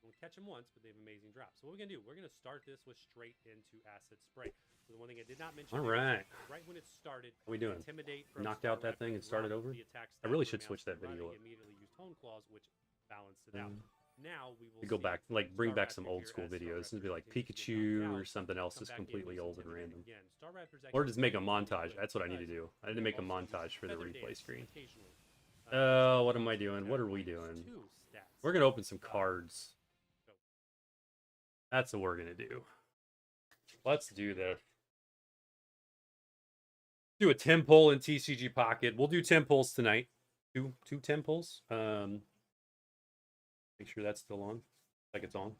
You only catch them once, but they have amazing drops. So what we're going to do, we're going to start this with straight into Acid Spray. So the one thing I did not mention, all right, right when it started, how we doing? Intimidate Knocked out that thing and started over? I really should switch that video up. Immediately use Tone Claws, which balanced it out. Now we will go back, like bring back some old school videos. It'd be like Pikachu or something else just completely old and random. Or just make a montage. That's what I need to do. I need to make a montage for the replay screen. What am I doing? What are we doing? We're going to open some cards. That's what we're going to do. Let's do this. Do a 10 pull in TCG Pocket. We'll do 10 pulls tonight. Two 10 pulls. Make sure that's still on. Like it's on.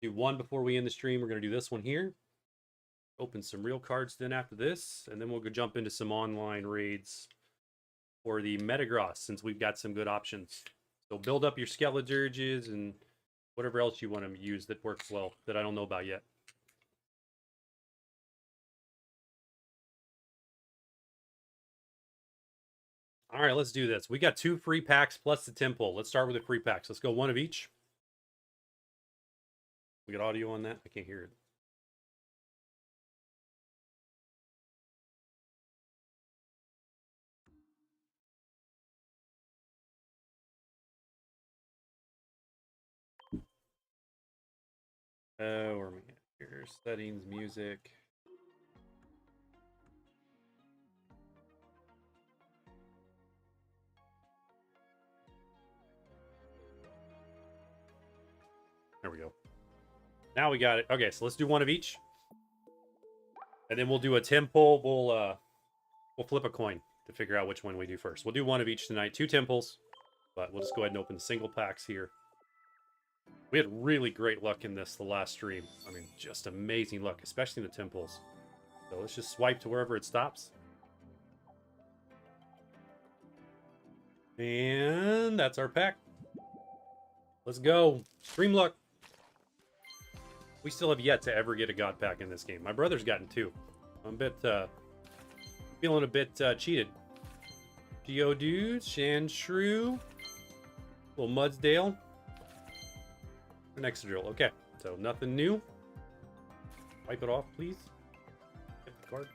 Do one before we end the stream. We're going to do this one here. Open some real cards then after this. And then we'll go jump into some online raids for the Metagross, since we've got some good options. So build up your Skeledirges and whatever else you want to use that works well that I don't know about yet. All right, let's do this. We got 2 free packs plus the 10 pull. Let's start with the free packs. Let's go one of each. We got audio on that? I can't hear it. Where am I at here? Settings, music. There we go. Now we got it. Okay, so let's do one of each. And then we'll do a 10 pull. We'll flip a coin to figure out which one we do first. We'll do one of each tonight. 2 10 pulls. But we'll just go ahead and open the single packs here. We had really great luck in this the last stream. I mean, just amazing luck, especially in the 10 pulls. So let's just swipe to wherever it stops. And that's our pack. Let's go. Stream luck. We still have yet to ever get a God pack in this game. My brother's gotten 2. I'm a bit, feeling a bit cheated. Geodude, Sandshrew, little Mudsdale, an Excadrill. Okay, so nothing new. Wipe it off, please. Get the card.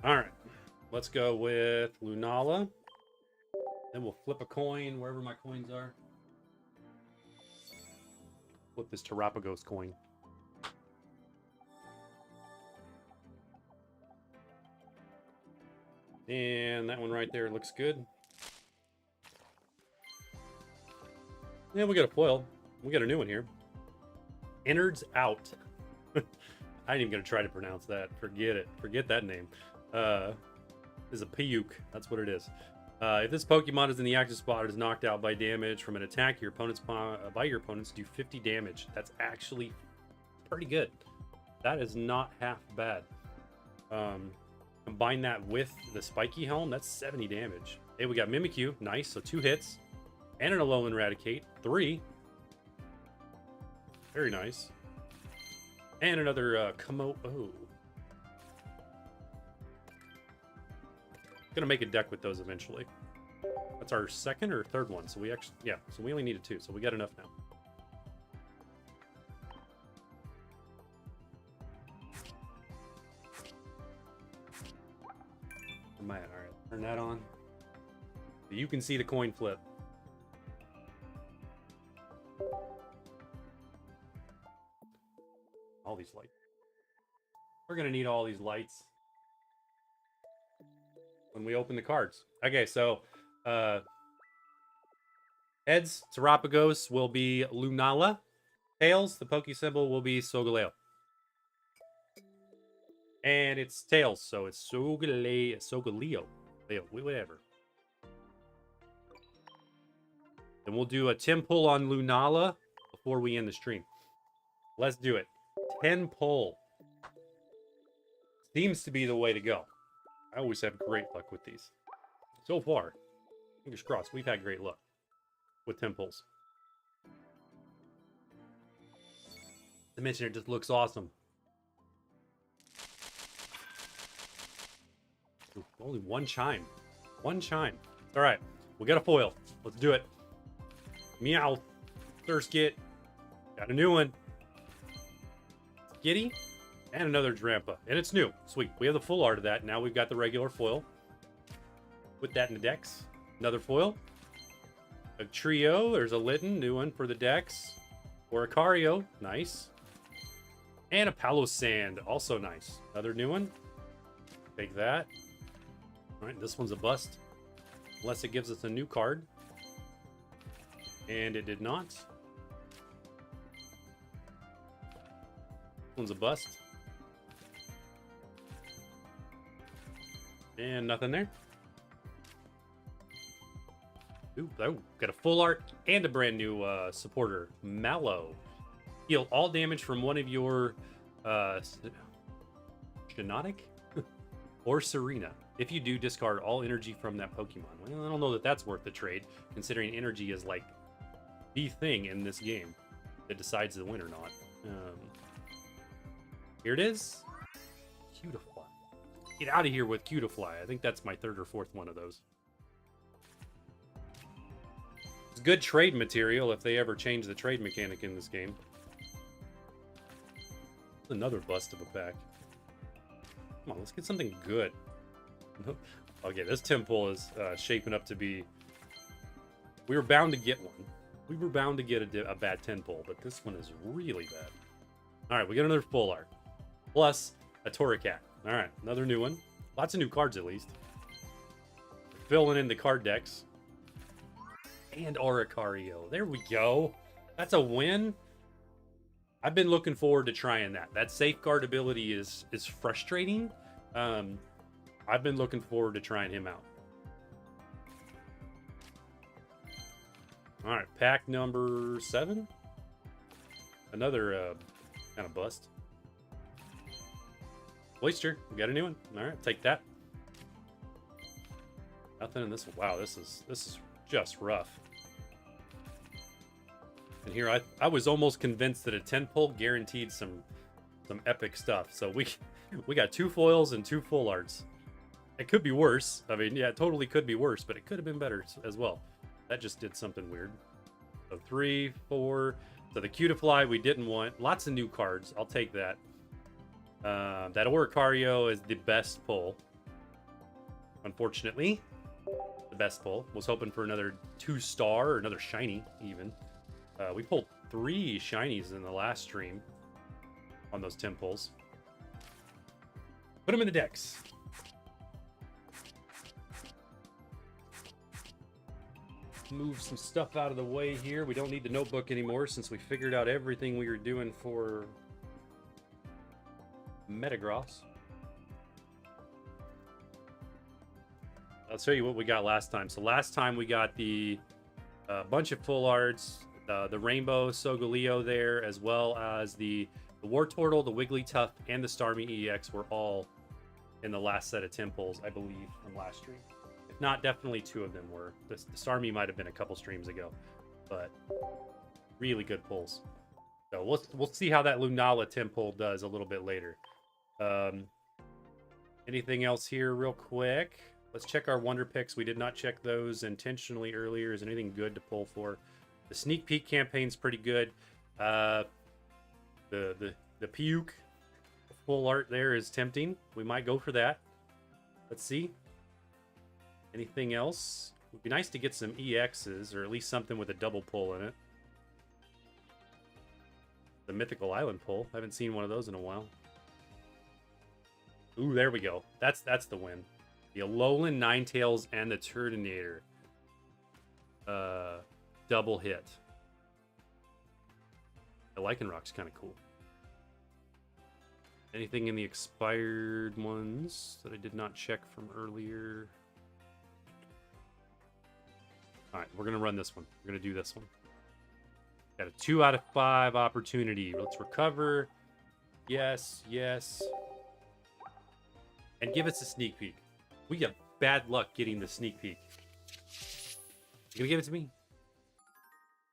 All right, let's go with Lunala. Then we'll flip a coin wherever my coins are. Flip this Terrapagos coin. And that one right there looks good. Yeah, we got a foil. We got a new one here. Innards out. I ain't even gonna try to pronounce that. Forget it. Forget that name. Is a Piyuk. That's what it is. If this Pokemon is in the active spot, it is knocked out by damage from an attack. Your opponent's by your opponents do 50 damage. That's actually pretty good. That is not half bad. Combine that with the Spiky Helm, that's 70 damage. Hey, we got Mimikyu, nice. So 2 hits, and an Alolan Raticate, 3. Very nice. And another Komo. Oh. Gonna make a deck with those eventually. That's our second or third one, so we actually, yeah, so we only needed 2, so we got enough now. All right, turn that on. So you can see the coin flip. All these lights. We're gonna need all these lights when we open the cards. Okay, so heads, Terrapagos will be Lunala. Tails, the Poke symbol will be Solgaleo. And it's tails, so it's Solgaleo. Whatever. Then we'll do a 10 pull on Lunala before we end the stream. Let's do it. 10 pull. Seems to be the way to go. I always have great luck with these. So far, fingers crossed, we've had great luck with 10 pulls. The Missioner just looks awesome. Ooh, only one chime. One chime. All right, we got a foil. Let's do it. Meow. Thurskit. Got a new one. Skitty. And another Drampa. And it's new. Sweet. We have the full art of that. Now we've got the regular foil. Put that in the decks. Another foil. A trio. There's a Litten. New one for the decks. Or a Cario. Nice. And a Palo-Sand. Also nice. Another new one. Take that. Alright, this one's a bust. Unless it gives us a new card. And it did not. This one's a bust. And nothing there. Ooh, oh, got a full art and a brand new supporter. Mallow. Heal all damage from one of your Shiinotic or Serena. If you do, discard all energy from that Pokemon. Well, I don't know that that's worth the trade, considering energy is like the thing in this game that decides the win or not. Here it is. Cutiefly. Get out of here with Cutiefly. I think that's my third or fourth one of those. It's good trade material if they ever change the trade mechanic in this game. Another bust of a pack. Come on, let's get something good. Okay, this 10 pull is shaping up to be... We were bound to get one. We were bound to get a bad 10 pull, but this one is really bad. Alright, we got another full art. Plus, a Torracat. Alright, another new one. Lots of new cards, at least. Filling in the card decks. And Oricario. There we go. That's a win. I've been looking forward to trying that. That safeguard ability is frustrating. I've been looking forward to trying him out. Alright, pack number 7. Another kind of bust. Oyster, we got a new one. Alright, take that. Nothing in this one. Wow, this is just rough. And here I was almost convinced that a 10 pull guaranteed some epic stuff. So we got 2 foils and 2 full arts. It could be worse. I mean, yeah, it totally could be worse, but it could have been better as well. That just did something weird. So 3, 4. So the Cutiefly we didn't want. Lots of new cards. I'll take that. That Oricario is the best pull. Unfortunately, the best pull. Was hoping for another 2-star or another shiny even. We pulled 3 shinies in the last stream on those 10 pulls. Put them in the decks. Move some stuff out of the way here. We don't need the notebook anymore since we figured out everything we were doing for Metagross. I'll show you what we got last time. So last time we got the bunch of full arts, the Rainbow Sogaleo there, as well as the Wartortle, the Wigglytuff, and the Starmie EX were all in the last set of 10 pulls, I believe, from last stream. If not, definitely 2 of them were. The Starmie might have been a couple streams ago, but really good pulls. So we'll see how that Lunala 10 pull does a little bit later. Anything else here real quick? Let's check our Wonder Picks. We did not check those intentionally earlier. Is anything good to pull for? The Sneak Peek campaign's pretty good. The Puke full art there is tempting. We might go for that. Let's see. Anything else? It would be nice to get some EXs, or at least something with a double pull in it. The Mythical Island pull. I haven't seen one of those in a while. Ooh, there we go. That's the win. The Alolan Ninetales and the Turtonator. Double hit. The Lycanrock's kind of cool. Anything in the expired ones that I did not check from earlier? All right, we're gonna run this one. We're gonna do this one. Got a 2 out of 5 opportunity. Let's recover. Yes, yes. And give us a sneak peek. We got bad luck getting the sneak peek. You gonna give it to me?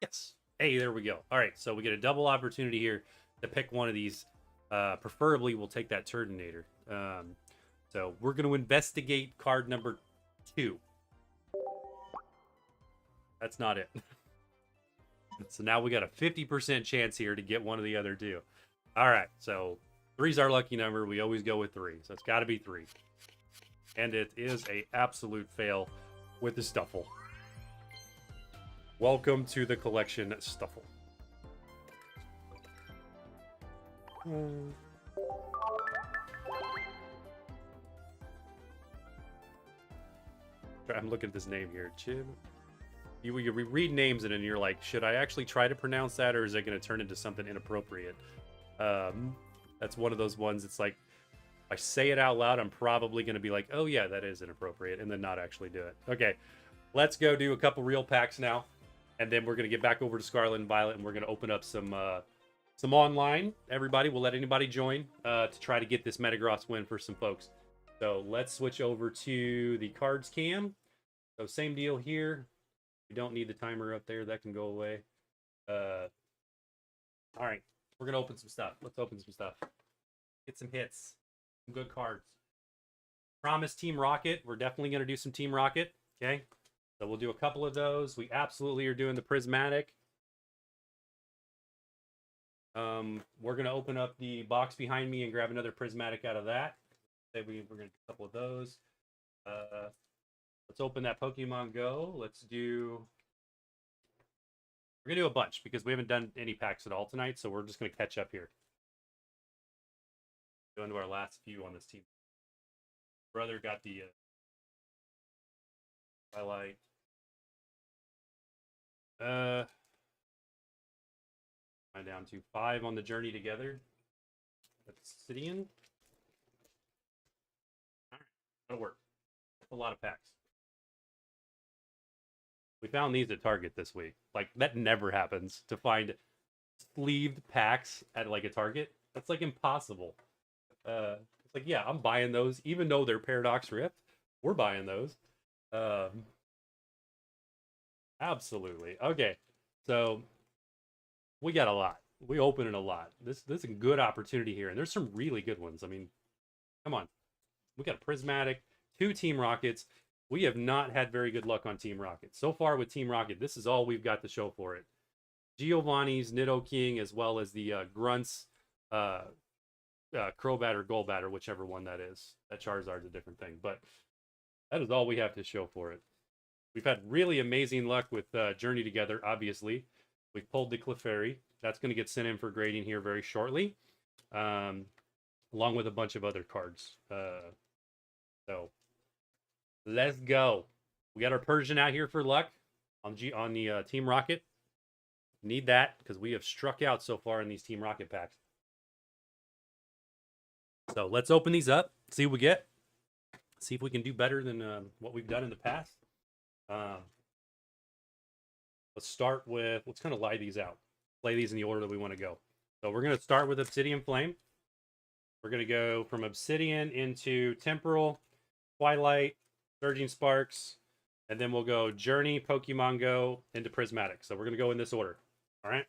Yes. Hey, there we go. All right, so we get a double opportunity here to pick one of these. Preferably, we'll take that Turdinator. So we're going to investigate card number 2. That's not it. So now we got a 50% chance here to get one of the other 2. All right, so 3's our lucky number. We always go with 3, so it's got to be 3. And it is a absolute fail with the Stuffle. Welcome to the collection, Stuffle. I'm looking at this name here, Chib. You read names and then you're like, should I actually try to pronounce that, or is it going to turn into something inappropriate? That's one of those ones. It's like, if I say it out loud, I'm probably going to be like, oh yeah, that is inappropriate, and then not actually do it. Okay, let's go do a couple real packs now, and then we're going to get back over to Scarlet and Violet, and we're going to open up some online. Everybody, we'll let anybody join to try to get this Metagross win for some folks. So let's switch over to the cards cam. So same deal here. We don't need the timer up there. That can go away. All right, we're gonna open some stuff. Let's open some stuff. Get some hits. Some good cards. Promise Team Rocket. We're definitely gonna do some Team Rocket. Okay, so we'll do a couple of those. We absolutely are doing the Prismatic. We're gonna open up the box behind me and grab another Prismatic out of that. We're gonna do a couple of those. Let's open that Pokemon GO. We're gonna do a bunch because we haven't done any packs at all tonight, so we're just gonna catch up here. Go into our last few on this team. Brother got the highlight. I'm down to 5 on the journey together. Obsidian. All right, that'll work. That's a lot of packs. We found these at Target this week. Like, that never happens, to find sleeved packs at like a Target. That's like impossible. It's like, yeah, I'm buying those, even though they're Paradox Rift. We're buying those. Absolutely. Okay, so we got a lot. We opening a lot. This is a good opportunity here, and there's some really good ones. I mean, come on. We got a Prismatic, 2 Team Rockets. We have not had very good luck on Team Rocket. So far with Team Rocket, this is all we've got to show for it. Giovanni's, Nidoking, as well as the Grunts, Crobat or Golbat, or whichever one that is. That Charizard's a different thing, but that is all we have to show for it. We've had really amazing luck with Journey Together, obviously. We've pulled the Clefairy. That's going to get sent in for grading here very shortly, along with a bunch of other cards. So let's go. We got our Persian out here for luck on the Team Rocket. Need that because we have struck out so far in these Team Rocket packs. So let's open these up, see what we get. See if we can do better than what we've done in the past. Let's start with, let's kind of lay these out. Play these in the order that we want to go. So we're going to start with Obsidian Flame. We're going to go from Obsidian into Temporal, Twilight, Surging Sparks, and then we'll go Journey, Pokemon Go, into Prismatic. So we're going to go in this order. All right.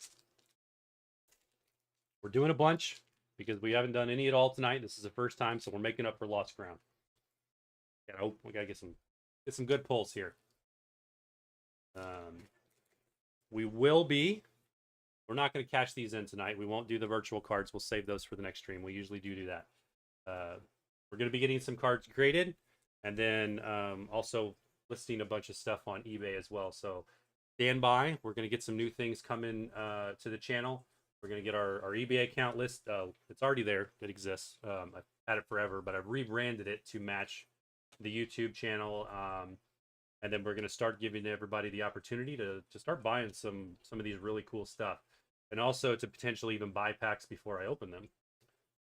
We're doing a bunch because we haven't done any at all tonight. This is the first time, so we're making up for lost ground. We got to get some good pulls here. We're not going to cash these in tonight. We won't do the virtual cards. We'll save those for the next stream. We usually do that. We're going to be getting some cards graded, and then also listing a bunch of stuff on eBay as well. So stand by. We're going to get some new things coming to the channel. We're going to get our eBay account list. It's already there. It exists. I've had it forever, but I've rebranded it to match the YouTube channel. And then we're going to start giving everybody the opportunity to start buying some of these really cool stuff. And also to potentially even buy packs before I open them.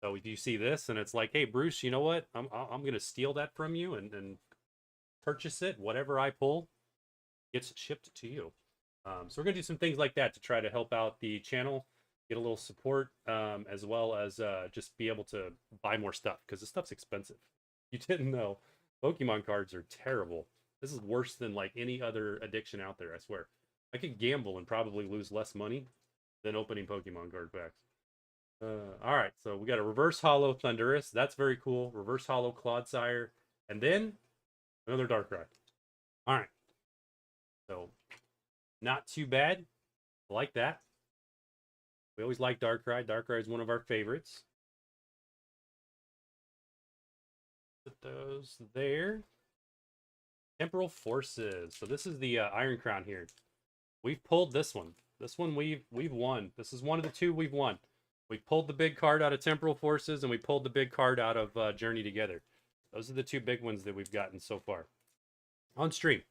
So if you see this and it's like, hey, Bruce, you know what? I'm going to steal that from you and purchase it, whatever I pull. gets shipped to you. So we're gonna do some things like that to try to help out the channel, get a little support, as well as just be able to buy more stuff because this stuff's expensive. You didn't know, Pokemon cards are terrible. This is worse than like any other addiction out there, I swear. I could gamble and probably lose less money than opening Pokemon card packs. All right, so we got a reverse hollow Thundurus. That's very cool. Reverse hollow Clodsire. And then another Darkrai. All right. So not too bad. I like that. We always like Darkrai. Darkrai is one of our favorites. Put those there. Temporal Forces. So this is the Iron Crown here. We've pulled this one. This one we've won. This is one of the two we've won. We pulled the big card out of Temporal Forces, and we pulled the big card out of Journey Together. Those are the two big ones that we've gotten so far on stream.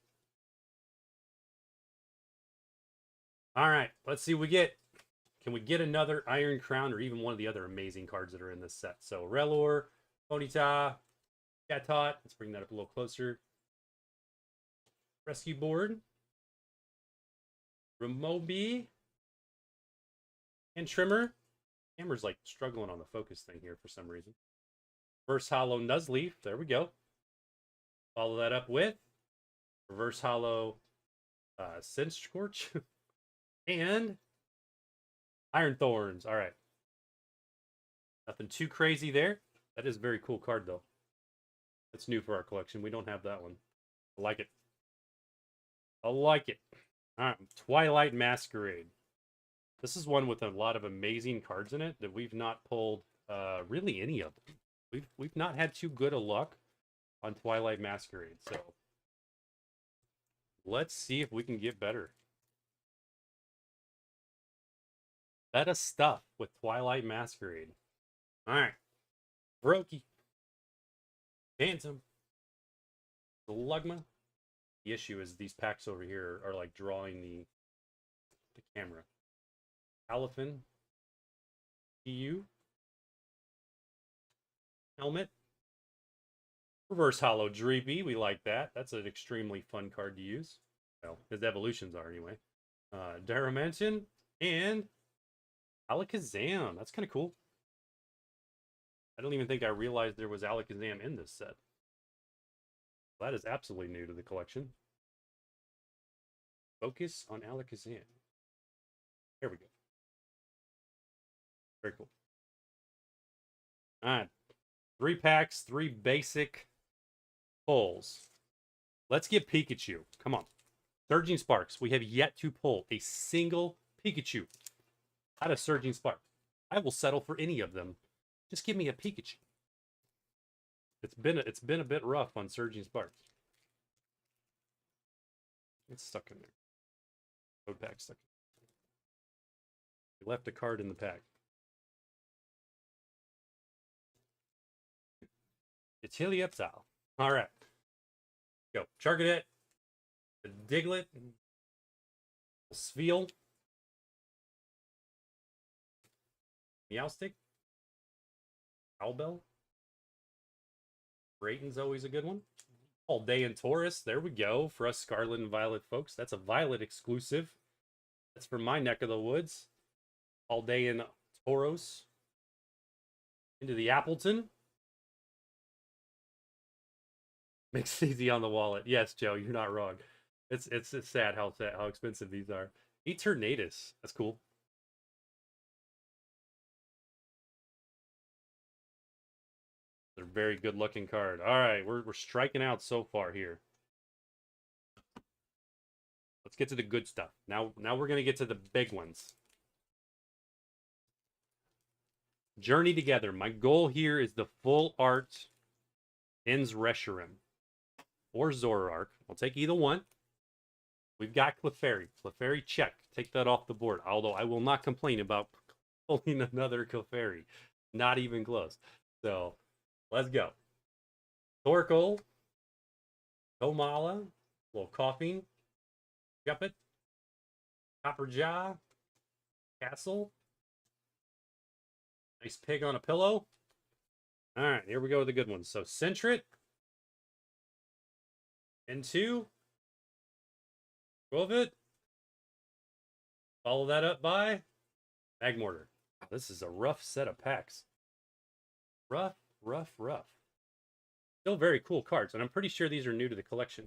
All right, let's see what we get. Can we get another Iron Crown or even one of the other amazing cards that are in this set? So Relor, Ponyta, Chatot. Let's bring that up a little closer. Rescue Board. Remobi. And Trimmer. Hammer's like struggling on the focus thing here for some reason. Reverse Hollow Nuzleaf. There we go. Follow that up with Reverse Hollow Scorch. And Iron Thorns. All right. Nothing too crazy there. That is a very cool card, though. That's new for our collection. We don't have that one. I like it. I like it. All right. Twilight Masquerade. This is one with a lot of amazing cards in it that we've not pulled really any of them. We've not had too good a luck on Twilight Masquerade. So let's see if we can get better. Better stuff with Twilight Masquerade. All right. Brokey. Phantom. Slugma. The issue is these packs over here are like drawing the camera. Aliphin. EU. Helmet. Reverse Hollow Dreepy. We like that. That's an extremely fun card to use. Well, his evolutions are anyway. Darumentian. And Alakazam. That's kind of cool. I don't even think I realized there was Alakazam in this set. That is absolutely new to the collection. Focus on Alakazam. There we go. Very cool. All right. 3 packs, 3 basic pulls. Let's get Pikachu. Come on. Surging Sparks. We have yet to pull a single Pikachu out of Surging Spark. I will settle for any of them. Just give me a Pikachu. It's been a bit rough on Surging Sparks. It's stuck in there. Code pack stuck. We left a card in the pack. It's Helioptile. All right. Go. Charcadet. The Diglett. Sveal. Meowstic. Owlbell. Brayton's always a good one. All Day in Taurus. There we go. For us Scarlet and Violet folks. That's a Violet exclusive. That's for my neck of the woods. All Day in Tauros. Into the Appleton. Makes it easy on the wallet. Yes, Joe, you're not wrong. It's sad how expensive these are. Eternatus. That's cool. They're a very good looking card. All right, we're striking out so far here. Let's get to the good stuff. Now we're gonna get to the big ones. Journey Together. My goal here is the full art Ins Reshiram or Zoroark. I'll take either one. We've got Clefairy. Clefairy, check. Take that off the board. Although I will not complain about pulling another Clefairy. Not even close. So let's go. Torkoal. Komala. A little coughing. Shuppet. Copperjaw. Castle. Nice pig on a pillow. All right, here we go with the good ones. So Sentret. N2. 12 it. Follow that up by Magmortar. This is a rough set of packs. Rough, rough, rough. Still very cool cards, and I'm pretty sure these are new to the collection.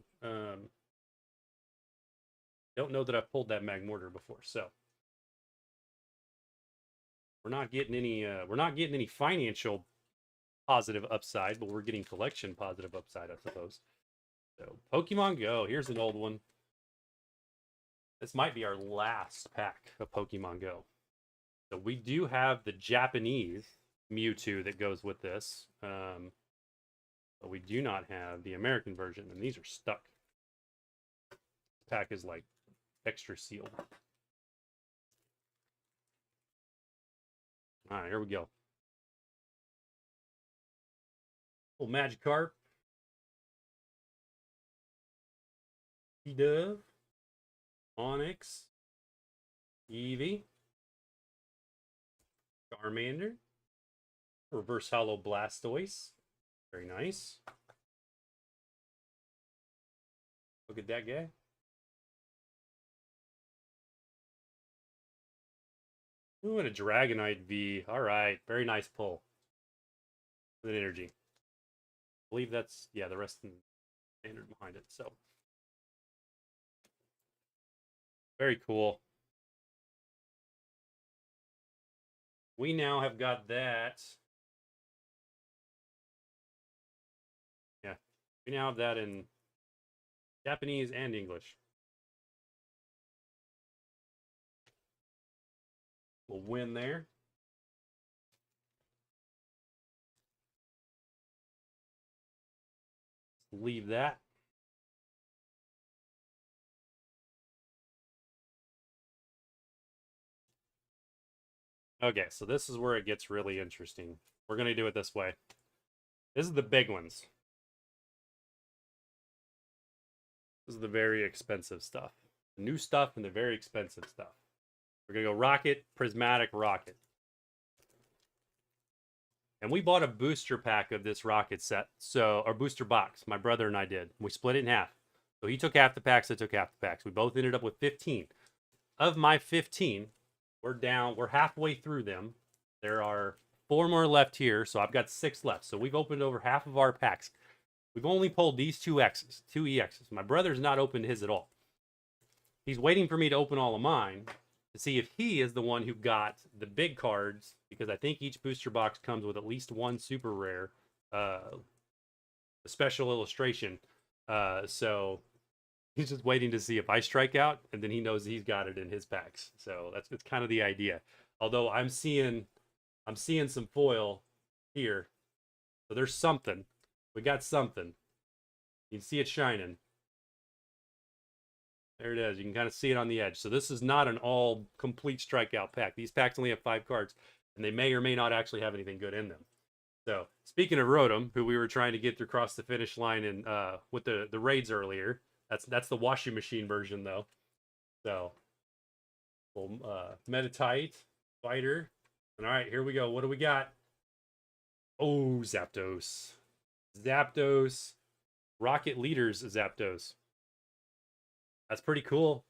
Don't know that I've pulled that Magmortar before, so we're not getting any financial positive upside, but we're getting collection positive upside, I suppose. So Pokemon Go, here's an old one. This might be our last pack of Pokemon Go. So we do have the Japanese Mewtwo that goes with this. But we do not have the American version, and these are stuck. This pack is like extra sealed. All right, here we go. Little Magikarp. Dove. Onyx. Eevee. Charmander. Reverse Hollow Blastoise. Very nice. Look at that guy. Ooh, and a Dragonite V. All right. Very nice pull. With energy. I believe that's, yeah, the rest of the standard behind it. So, very cool. We now have got that. Yeah. We now have that in Japanese and English. We'll win there. Leave that. Okay, so this is where it gets really interesting. We're going to do it this way. This is the big ones. This is the very expensive stuff. The new stuff and the very expensive stuff. We're going to go Rocket, Prismatic, Rocket. And we bought a booster pack of this Rocket set. So, our booster box. My brother and I did. We split it in half. So he took half the packs, I took half the packs. We both ended up with 15. Of my 15, we're halfway through them. There are 4 more left here, so I've got 6 left. So we've opened over half of our packs. We've only pulled these 2 EXs. My brother's not opened his at all. He's waiting for me to open all of mine to see if he is the one who got the big cards, because I think each booster box comes with at least 1 super rare, a special illustration. So he's just waiting to see if I strike out, and then he knows he's got it in his packs. So it's kind of the idea. Although I'm seeing some foil here, so there's something. We got something. You can see it shining. There it is. You can kind of see it on the edge. So this is not an all complete strikeout pack. These packs only have 5 cards, and they may or may not actually have anything good in them. So speaking of Rotom, who we were trying to get across the finish line and with the raids earlier, that's the washing machine version though. So Metatite, Fighter. And all right, here we go. What do we got? Oh, Zapdos. Zapdos. Rocket Leaders Zapdos. That's pretty cool.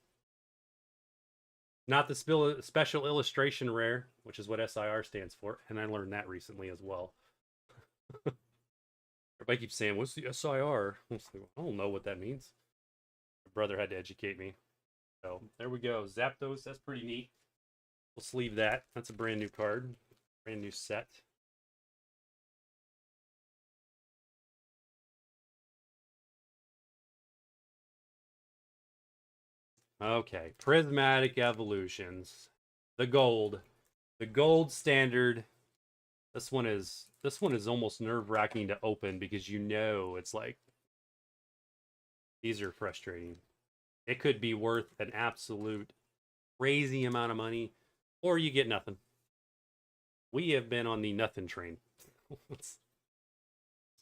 Not the special illustration rare, which is what SIR stands for. And I learned that recently as well. Everybody keeps saying, what's the SIR? I don't know what that means. My brother had to educate me. So there we go. Zapdos, that's pretty neat. We'll sleeve that. That's a brand new card. Brand new set. Okay, Prismatic Evolutions. The gold standard. This one is almost nerve-wracking to open because it's like these are frustrating. It could be worth an absolute crazy amount of money, or you get nothing. We have been on the nothing train. Let's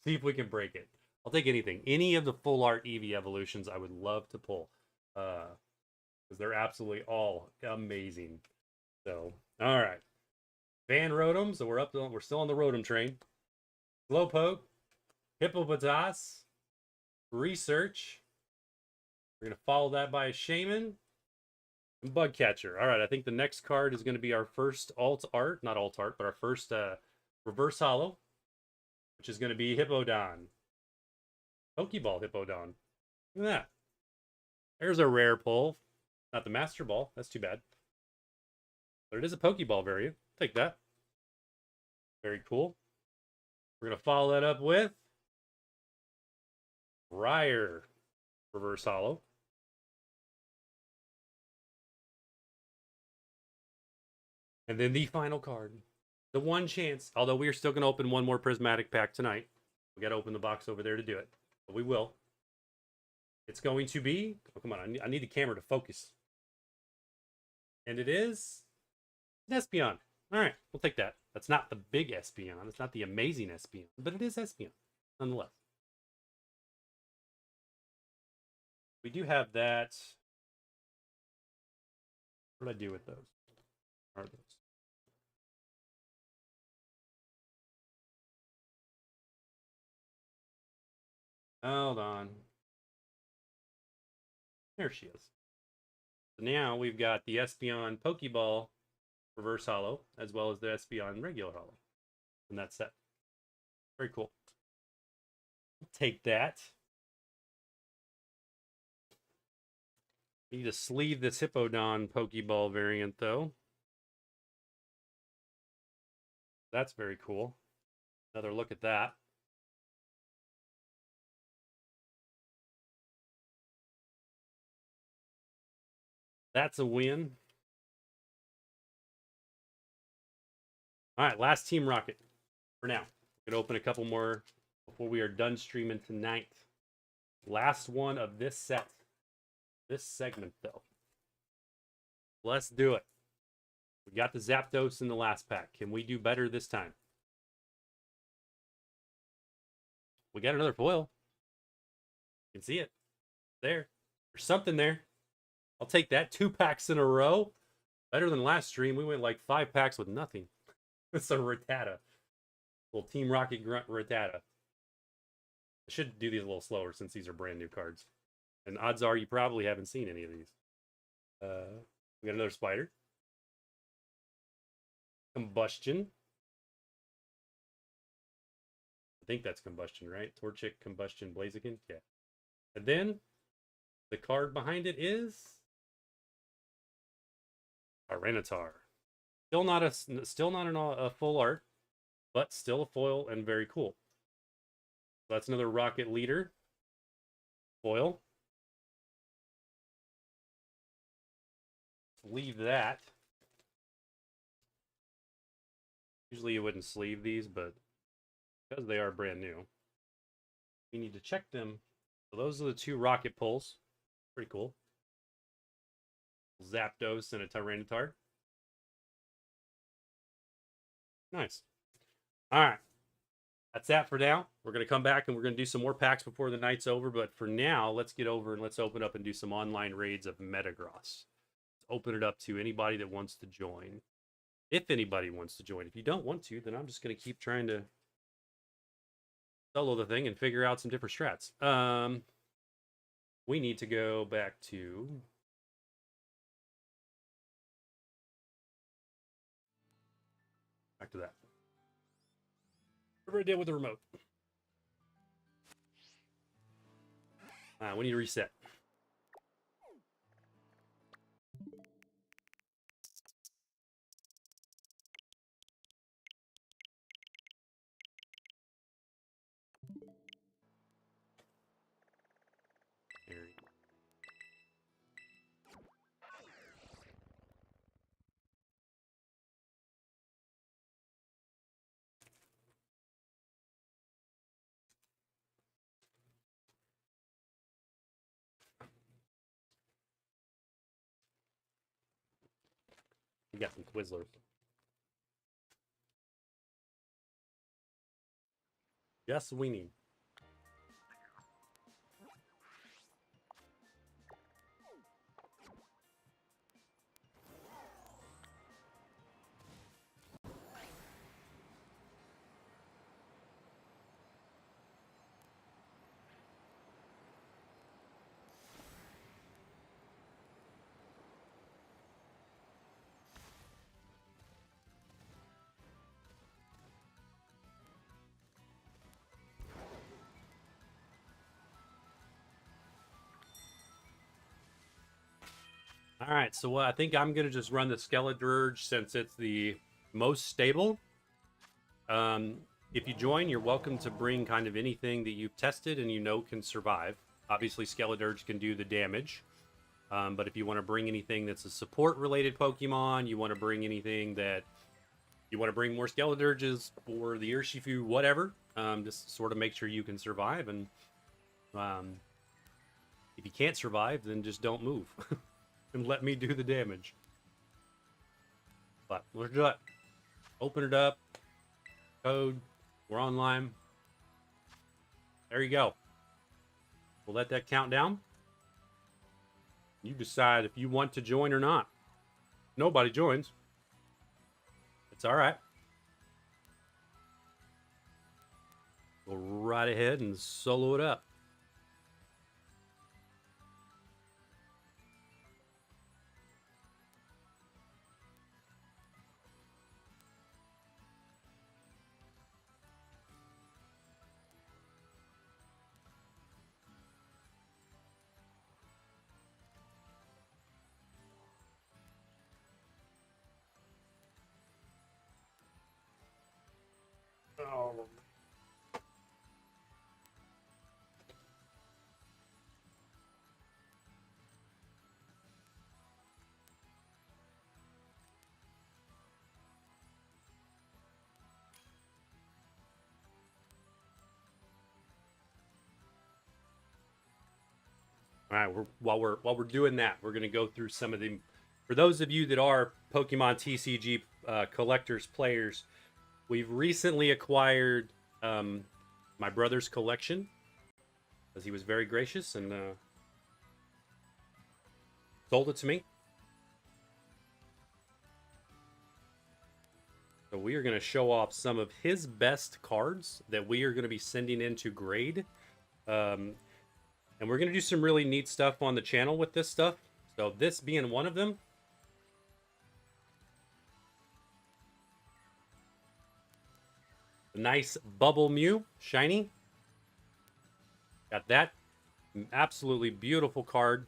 see if we can break it. I'll take anything. Any of the full art Eevee evolutions I would love to pull. Because they're absolutely all amazing. So, all right. Van Rotom, so we're still on the Rotom train. Slowpoke, Hippopotas, Research, We're going to follow that by a Shaman and Bugcatcher. All right, I think the next card is going to be our first alt art. Not alt art, but our first reverse holo, which is going to be Hippowdon. Pokeball Hippowdon. Look at that. There's a rare pull. Not the Master Ball. That's too bad. But it is a Pokeball variant. Take that. Very cool. We're going to follow that up with Ryer reverse holo. And then the final card. The one chance. Although we are still going to open one more Prismatic pack tonight. We got to open the box over there to do it. But we will. It's going to be... Oh, come on. I need the camera to focus. And it is... an Espeon. All right. We'll take that. That's not the big Espeon. It's not the amazing Espeon. But it is Espeon. Nonetheless. We do have that. What did I do with those? Are those? Hold on. There she is. So now we've got the Espeon Pokeball reverse holo, as well as the Espeon regular holo. And that's that. Very cool. Take that. Need to sleeve this Hippowdon Pokeball variant, though. That's very cool. Another look at that. That's a win. All right, last Team Rocket for now. We're going to open a couple more before we are done streaming tonight. Last one of this set. This segment, though. Let's do it. We got the Zapdos in the last pack. Can we do better this time? We got another foil. You can see it. There. There's something there. I'll take that. 2 packs in a row. Better than last stream. We went like 5 packs with nothing. It's a Rattata. Little Team Rocket Grunt Rattata. I should do these a little slower since these are brand new cards. And odds are you probably haven't seen any of these. We got another Spider. Combustion. I think that's Combustion, right? Torchic, Combustion, Blaziken. Yeah. And then the card behind it is Tyranitar. Still not a full art, but still a foil and very cool. So that's another Rocket Leader foil. Leave that. Usually you wouldn't sleeve these, but because they are brand new, we need to check them. So those are the 2 Rocket pulls. Pretty cool. Zapdos and a Tyranitar. Nice. All right. That's that for now. We're going to come back and we're going to do some more packs before the night's over. But for now, let's get over and let's open up and do some online raids of Metagross. Let's open it up to anybody that wants to join. If anybody wants to join. If you don't want to, then I'm just going to keep trying to solo the thing and figure out some different strats. We need to go back to... Back to that. Whatever I did with the remote. We need to reset. There we go. We got some Twizzlers. Yes, we need. All right, so I think I'm gonna just run the Skeledirge since it's the most stable. If you join, you're welcome to bring kind of anything that you've tested and you know can survive. Obviously, Skeledirge can do the damage, but if you want to bring anything that's a support-related Pokemon, you want to bring anything that you want to bring more Skeledirges or the Urshifu, whatever, just sort of make sure you can survive. And if you can't survive, then just don't move and let me do the damage. But let's do it. Open it up. Code. We're online. There you go. We'll let that count down. You decide if you want to join or not. Nobody joins. It's all right. Go right ahead and solo it up. Oh. All right, while we're doing that, we're gonna go through some of the. For those of you that are Pokemon TCG collectors, players, we've recently acquired my brother's collection, because he was very gracious and sold it to me. So we are going to show off some of his best cards that we are going to be sending into grade. And we're going to do some really neat stuff on the channel with this stuff. So this being one of them. A nice bubble Mew, shiny. Got that. Absolutely beautiful card.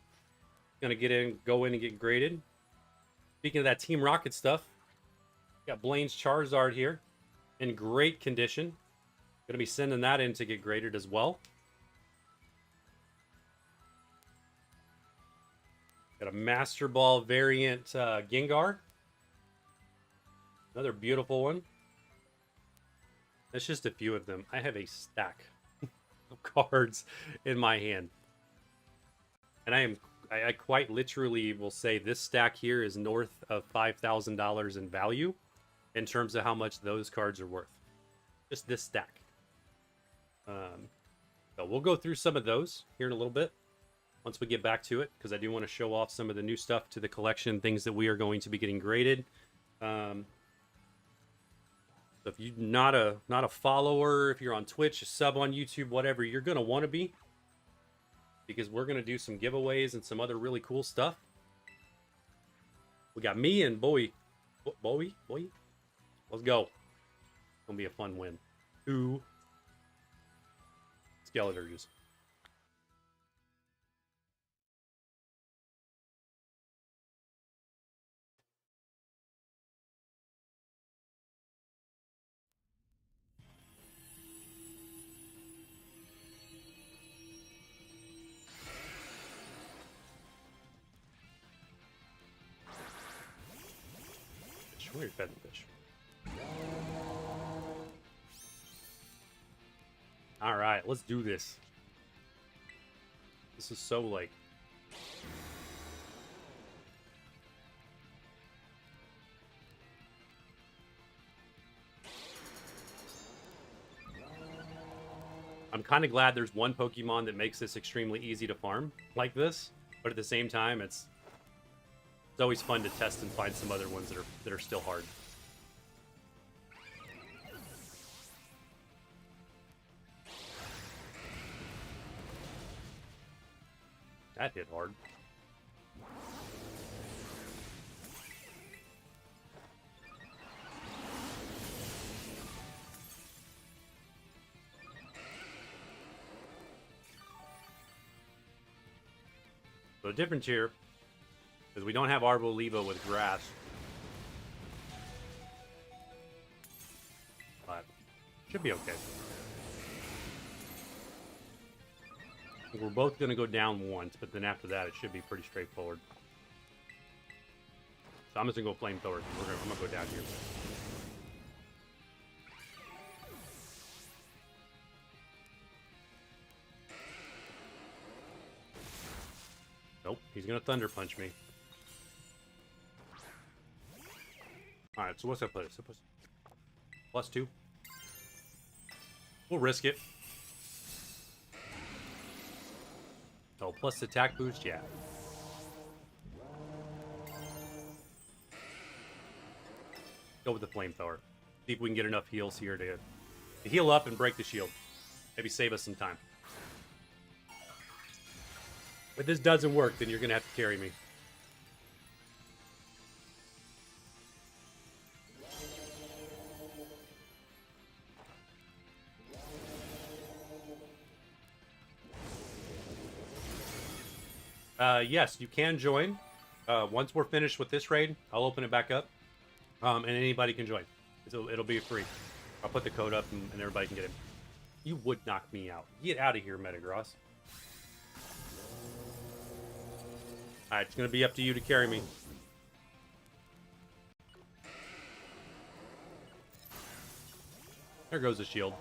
Going to go in and get graded. Speaking of that Team Rocket stuff, got Blaine's Charizard here in great condition. Going to be sending that in to get graded as well. Got a Master Ball variant Gengar. Another beautiful one. That's just a few of them. I have a stack of cards in my hand. And I quite literally will say this stack here is north of $5,000 in value in terms of how much those cards are worth. Just this stack. So we'll go through some of those here in a little bit once we get back to it, because I do want to show off some of the new stuff to the collection, things that we are going to be getting graded. So if you're not a follower, if you're on Twitch, a sub on YouTube, whatever, you're going to want to be, because we're going to do some giveaways and some other really cool stuff. We got me and Bowie. Bowie? Let's go. It's going to be a fun win. 2 Skeledirges. Where's your fish? All right, let's do this. This is so like. I'm kind of glad there's one Pokemon that makes this extremely easy to farm like this, but at the same time, it's always fun to test and find some other ones that are still hard. That hit hard. So the difference here Because we don't have Arbolivo with grass. But should be okay. We're both going to go down once, but then after that, it should be pretty straightforward. So I'm just going to go flamethrower. I'm going to go down here. Nope, he's going to Thunder Punch me. Alright, so what's that put us? +2. We'll risk it. Oh, plus attack boost, yeah. Go with the flamethrower. See if we can get enough heals here to heal up and break the shield. Maybe save us some time. If this doesn't work, then you're going to have to carry me. Yes, you can join. Once we're finished with this raid, I'll open it back up. And anybody can join. It'll be free. I'll put the code up and everybody can get in. You would knock me out. Get out of here, Metagross. Alright, it's going to be up to you to carry me. There goes the shield.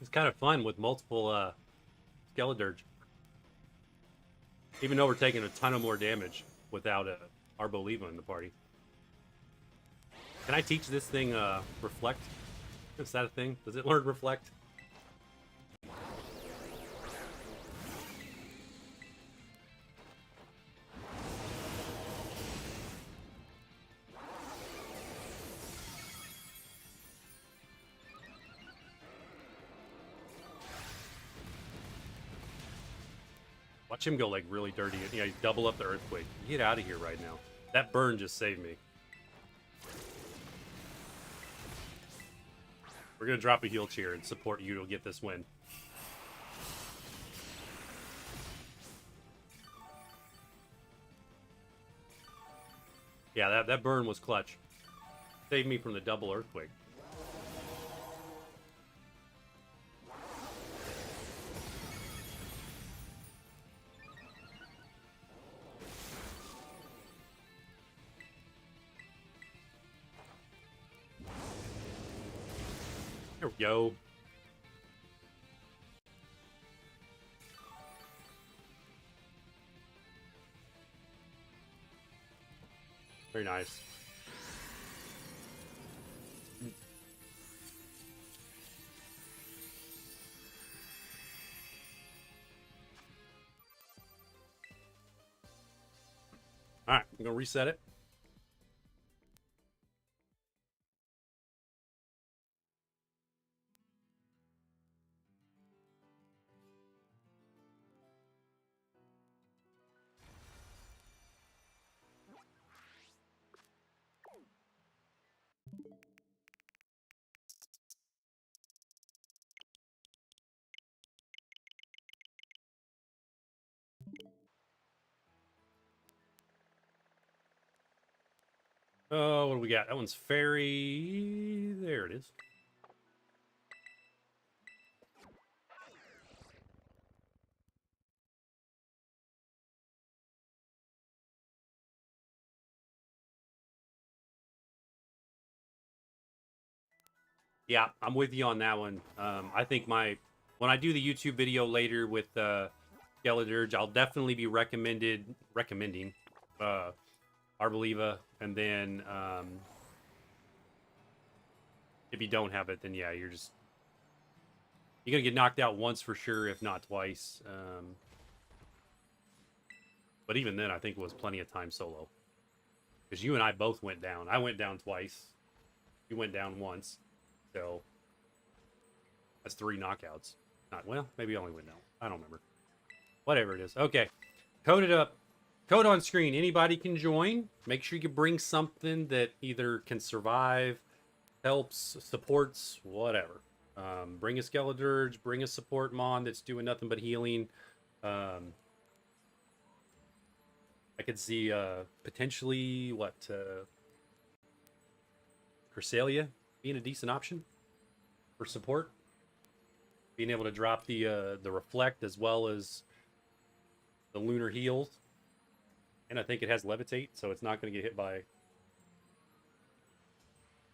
It's kind of fun with multiple Skeledirge. Even though we're taking a ton of more damage without Arbolivo in the party. Can I teach this thing Reflect? Is that a thing? Does it learn Reflect? Watch him go like really dirty. Yeah, he's double up the Earthquake. Get out of here right now. That burn just saved me. We're going to drop a heal cheer and support you to get this win. Yeah, that burn was clutch. Saved me from the double Earthquake. There we go. Very nice. All right, I'm going to reset it. Oh, what do we got? That one's fairy. There it is. Yeah, I'm with you on that one. I think when I do the YouTube video later with Skeledirge, I'll definitely be recommending Arboliva, and then if you don't have it, then yeah, you're gonna get knocked out once for sure, if not twice. But even then, I think it was plenty of time solo, because you and I both went down. I went down twice. You went down once, so that's 3 knockouts. Not well, maybe I only went down. I don't remember. Whatever it is. Okay, code it up. Code on screen. Anybody can join. Make sure you bring something that either can survive, helps, supports, whatever. Bring a Skeledirge, bring a support mon that's doing nothing but healing. I could see potentially Cresselia being a decent option for support. Being able to drop the reflect as well as the lunar heals. And I think it has levitate, so it's not going to get hit by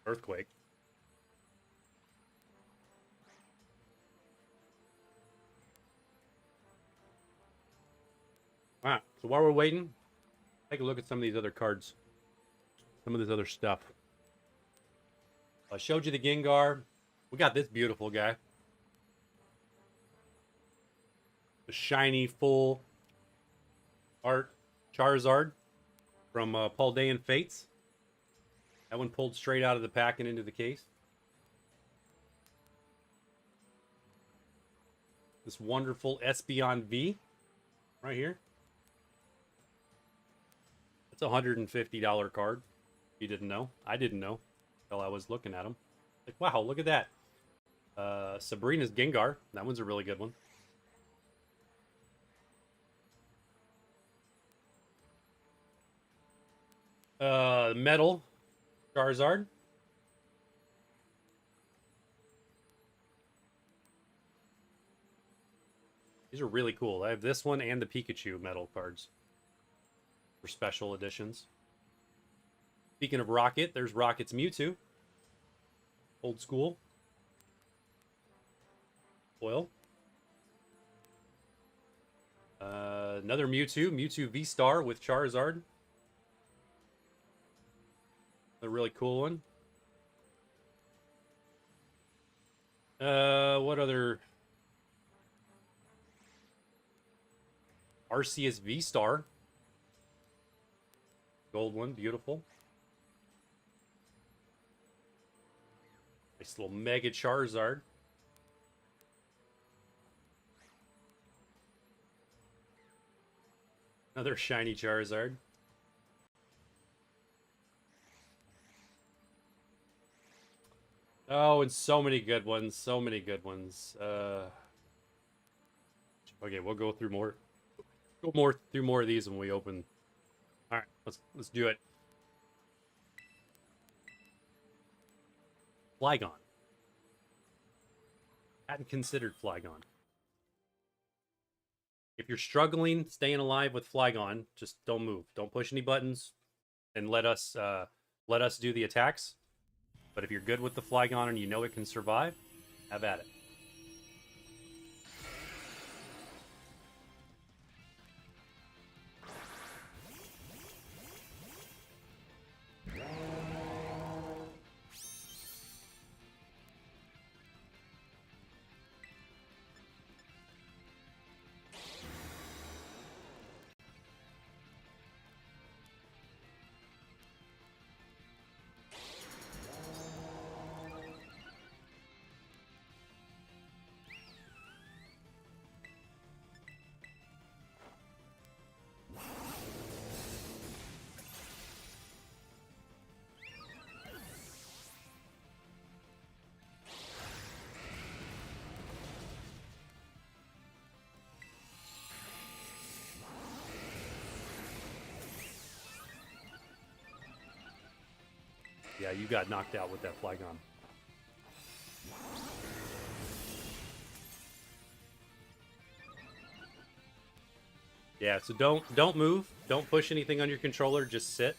earthquake. All right, so while we're waiting, take a look at some of these other cards. Some of this other stuff. I showed you the Gengar. We got this beautiful guy. The shiny, full art Charizard from Paldean Fates. That one pulled straight out of the pack and into the case. This wonderful Espeon V right here. It's a $150 card. If you didn't know. I didn't know until I was looking at them. Like, wow, look at that. Sabrina's Gengar. That one's a really good one. Metal Charizard. These are really cool. I have this one and the Pikachu metal cards for special editions. Speaking of Rocket, there's Rocket's Mewtwo. Old school. Foil. Another Mewtwo. Mewtwo V-Star with Charizard. A really cool one. What other? Arceus V-Star. Gold one, beautiful. Nice little Mega Charizard. Another shiny Charizard. Oh, and so many good ones. So many good ones. Okay, we'll go through more. Through more of these when we open. All right, let's do it. Flygon. Hadn't considered Flygon. If you're struggling staying alive with Flygon, just don't move. Don't push any buttons, and let us do the attacks. But if you're good with the Flygon and you know it can survive, have at it. Yeah, you got knocked out with that Flygon. Yeah, so don't move. Don't push anything on your controller. Just sit.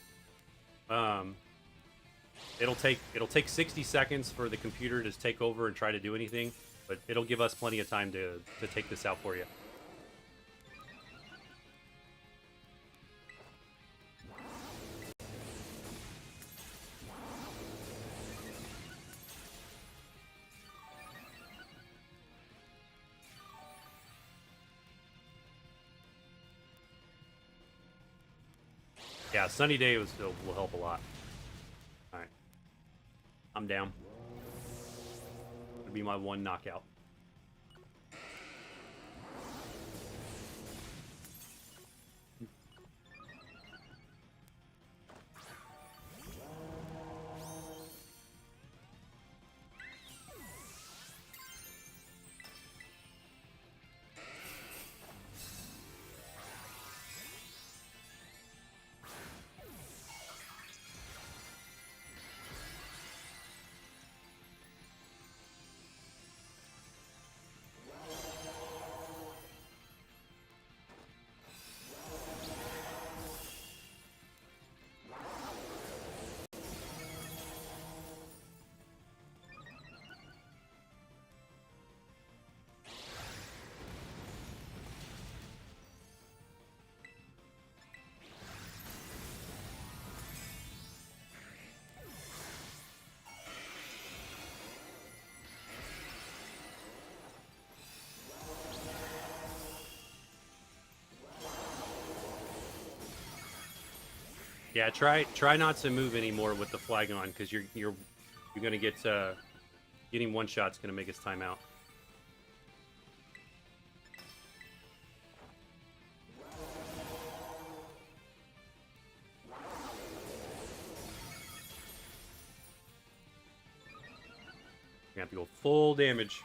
It'll take 60 seconds for the computer to take over and try to do anything, but it'll give us plenty of time to take this out for you. Yeah, sunny day will help a lot. All right, I'm down. It'll be my one knockout. Yeah, try not to move anymore with the flag on, because you're gonna get getting one shot's gonna make us time out. We have to go full damage.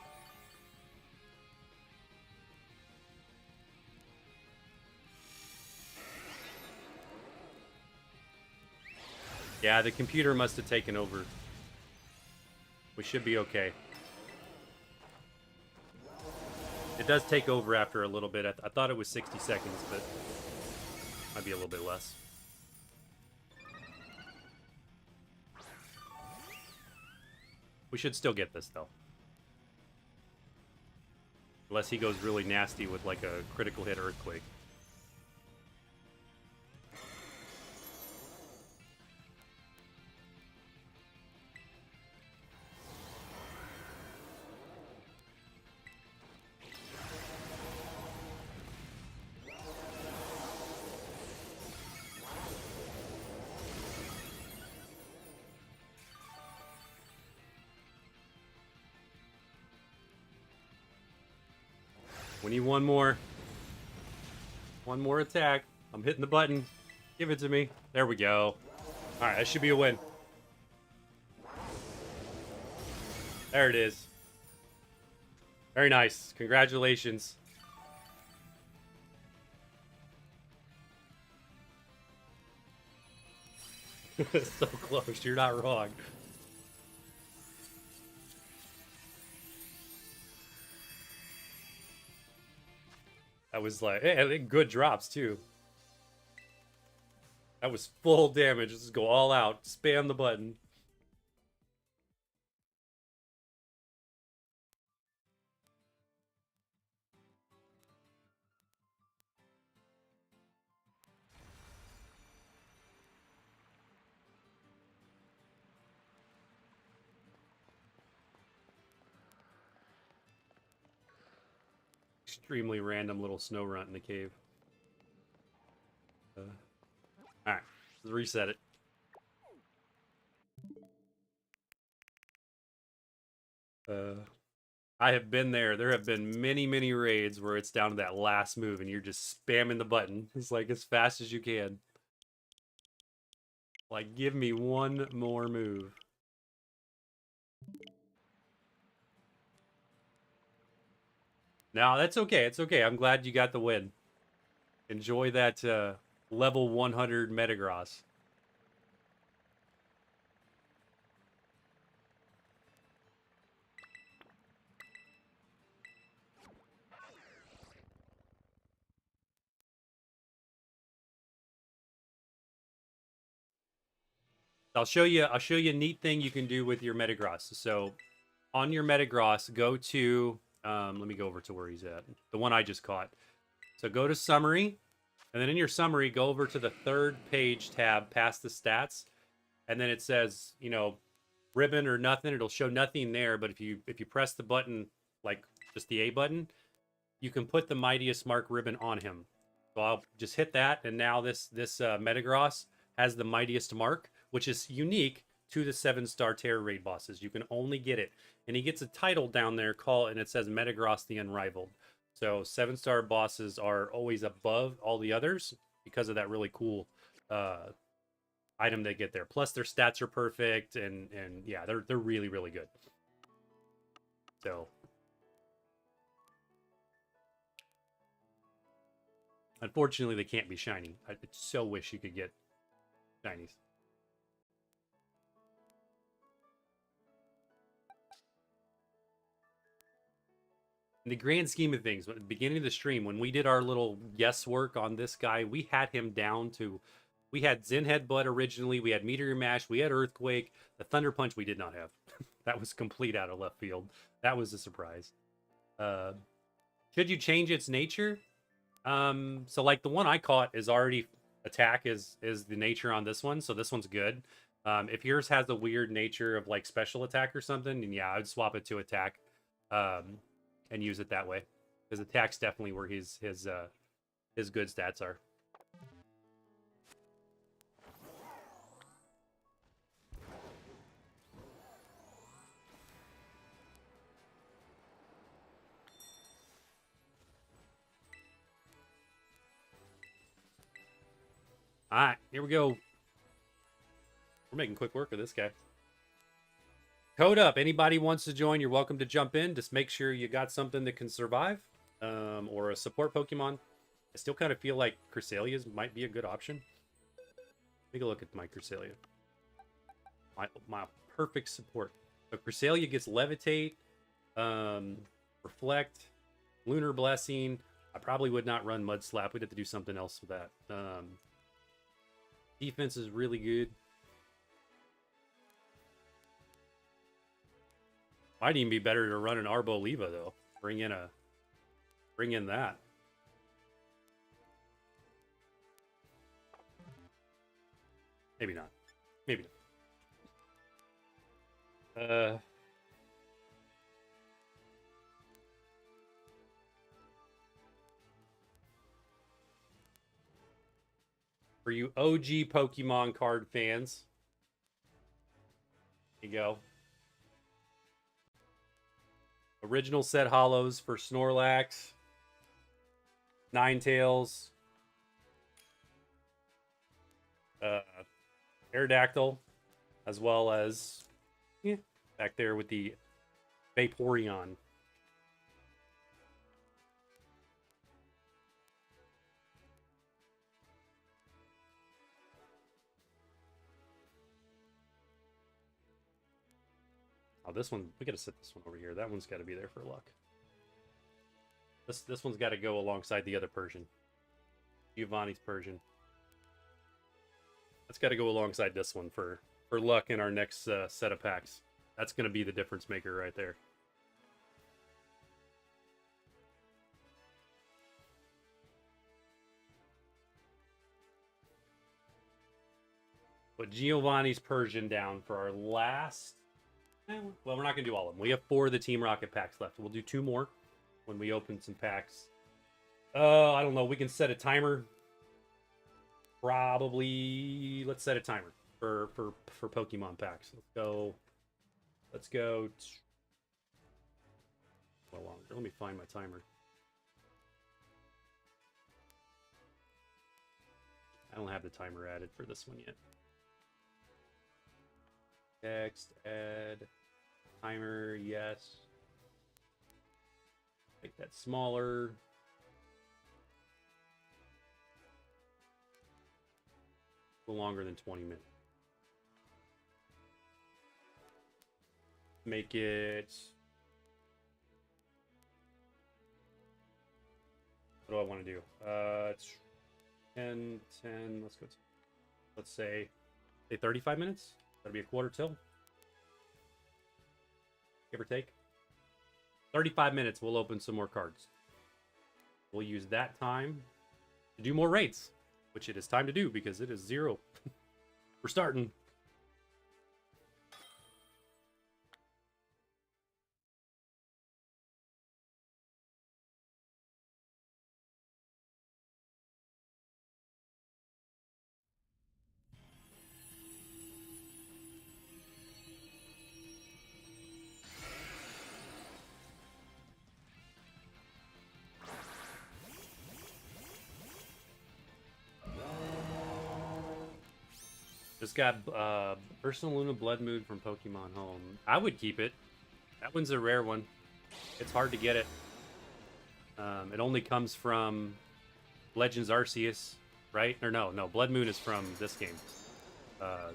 Yeah, the computer must have taken over. We should be okay. It does take over after a little bit. I thought it was 60 seconds, but might be a little bit less. We should still get this, though. Unless he goes really nasty with, like, a critical hit earthquake. We need one more. One more attack. I'm hitting the button. Give it to me. There we go. Alright, that should be a win. There it is. Very nice. Congratulations. So close. You're not wrong. That was like, hey, good drops too. That was full damage. Let's go all out. Spam the button. Extremely random little snow runt in the cave. Alright, let's reset it. I have been there. There have been many, many raids where it's down to that last move and you're just spamming the button. It's like as fast as you can. Like, give me one more move. No, that's okay. It's okay. I'm glad you got the win. Enjoy that level 100 Metagross. I'll show you a neat thing you can do with your Metagross. So on your Metagross, go to let me go over to where he's at. The one I just caught. So go to summary, and then in your summary, go over to the third page tab past the stats, and then it says, you know, ribbon or nothing. It'll show nothing there, but if you press the button, like just the A button, you can put the Mightiest mark ribbon on him. So I'll just hit that, and now this Metagross has the Mightiest mark, which is unique to the 7-star Tera Raid bosses. You can only get it, and he gets a title down there and it says Metagross the Unrivaled. So 7-star bosses are always above all the others because of that really cool item they get there. Plus their stats are perfect, and yeah, they're really, really good. So unfortunately they can't be shiny. I so wish you could get shinies. In the grand scheme of things, at the beginning of the stream, when we did our little guesswork on this guy, we had him down to, we had Zen Headbutt originally, we had Meteor Mash, we had Earthquake, the Thunder Punch we did not have. That was complete out of left field. That was a surprise. Should you change its nature? So like the one I caught is already attack is the nature on this one, so this one's good. If yours has a weird nature of like special attack or something, then yeah, I'd swap it to attack. And use it that way, because attack's definitely where his good stats are. All right, here we go. We're making quick work of this guy. Code up. Anybody wants to join, you're welcome to jump in. Just make sure you got something that can survive, or a support Pokemon. I still kind of feel like Cresselia's might be a good option. Take a look at my Cresselia. My perfect support. So Cresselia gets Levitate, Reflect, Lunar Blessing. I probably would not run Mud Slap. We'd have to do something else with that. Defense is really good. Might even be better to run an Arboliva though. Bring in that. Maybe not. Maybe not. For you OG Pokemon card fans, here you go. Original set hollows for Snorlax, Ninetales, Aerodactyl, as well as back there with the Vaporeon. Oh, this one, we gotta set this one over here. That one's gotta be there for luck. This one's gotta go alongside the other Persian. Giovanni's Persian. That's gotta go alongside this one for luck in our next set of packs. That's gonna be the difference maker right there. Put Giovanni's Persian down for our last. Well, we're not going to do all of them. We have 4 of the Team Rocket packs left. We'll do 2 more when we open some packs. I don't know. We can set a timer. Probably. Let's set a timer for Pokemon packs. Let's go. Well, longer. Let me find my timer. I don't have the timer added for this one yet. Text, add, timer, yes. Make that smaller. A little longer than 20 minutes. Make it. What do I want to do? It's 10, let's go. Let's say 35 minutes. That'll be a quarter till. Give or take. 35 minutes, we'll open some more cards. We'll use that time to do more raids, which it is time to do because it is 0. We're starting. Just got Personal Luna Blood Moon from Pokemon Home. I would keep it. That one's a rare one. It's hard to get it. It only comes from Legends Arceus, right? Or no, Blood Moon is from this game.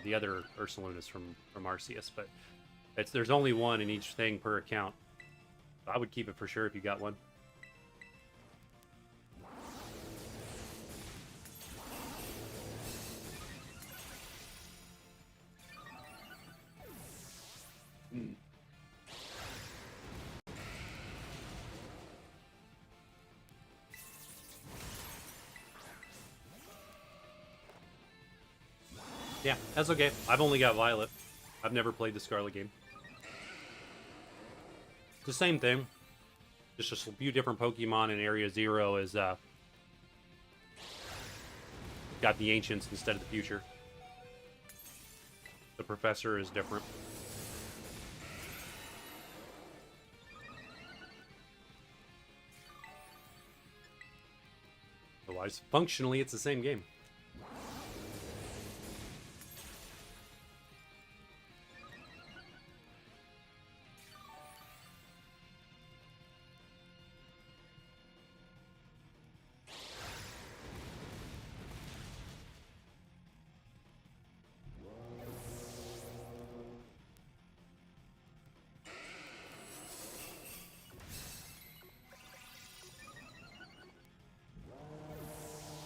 The other Ursaluna is from Arceus, but there's only one in each thing per account. I would keep it for sure if you got one. Yeah, that's okay. I've only got Violet. I've never played the Scarlet game. It's the same thing. Just a few different Pokemon in Area 0 is got the Ancients instead of the Future. The Professor is different. Otherwise, functionally, it's the same game.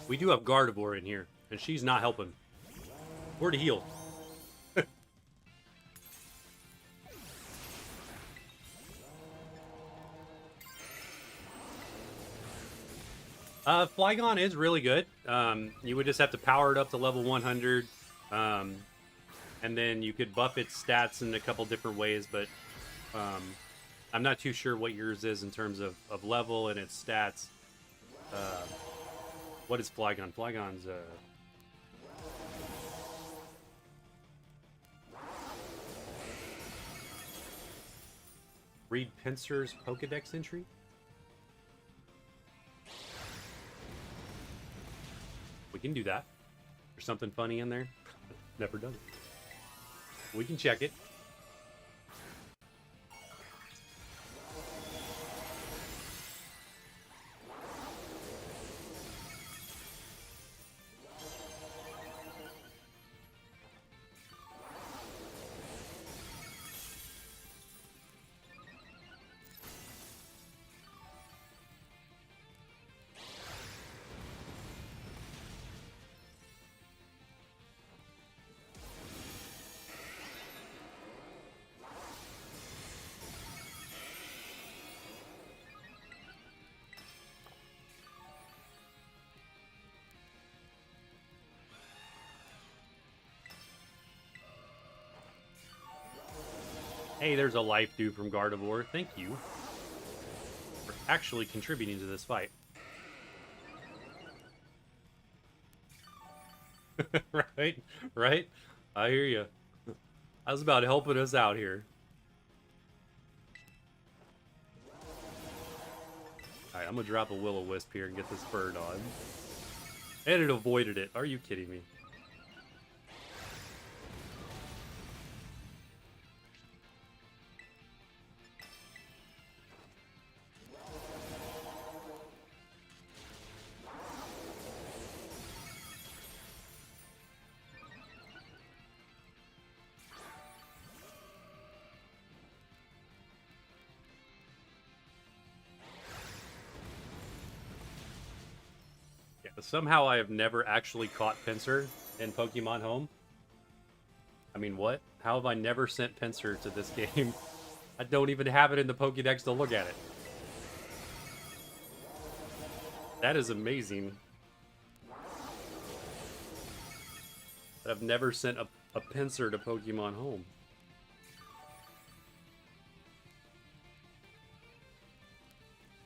We do have Gardevoir in here, and she's not helping. We're to heal. Flygon is really good. You would just have to power it up to level 100. And then you could buff its stats in a couple different ways, but I'm not too sure what yours is in terms of level and its stats. What is Flygon? Flygon's read Pinsir's Pokedex entry? We can do that. There's something funny in there. Never done it. We can check it. Hey, there's a life due from Gardevoir. Thank you for actually contributing to this fight. Right? Right? I hear you. I was about helping us out here. Alright, I'm gonna drop a Will-O-Wisp here and get this bird on. And it avoided it. Are you kidding me? Somehow I have never actually caught Pinsir in Pokemon Home. I mean, what? How have I never sent Pinsir to this game? I don't even have it in the Pokédex to look at it. That is amazing. But I've never sent a Pinsir to Pokemon Home.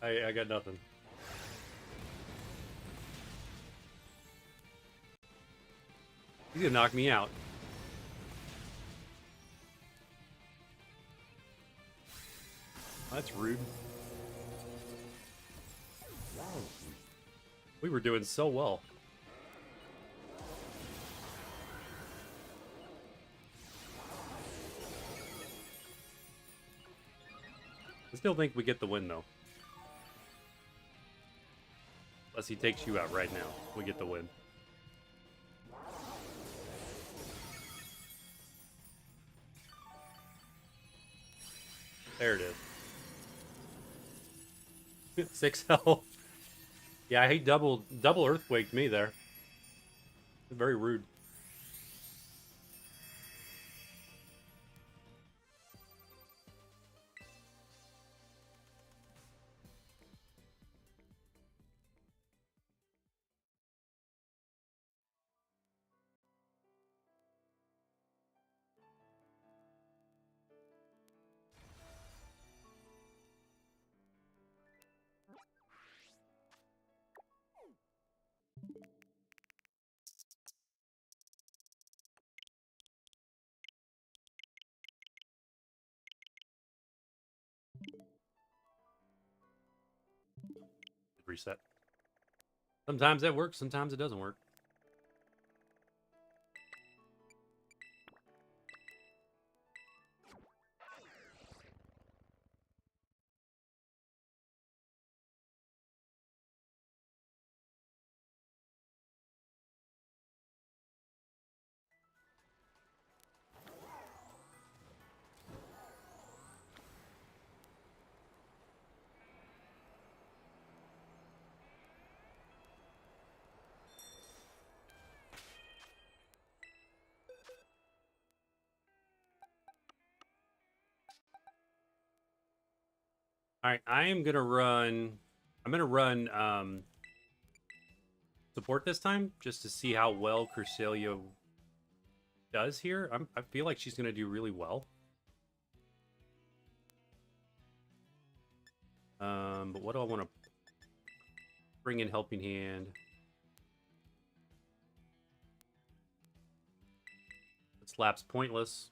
I got nothing. He's gonna knock me out. That's rude. We were doing so well. I still think we get the win, though. Unless he takes you out right now. We get the win. There it is. 6 health. Yeah, he double earthquaked me there. Very rude. Reset. Sometimes that works, sometimes it doesn't work. All right, I'm gonna run support this time just to see how well Cresselia does here. I feel like she's gonna do really well. But what do I want to bring in? Helping Hand. Slap's pointless.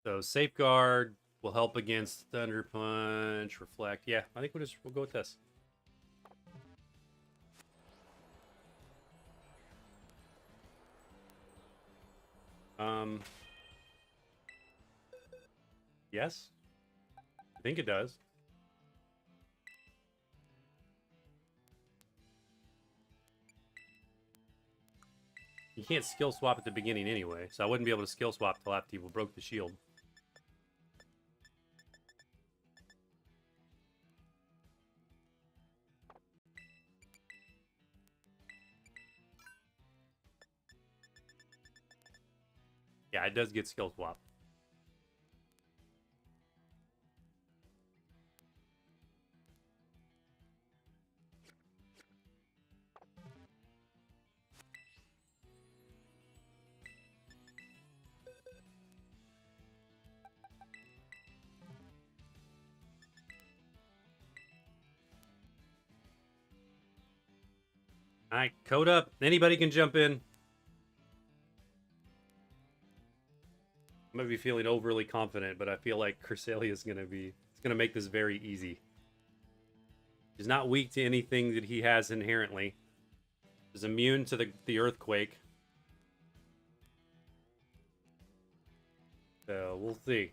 So Safeguard will help against Thunder Punch, Reflect. Yeah, I think we'll go with this. Yes. I think it does. You can't skill swap at the beginning anyway, so I wouldn't be able to skill swap till after you broke the shield. Yeah, it does get skill swap. All right, code up. Anybody can jump in. I might be feeling overly confident, but I feel like Cresselia is gonna make this very easy. He's not weak to anything that he has inherently. He's immune to the earthquake. So we'll see.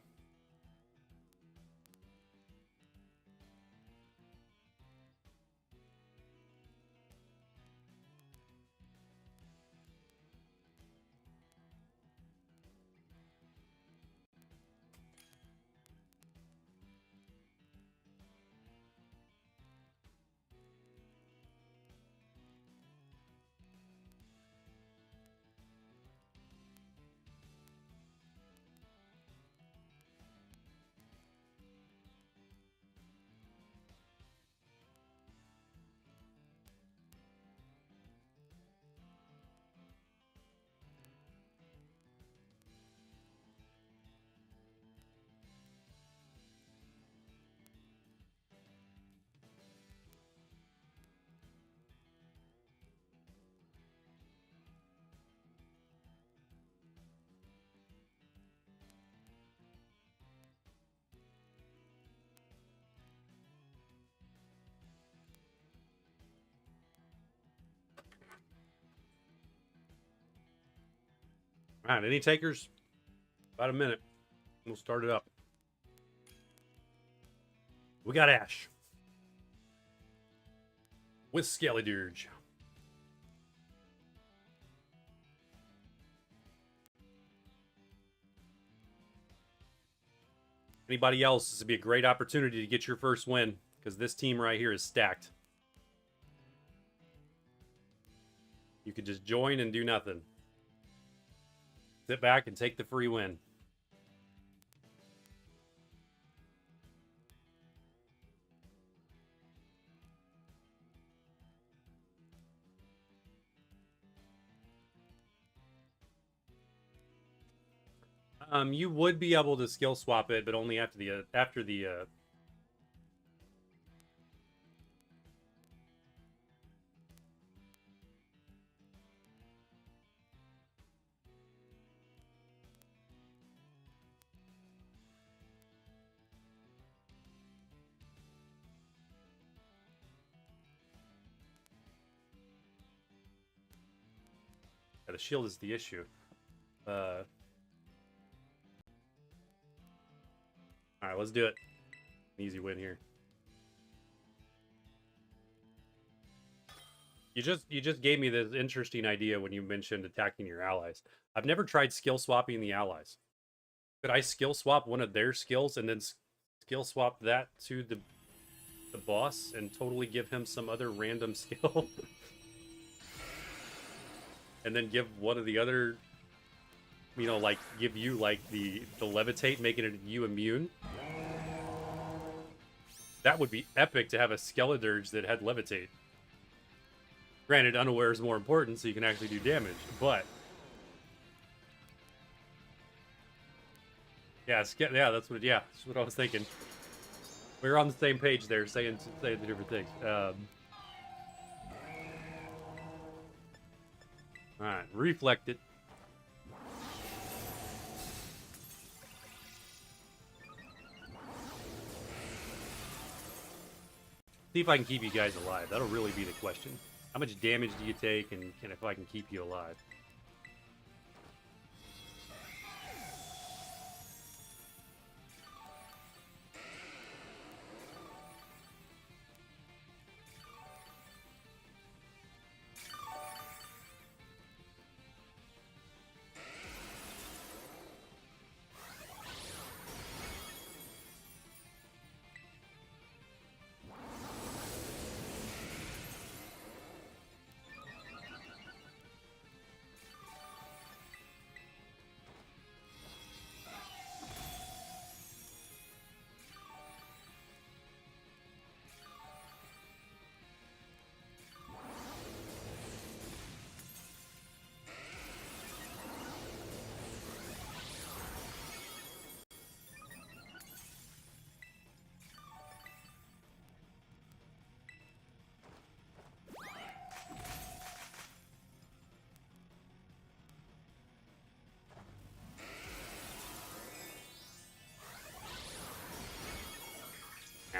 All right, any takers? About a minute. We'll start it up. We got Ash. With Skeledirge. Anybody else, this would be a great opportunity to get your first win, because this team right here is stacked. You could just join and do nothing. Sit back and take the free win. You would be able to skill swap it, but only after the the shield is the issue. All right, let's do it. Easy win here. You just gave me this interesting idea when you mentioned attacking your allies. I've never tried skill swapping the allies. Could I skill swap one of their skills and then skill swap that to the boss and totally give him some other random skill? And then give one of the other, you know, like give you like the levitate, making it you immune? That would be epic to have a Skeledirge that had levitate. Granted, unaware is more important, so you can actually do damage, but yeah, that's what I was thinking. We were on the same page there, saying the different things. All right, reflect it. See if I can keep you guys alive. That'll really be the question. How much damage do you take, and if I can keep you alive?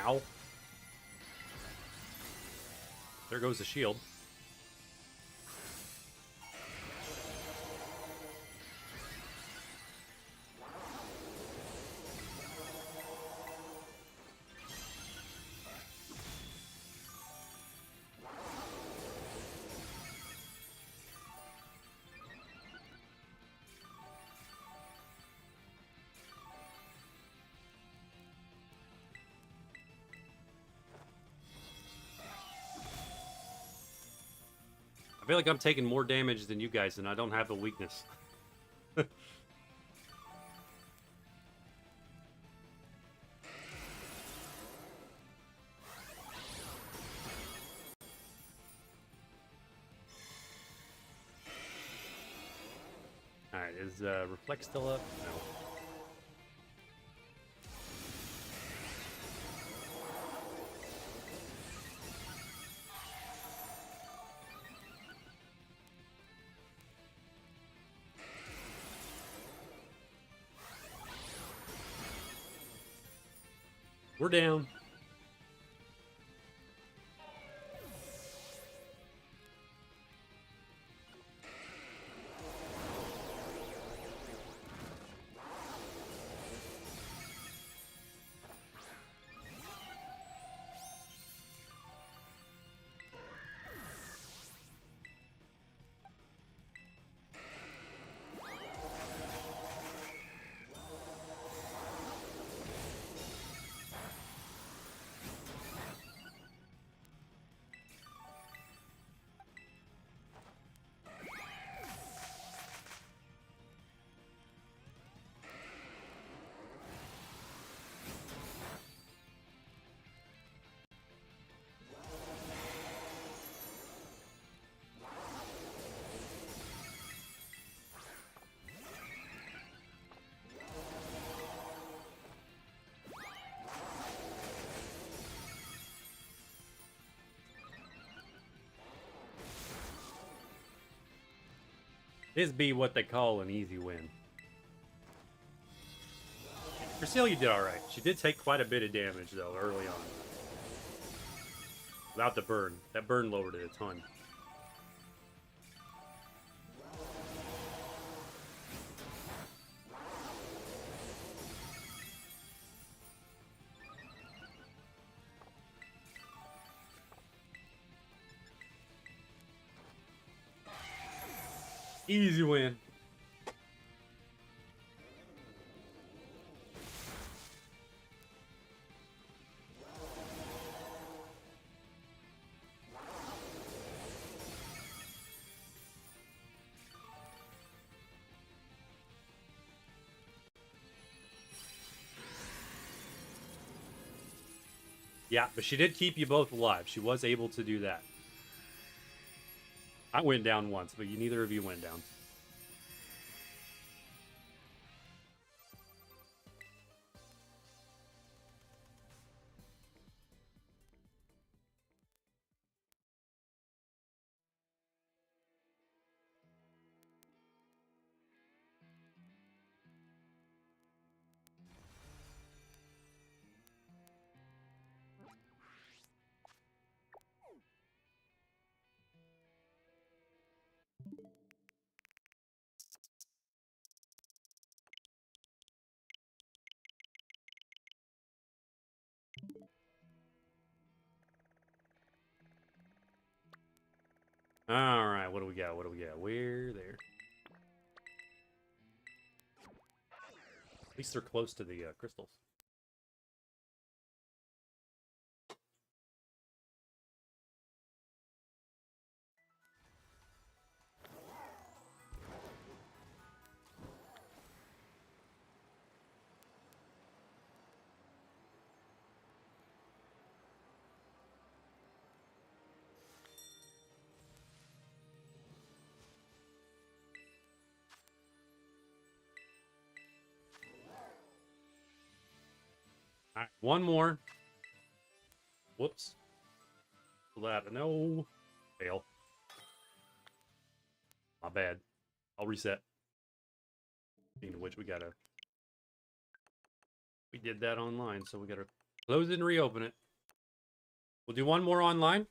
Ow. There goes the shield. I feel like I'm taking more damage than you guys, and I don't have a weakness. Alright, is Reflect still up? No. We're down. This be what they call an easy win. Cresselia did alright. She did take quite a bit of damage, though, early on. Without the burn. That burn lowered it a ton. Easy win. Yeah, but she did keep you both alive. She was able to do that. I went down once, but neither of you went down. Alright, what do we got? What do we got? We're there. At least they're close to the crystals. Alright, one more. Whoops. No. Fail. My bad. I'll reset. Speaking of which, we did that online, so we gotta close it and reopen it. We'll do one more online,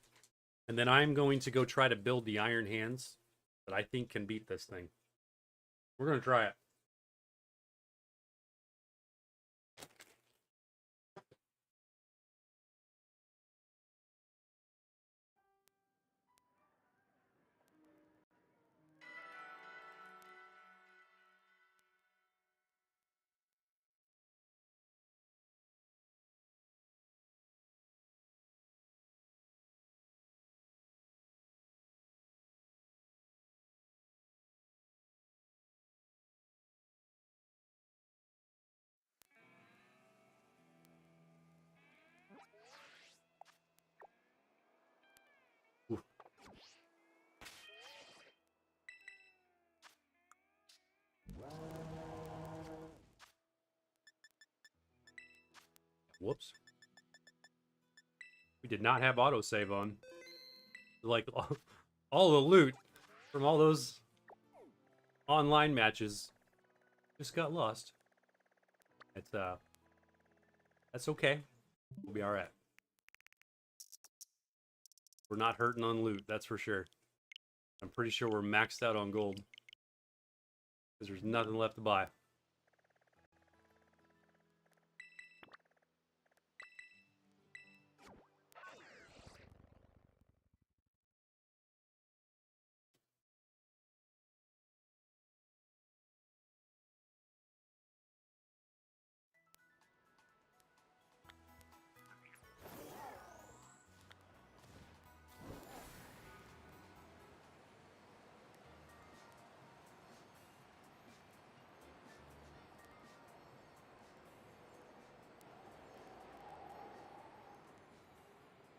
and then I'm going to go try to build the Iron Hands that I think can beat this thing. We're gonna try it. Ooh. Whoops. We did not have autosave on. Like, all the loot from all those online matches just got lost. It's, that's okay. We'll be alright. We're not hurting on loot, that's for sure. I'm pretty sure we're maxed out on gold. Because there's nothing left to buy.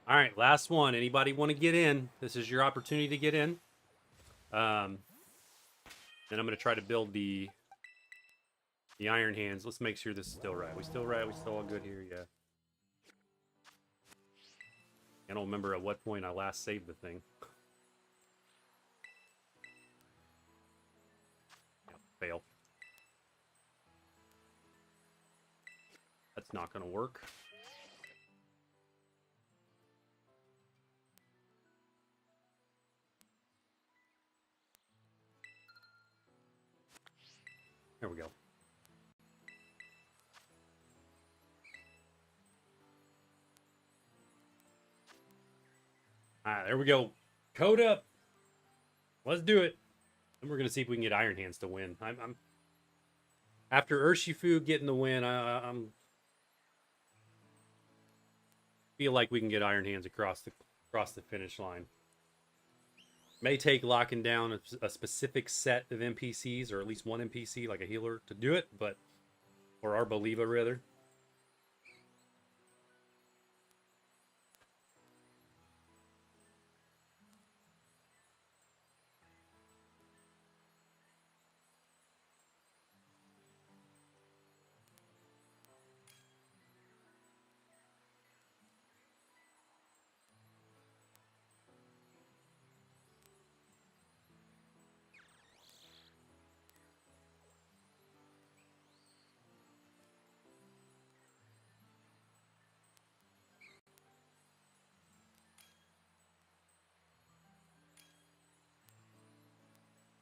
All right, last one. Anybody want to get in? This is your opportunity to get in. Then I'm going to try to build the Iron Hands. Let's make sure this is still right. We still right? We still all good here? Yeah. I don't remember at what point I last saved the thing. Fail. That's not going to work. There we go. Alright, there we go. Code up. Let's do it. And we're going to see if we can get Iron Hands to win. I'm after Urshifu getting the win, I'm feel like we can get Iron Hands across the finish line. May take locking down a specific set of NPCs, or at least one NPC, like a healer, to do it, but or Arboliva rather.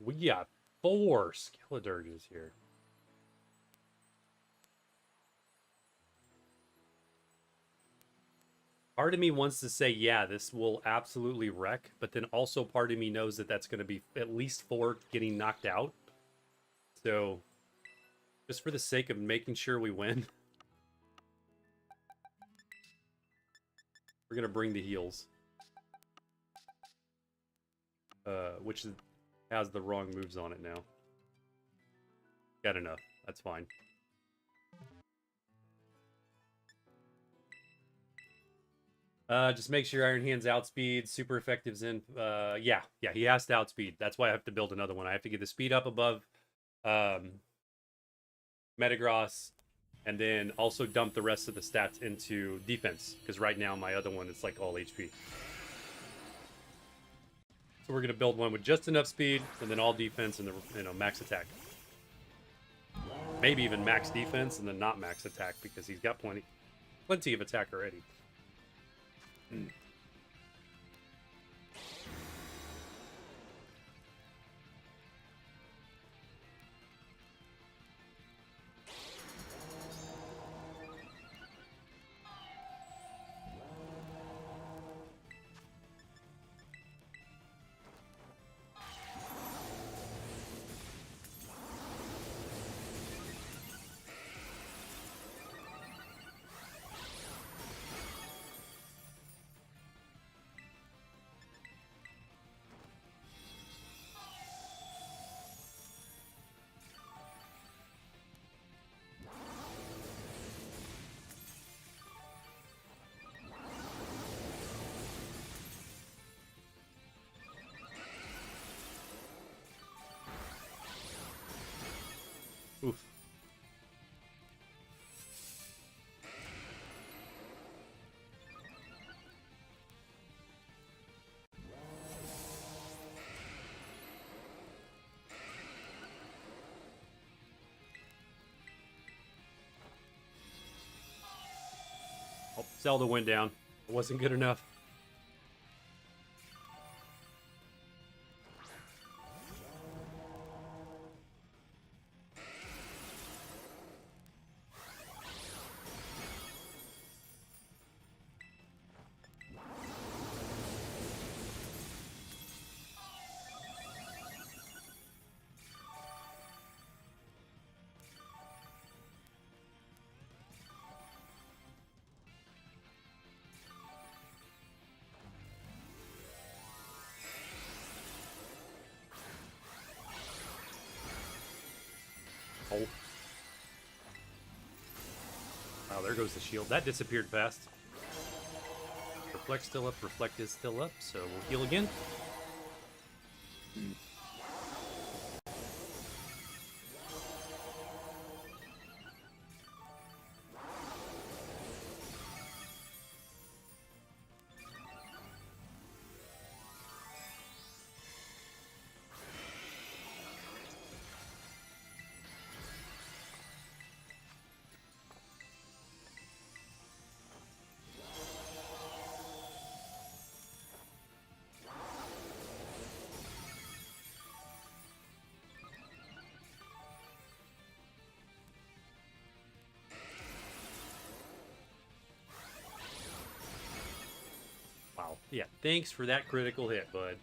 We got 4 Skeleturges here. Part of me wants to say, yeah, this will absolutely wreck, but then also part of me knows that that's going to be at least 4 getting knocked out. So, just for the sake of making sure we win, we're going to bring the heals. Which has the wrong moves on it now. Got enough. That's fine. Just make sure Iron Hands outspeed, super effectives in. Yeah, he has to outspeed. That's why I have to build another one. I have to get the speed up above Metagross, and then also dump the rest of the stats into defense, because right now my other one is like all HP. So we're gonna build one with just enough speed, and then all defense and the max attack. Maybe even max defense and then not max attack, because he's got plenty of attack already. Oof. Oh, Zelda went down. It wasn't good enough. Oh. Wow, there goes the shield. That disappeared fast. Reflect's still up. Reflect is still up, so we'll heal again. Yeah, thanks for that critical hit, bud.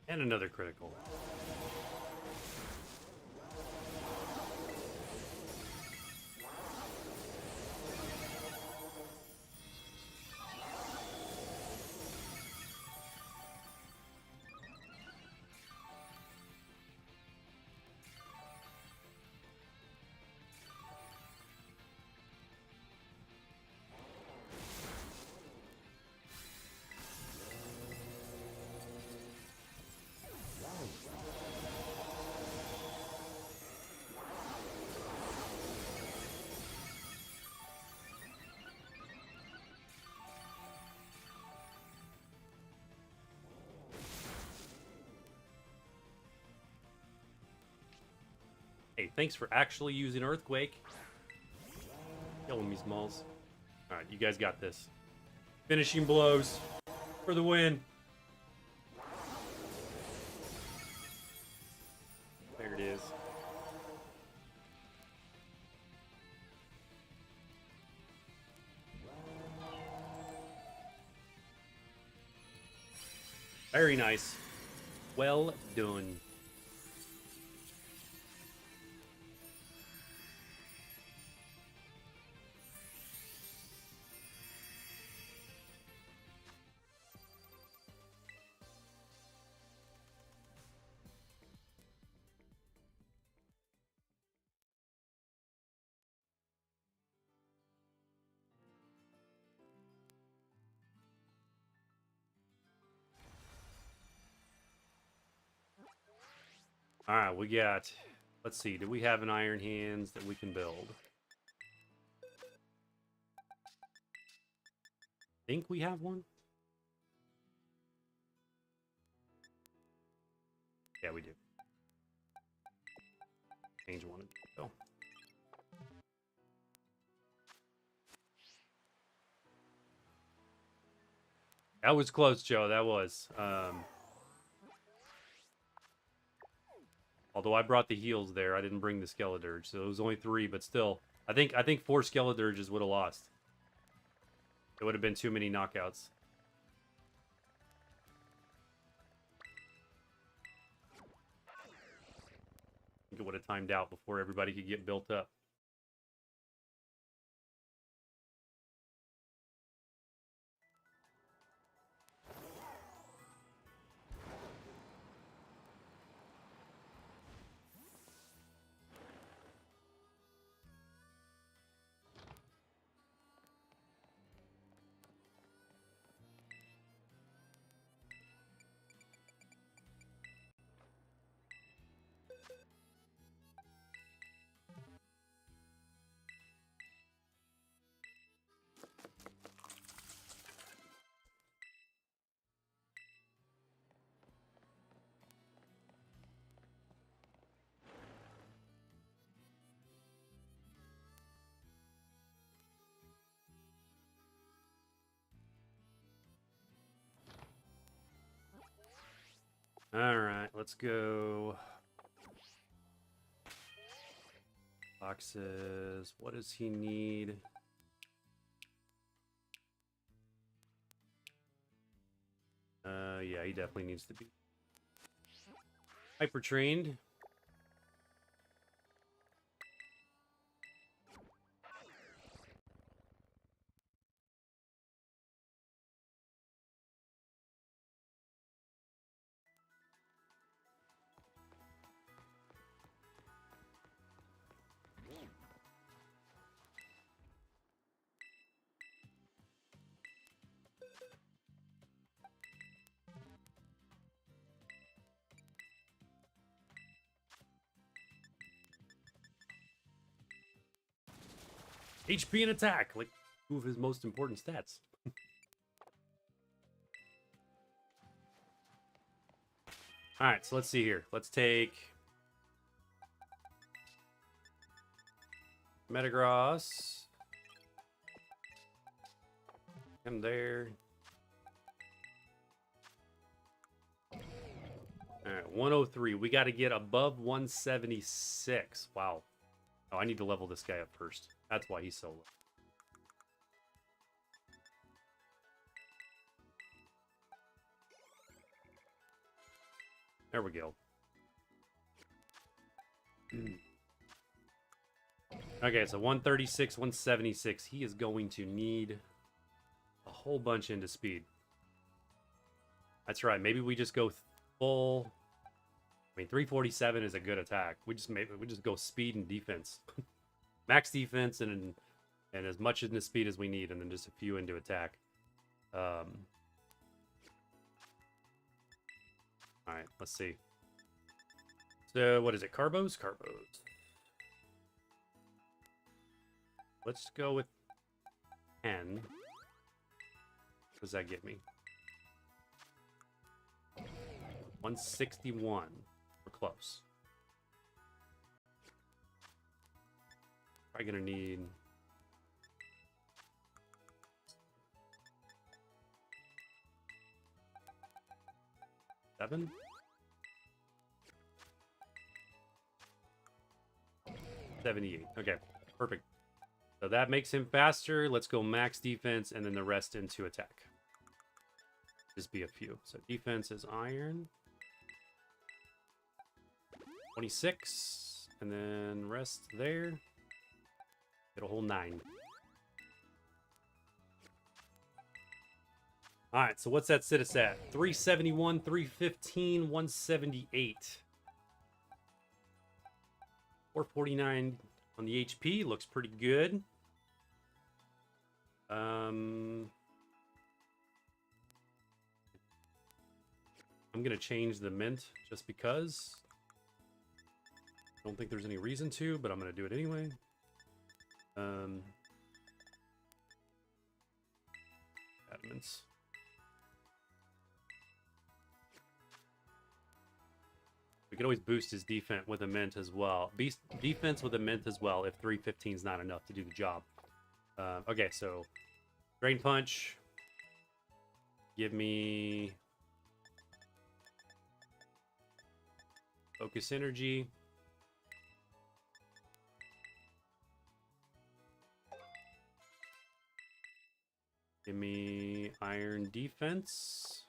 And another critical. Hey, thanks for actually using Earthquake. Killing me, Smalls. Alright, you guys got this. Finishing blows for the win. There it is. Very nice. Well done. Alright, we got... Let's see, do we have an Iron Hands that we can build? Think we have one? Yeah, we do. Change one. Oh. That was close, Joe. That was. Although I brought the heals there, I didn't bring the Skeledirge, so it was only 3, but still. I think 4 Skeledirges would have lost. It would have been too many knockouts. I think it would have timed out before everybody could get built up. Alright, let's go. Boxes. What does he need? Yeah, he definitely needs to be hyper trained. HP and attack. Like, two of his most important stats. All right, so let's see here. Let's take Metagross. Him there. All right, 103. We got to get above 176. Wow. Oh, I need to level this guy up first. That's why he's so low. There we go. Okay, so 136, 176. He is going to need a whole bunch into speed. That's right. Maybe we just go full. I mean, 347 is a good attack. We just go speed and defense, max defense, and as much into speed as we need, and then just a few into attack. All right, let's see. So what is it? Carbos? Carbos. Let's go with 10. What does that get me? 161. We're close. Probably gonna need... seven? 78. Okay, perfect. So that makes him faster. Let's go max defense and then the rest into attack. Just be a few. So defense is iron. 26. And then rest there. Get a whole 9. All right, so what's that sit us at? 371, 315, 178. 449 on the HP. Looks pretty good. I'm going to change the mint just because. I don't think there's any reason to, but I'm going to do it anyway. Adamants. We could always boost his defense with a mint as well. Defense with a mint as well if 315 is not enough to do the job. Okay, so Drain Punch. Give me Focus Energy. Give me Iron Defense.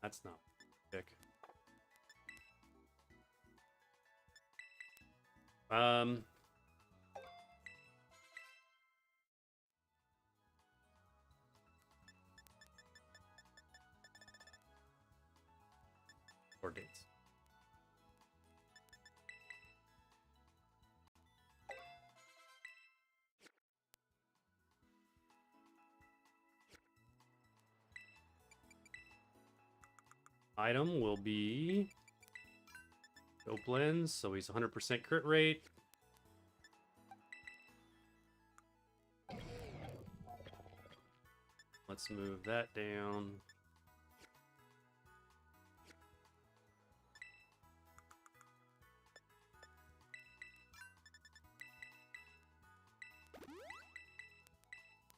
That's not pick. Or dates. Item will be Dope Lens, so he's 100% crit rate. Let's move that down.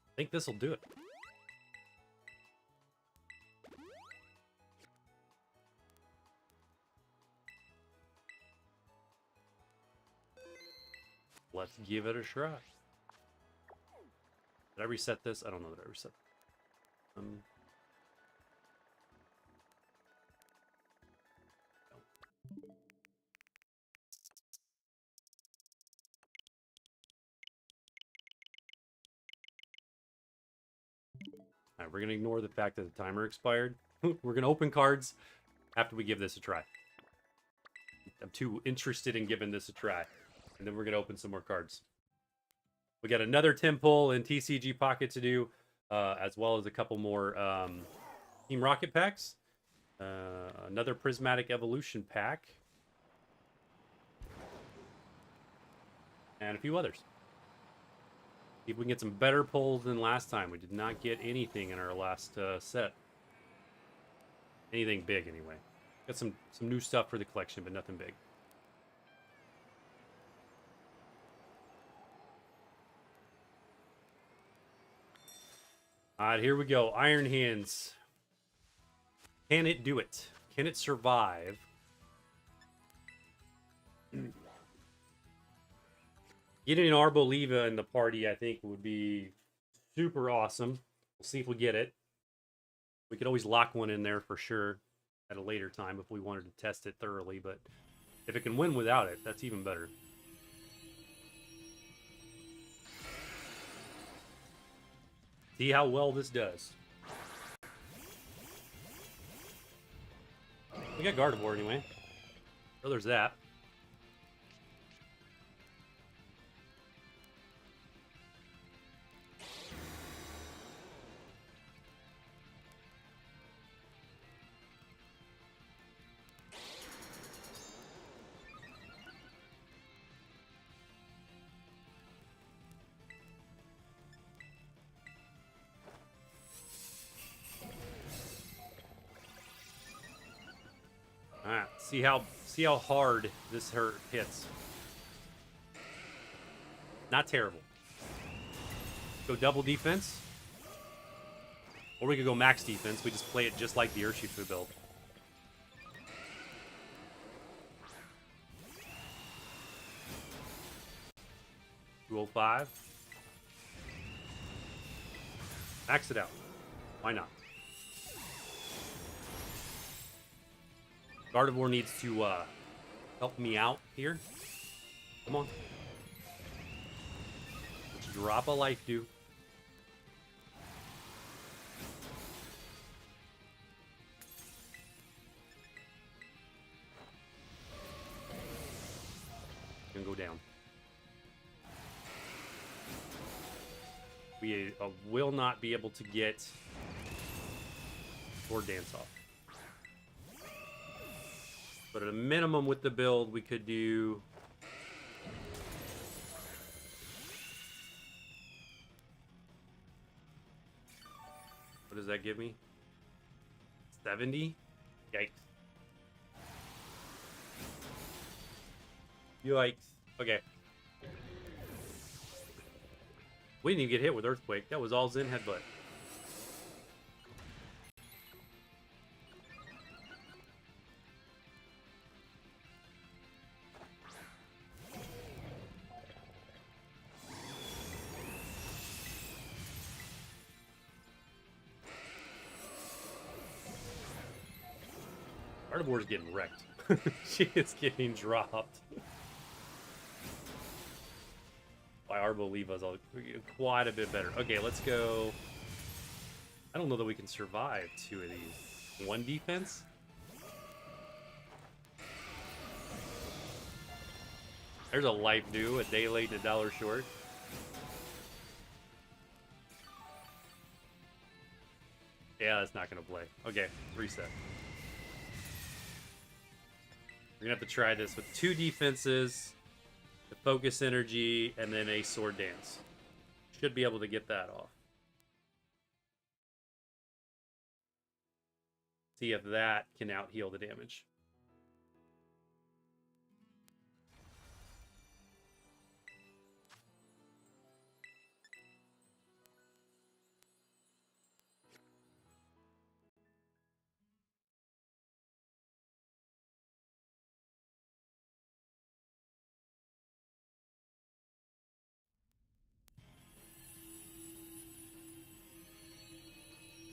I think this will do it. Let's give it a try. Did I reset this? I don't know that I reset. No. All right, we're gonna ignore the fact that the timer expired. We're gonna open cards after we give this a try. I'm too interested in giving this a try. And then we're going to open some more cards. We got another 10 pull in TCG Pocket to do, as well as a couple more Team Rocket packs. Another Prismatic Evolution pack. and a few others. See if we can get some better pulls than last time. We did not get anything in our last set. Anything big, anyway. Got some new stuff for the collection, but nothing big. All right, here we go. Iron Hands. Can it do it? Can it survive? Getting an Arboliva in the party, I think, would be super awesome. We'll see if we get it. We could always lock one in there for sure at a later time if we wanted to test it thoroughly, but if it can win without it, that's even better. See how well this does. We got Gardevoir anyway. So there's that. Alright, see how hard this hits. Not terrible. Go double defense. Or we could go max defense. We just play it just like the Urshifu build. $205. Max it out. Why not? Gardevoir needs to help me out here. Come on. Let's drop a life dew. Gonna go down. We will not be able to get Sword Dance off. But at a minimum with the build, we could do... What does that give me? 70? Yikes. Yikes. Okay. We didn't even get hit with Earthquake. That was all Zen Headbutt. Gardevoir's getting wrecked. She is getting dropped. By Arboliva's quite a bit better. Okay, let's go. I don't know that we can survive two of these. One defense? There's a life due, a day late, a dollar short. Yeah, that's not going to play. Okay, reset. We're going to have to try this with two defenses, the focus energy, and then a sword dance. Should be able to get that off. See if that can out heal the damage.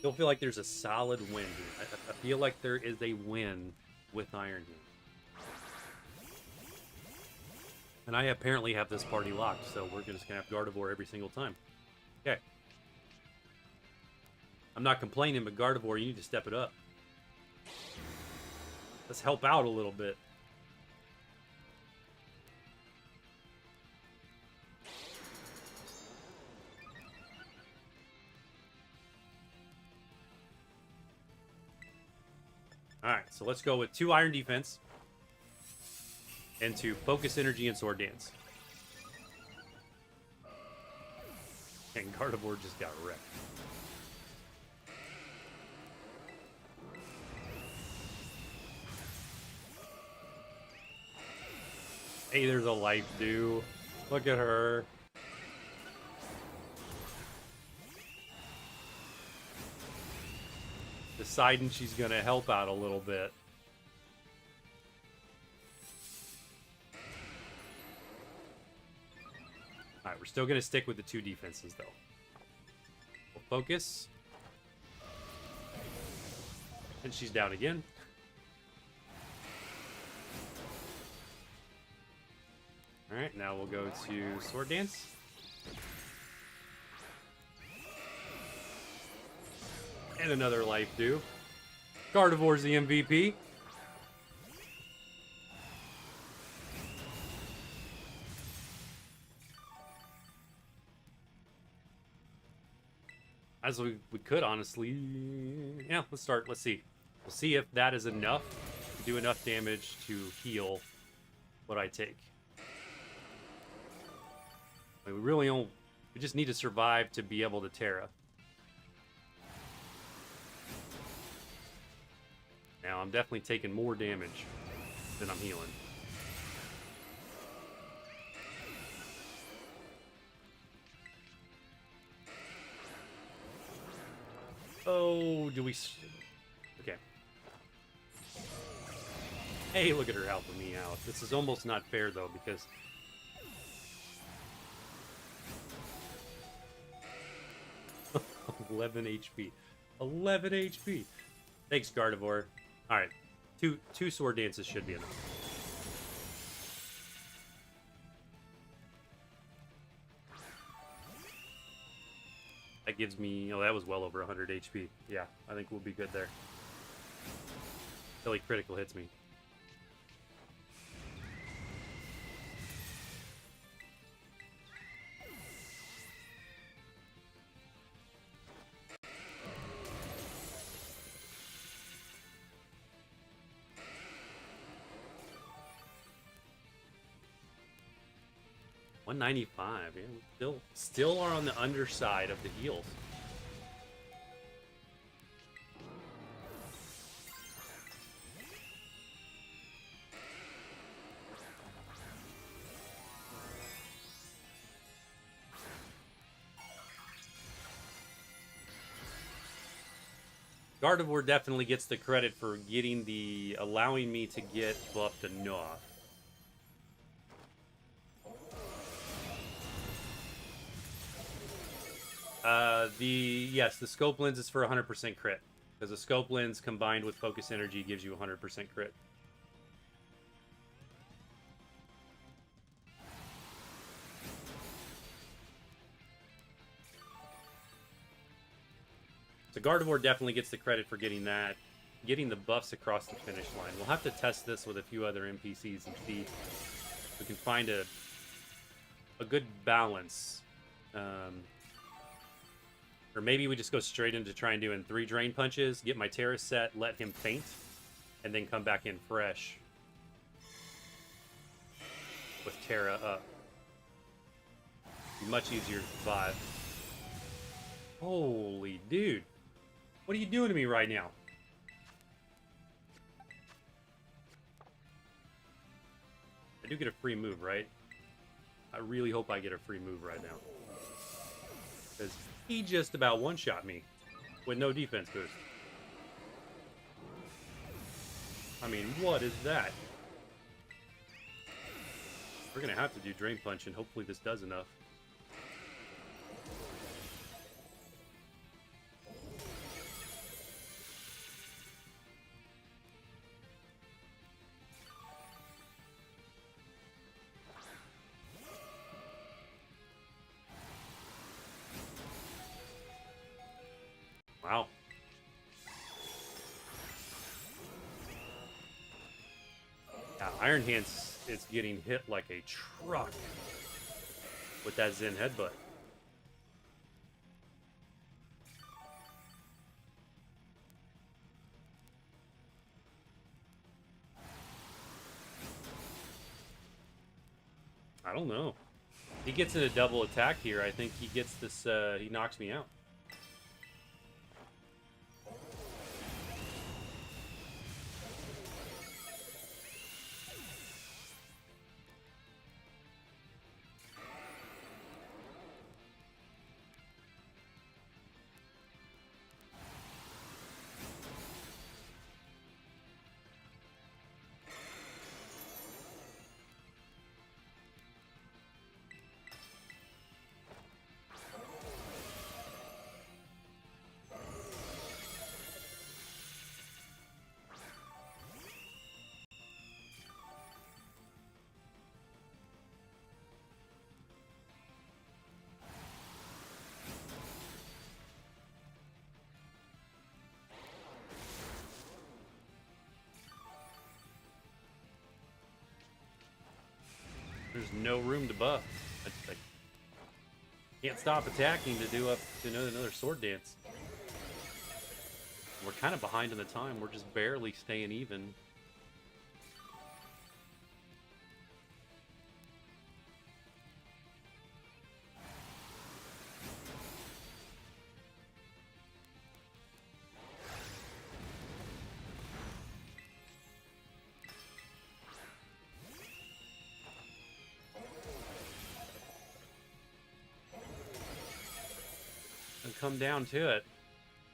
Don't feel like there's a solid win here. I feel like there is a win with Iron here. And I apparently have this party locked, so we're just going to have Gardevoir every single time. Okay. I'm not complaining, but Gardevoir, you need to step it up. Let's help out a little bit. Alright, so let's go with 2 Iron Defense. And 2 Focus Energy and Sword Dance. And Gardevoir just got wrecked. Hey, there's a life due. Look at her. Deciding she's going to help out a little bit. Alright, we're still going to stick with the 2 defenses, though. We'll focus. And she's down again. Alright, now we'll go to Sword Dance. And another life due. Gardevoir's the MVP. As we could, honestly. Yeah, let's start. Let's see. We'll see if that is enough to do enough damage to heal what I take. I mean, we just need to survive to be able to Tera. Now, I'm definitely taking more damage than I'm healing. Oh, do we... Okay. Hey, look at her helping me out. This is almost not fair, though, because... 11 HP. 11 HP. Thanks, Gardevoir. Alright. Two sword dances should be enough. That gives me... Oh, that was well over 100 HP. Yeah, I think we'll be good there. Until he critical hits me. $195. Yeah, we still are on the underside of the heals. Gardevoir definitely gets the credit for allowing me to get buffed enough. Yes, the scope lens is for 100% crit. Because the scope lens combined with focus energy gives you 100% crit. So Gardevoir definitely gets the credit for getting that. Getting the buffs across the finish line. We'll have to test this with a few other NPCs and see if we can find a good balance. Or maybe we just go straight into trying doing 3 drain punches, get my Tera set, let him faint, and then come back in fresh with Tera up. Be much easier to survive. Holy dude. What are you doing to me right now? I do get a free move, right? I really hope I get a free move right now. Because he just about one-shot me with no defense boost. I mean, what is that? We're going to have to do Drain Punch, and hopefully this does enough. Wow. Yeah, Iron Hands is getting hit like a truck with that Zen Headbutt. I don't know. He gets in a double attack here. I think he gets this, he knocks me out. There's no room to buff. I can't stop attacking to do up to another sword dance. We're kind of behind in the time. We're just barely staying even. Come down to it.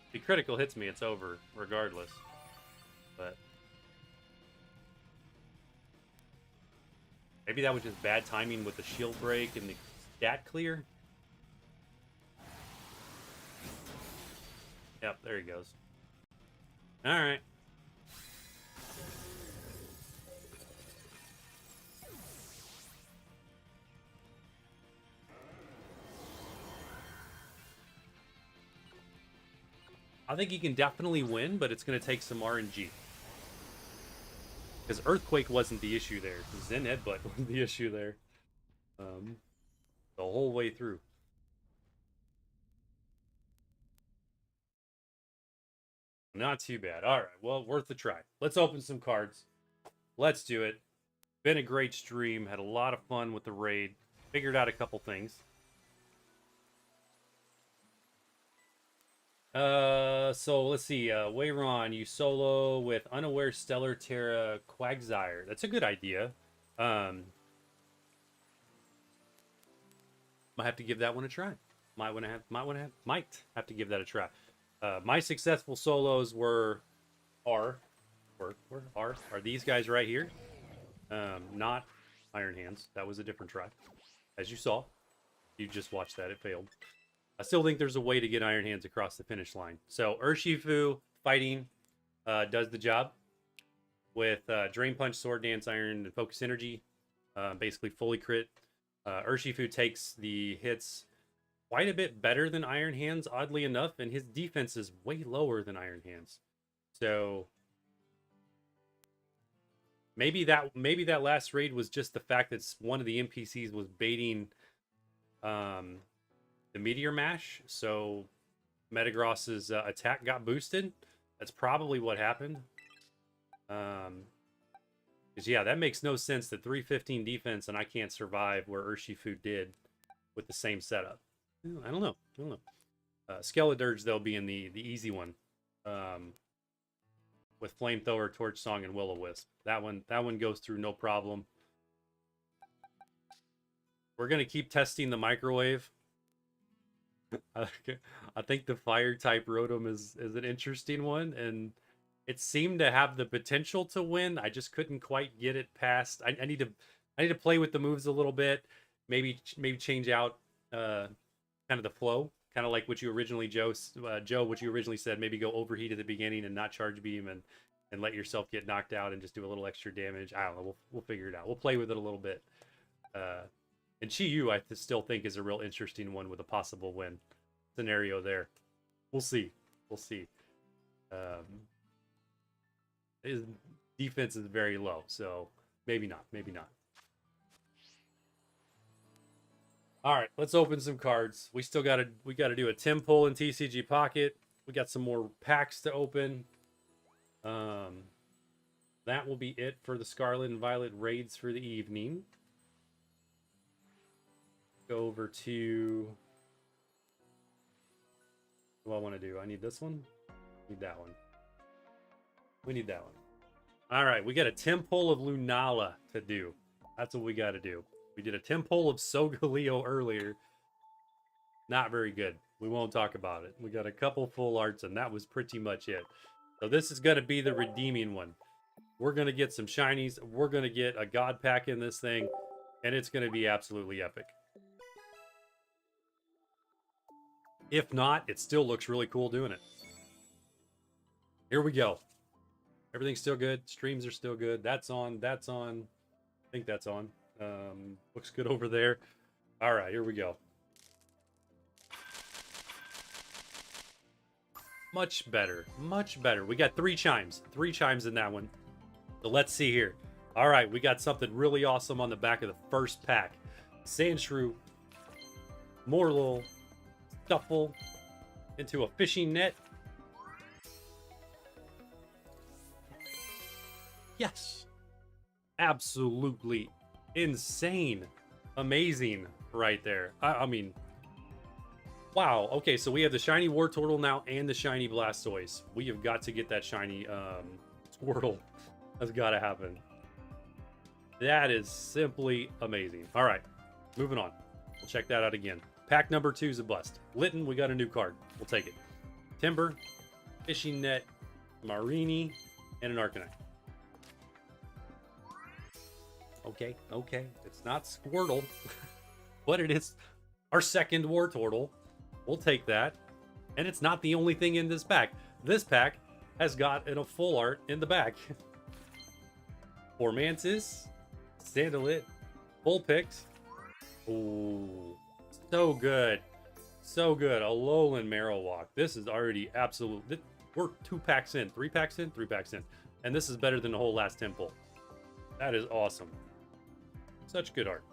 If the critical hits me, it's over, regardless. But maybe that was just bad timing with the shield break and the stat clear. Yep, there he goes. Alright. I think he can definitely win, but it's going to take some RNG. Because Earthquake wasn't the issue there. Zen Headbutt was the issue there. The whole way through. Not too bad. Alright, well, worth a try. Let's open some cards. Let's do it. Been a great stream. Had a lot of fun with the raid. Figured out a couple things. So let's see. Wayron, you solo with Unaware Stellar Tera Quagsire. That's a good idea. Might have to give that one a try. Might have to give that a try. My successful solos are these guys right here. Not Iron Hands. That was a different try. As you saw. You just watched that. It failed. I still think there's a way to get Iron Hands across the finish line. So Urshifu fighting does the job with Drain Punch, Sword Dance, Iron, and Focus Energy. Basically fully crit. Urshifu takes the hits quite a bit better than Iron Hands, oddly enough, and his defense is way lower than Iron Hands. So maybe that last raid was just the fact that one of the NPCs was baiting the Meteor Mash, so Metagross's attack got boosted. That's probably what happened. Because yeah, that makes no sense that 315 defense and I can't survive where Urshifu did with the same setup. I don't know. Skeledirge, though, being the easy one. With Flamethrower, Torch Song, and Will-O-Wisp. That one goes through no problem. We're going to keep testing the microwave. I think the fire type Rotom is an interesting one, and it seemed to have the potential to win. I just couldn't quite get it past. I need to play with the moves a little bit. Maybe change out kind of the flow, kind of like what you originally Joe, what you originally said. Maybe go overheat at the beginning and not charge beam and let yourself get knocked out and just do a little extra damage. I don't know. We'll figure it out. We'll play with it a little bit. And Chi-Yu, I still think, is a real interesting one with a possible win scenario there. We'll see. His defense is very low, so maybe not. All right, let's open some cards. We got to do a Tim pull in TCG Pocket. We got some more packs to open. That will be it for the Scarlet and Violet raids for the evening. Go over to... What do I want to do? I need this one. Need that one. We need that one. All right, we got a temple of Lunala to do. That's what we got to do. We did a temple of Solgaleo earlier. Not very good. We won't talk about it. We got a couple full arts, and that was pretty much it. So this is going to be the redeeming one. We're going to get some shinies. We're going to get a god pack in this thing, and it's going to be absolutely epic. If not, it still looks really cool doing it. Here we go. Everything's still good. Streams are still good. That's on. That's on. I think that's on. Looks good over there. All right, here we go. Much better. Much better. We got 3 chimes. 3 chimes in that one. So let's see here. All right, we got something really awesome on the back of the first pack. Sandshrew, Morlul, Stuffle into a fishing net. Yes. Absolutely insane. Amazing right there. I mean, wow. Okay, so we have the shiny Wartortle now and the shiny Blastoise. We have got to get that shiny Squirtle. That's got to happen. That is simply amazing. All right, moving on. We'll check that out again. Pack number 2 is a bust. Litten, we got a new card. We'll take it. Timber, Fishing Net, Marini, and an Arcanine. Okay, okay. It's not Squirtle, but it is our second Wartortle. We'll take that. And it's not the only thing in this pack. This pack has got a full art in the back. Formantis, Sandalit, Bullpix. Ooh, so good. So good. A Alolan Marowak. This is already absolute. We're 2 packs in. 3 packs in? 3 packs in. And this is better than the whole last temple. That is awesome. Such good art.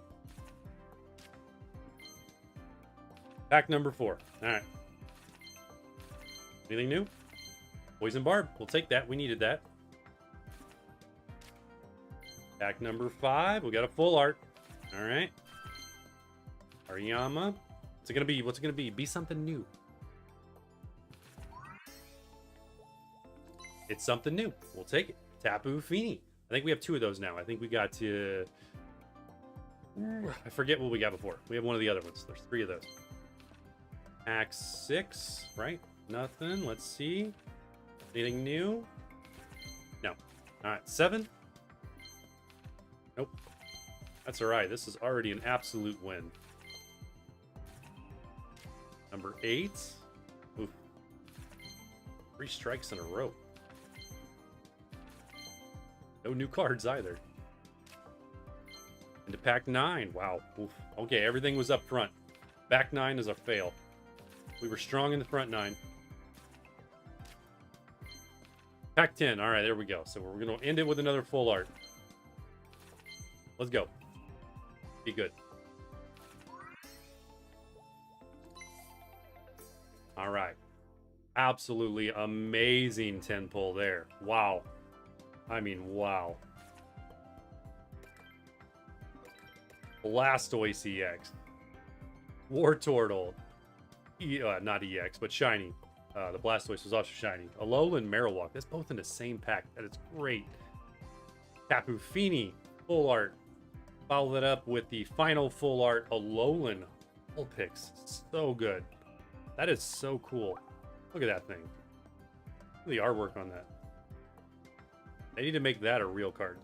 Pack number 4. All right. Anything new? Poison Barb. We'll take that. We needed that. Pack number 5. We got a full art. All right. Ariyama. What's it gonna be? What's it gonna be? Be something new. It's something new. We'll take it. Tapu Fini. I think we have 2 of those now. I think we got to... I forget what we got before. We have one of the other ones. There's 3 of those. Pack 6, right? Nothing. Let's see. Anything new? No. All right. 7. Nope. That's all right. This is already an absolute win. Number 8. Oof. 3 strikes in a row. No new cards either. Into pack 9. Wow. Oof. Okay, everything was up front. Back 9 is a fail. We were strong in the front 9. Pack 10. All right, there we go. So we're going to end it with another full art. Let's go. Be good. All right. Absolutely amazing 10 pull there. Wow. I mean, wow. Blastoise EX. Wartortle. Not EX, but shiny. The Blastoise was also shiny. Alolan Marowak. That's both in the same pack. That is great. Tapu Fini. Full art. Follow that up with the final full art Alolan Vulpix. So good. That is so cool. Look at that thing. Look at the artwork on that. They need to make that a real card.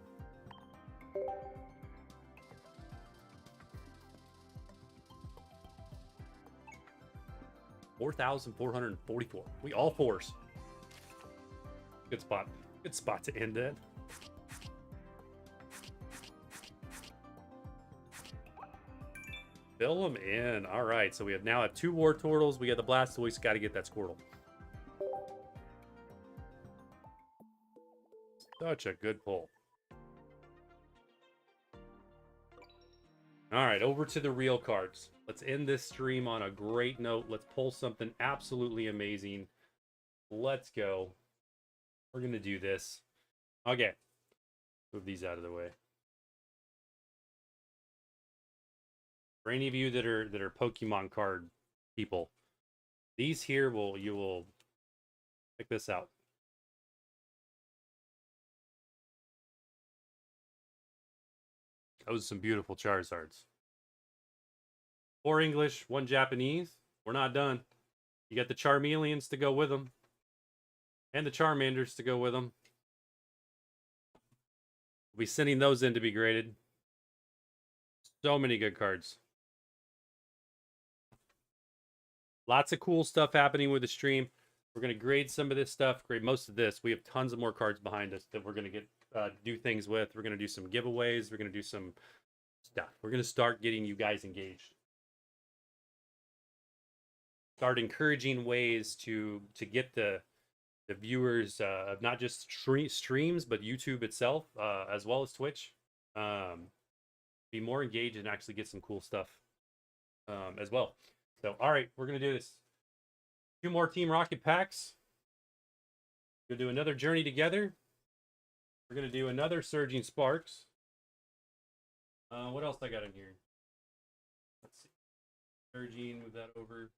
$4,444. We all 4s. Good spot. Good spot to end it. Fill them in. All right. So we have now 2 Wartortles. We got the Blastoise. Got to get that Squirtle. Such a good pull. All right. Over to the real cards. Let's end this stream on a great note. Let's pull something absolutely amazing. Let's go. We're going to do this. Okay. Move these out of the way. For any of you that are Pokemon card people, these here you will check this out. Those are some beautiful Charizards. 4 English, 1 Japanese. We're not done. You got the Charmeleons to go with them. And the Charmanders to go with them. We'll be sending those in to be graded. So many good cards. Lots of cool stuff happening with the stream. We're going to grade some of this stuff, grade most of this. We have tons of more cards behind us that we're going to get do things with. We're going to do some giveaways. We're going to do some stuff. We're going to start getting you guys engaged. Start encouraging ways to get the viewers of not just streams, but YouTube itself, as well as Twitch. Be more engaged and actually get some cool stuff as well. So, all right, we're going to do this. 2 more Team Rocket packs. We'll do another Journey Together. We're going to do another Surging Sparks. What else I got in here? Let's see. Surging, move that over.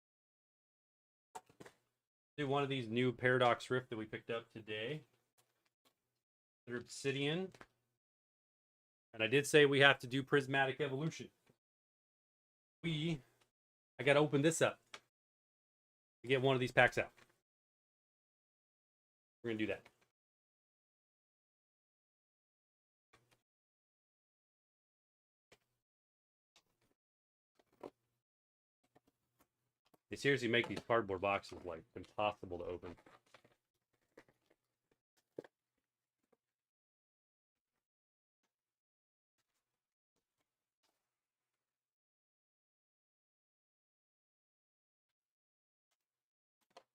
Do one of these new Paradox Rift that we picked up today. They're Obsidian. And I did say we have to do Prismatic Evolution. I got to open this up to get one of these packs out. We're going to do that. They seriously make these cardboard boxes like impossible to open.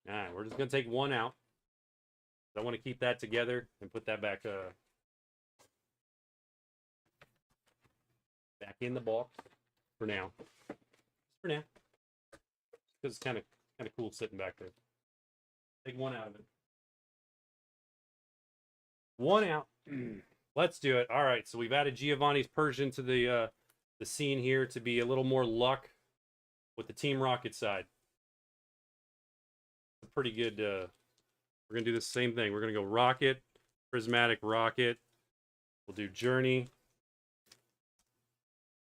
All right, we're just going to take one out. I want to keep that together and put that back in the box for now. Just for now. Because it's kind of cool sitting back there. Take one out of it. One out. Let's do it. All right, so we've added Giovanni's Persian to the scene here to be a little more luck with the Team Rocket side. Pretty good. We're gonna do the same thing. We're gonna go Rocket, Prismatic Rocket. We'll do Journey,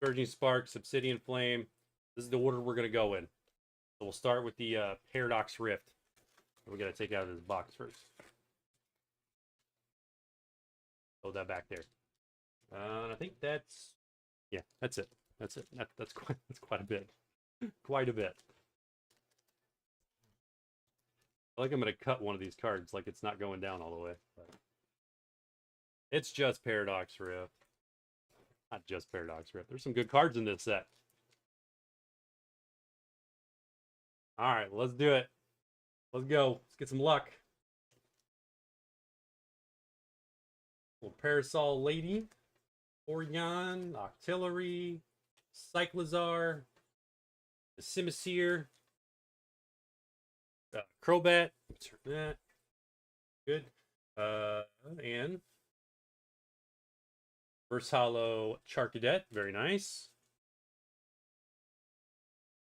Surging Sparks, Obsidian Flame. This is the order we're gonna go in. So we'll start with the Paradox Rift. We gotta take out of this box first. Hold that back there. I think that's that's it. That's it. That's quite a bit. Quite a bit. I feel like I'm going to cut one of these cards like it's not going down all the way. But it's just Paradox Rift. Not just Paradox Rift. There's some good cards in this set. All right, let's do it. Let's go. Let's get some luck. Little Parasol Lady. Orion. Octillery. Cyclizar. The Simisear. Crobat, turn that. Good. And Reverse Hollow Charcadet, very nice.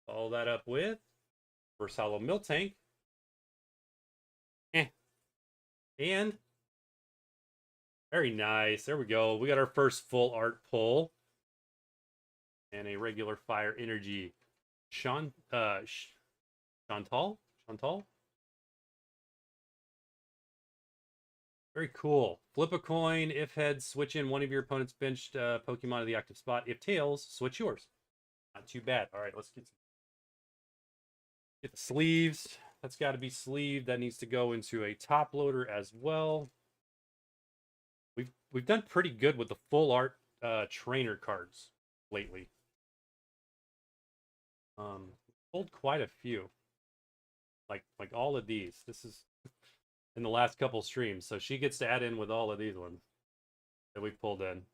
Follow that up with Reverse Hollow Miltank. And very nice. There we go. We got our first full art pull. And a regular Fire Energy Chantal. Very cool. Flip a coin. If heads, switch in one of your opponent's benched Pokemon to the active spot. If tails, switch yours. Not too bad. All right, let's get the sleeves. That's got to be sleeved. That needs to go into a top loader as well. We've done pretty good with the full art trainer cards lately. Pulled quite a few. Like all of these. This is in the last couple streams, so she gets to add in with all of these ones that we've pulled in.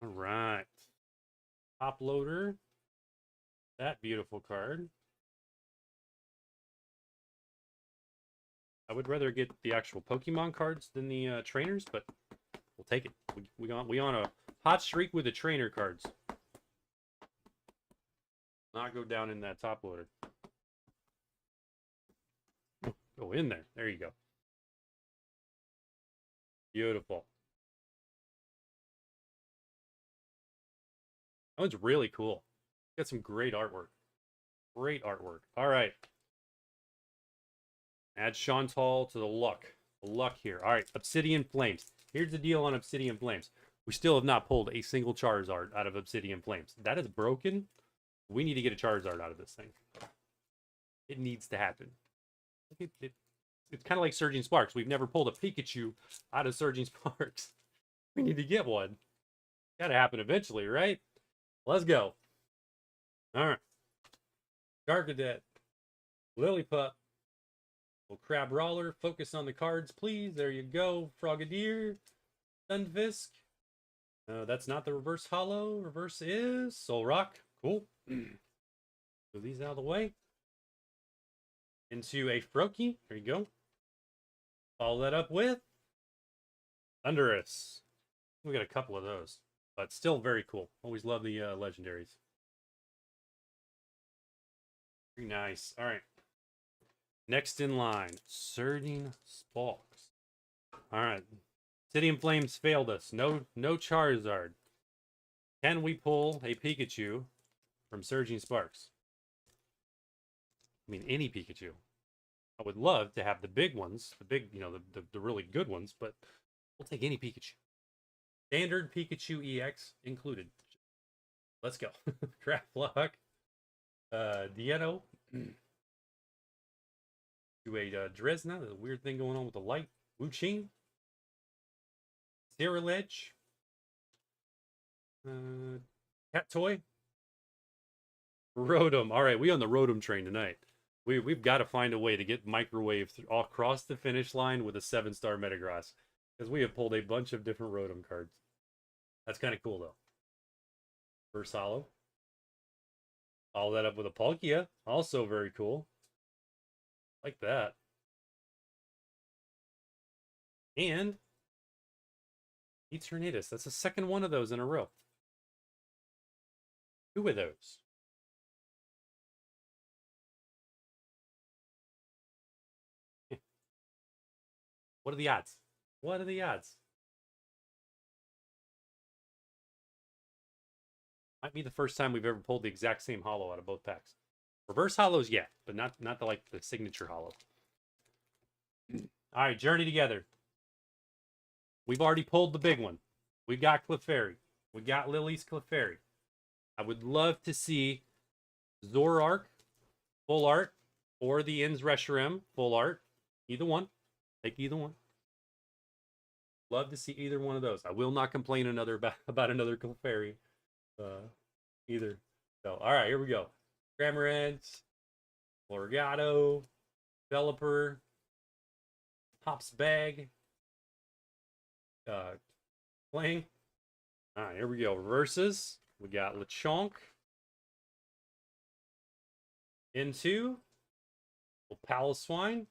All right, top loader. That beautiful card. I would rather get the actual Pokemon cards than the trainers, but we'll take it. We on a hot streak with the trainer cards. Not go down in that top loader. Go in there. There you go. Beautiful. That one's really cool. Got some great artwork. Great artwork. All right. Add Chantal to the luck. The luck here. All right. Obsidian Flames. Here's the deal on Obsidian Flames. We still have not pulled a single Charizard out of Obsidian Flames. That is broken. We need to get a Charizard out of this thing. It needs to happen. It's kind of like Surging Sparks. We've never pulled a Pikachu out of Surging Sparks. We need to get one. Gotta happen eventually, right? Let's go. All right. Gargadet. Lillipup. Well, Crab Roller. Focus on the cards, please. There you go. Frogadier. Stunfisk. That's not the reverse hollow. Reverse is Soul Rock. Cool. Move these out of the way. Into a Froakie. There you go. Follow that up with Thunderous. We got a couple of those, but still very cool. Always love the legendaries. Very nice. All right. Next in line, Surging Sparks. All right. Obsidian Flames failed us. No Charizard. Can we pull a Pikachu from Surging Sparks? I mean, any Pikachu. I would love to have the big ones, the big, the really good ones, but we'll take any Pikachu. Standard Pikachu EX included. Let's go. Craflock. Dieno. To a Dresna. There's a weird thing going on with the light. Wuching. Ledge. Cat Toy. Rotom. All right, we on the Rotom train tonight. We've got to find a way to get microwave all across the finish line with a 7-star Metagross, because we have pulled a bunch of different Rotom cards. That's kind of cool though. First hollow. Follow that up with a Palkia, also very cool. Like that. And Eternatus. That's the second one of those in a row. 2 of those. What are the odds? What are the odds? Might be the first time we've ever pulled the exact same hollow out of both packs. Reverse hollows, yeah, but not the signature hollow. All right, Journey Together. We've already pulled the big one. We got Clefairy. We got Lily's Clefairy. I would love to see Zoroark full art or the Inns Reshiram full art. Either one. Take either one. Love to see either one of those. I will not complain about another Clefairy either. So, all right, here we go. Cramorant, Florgato, Developer, Hops Bag, Clang. All right, here we go. Reverses. We got Lechonk. Into Paloswine.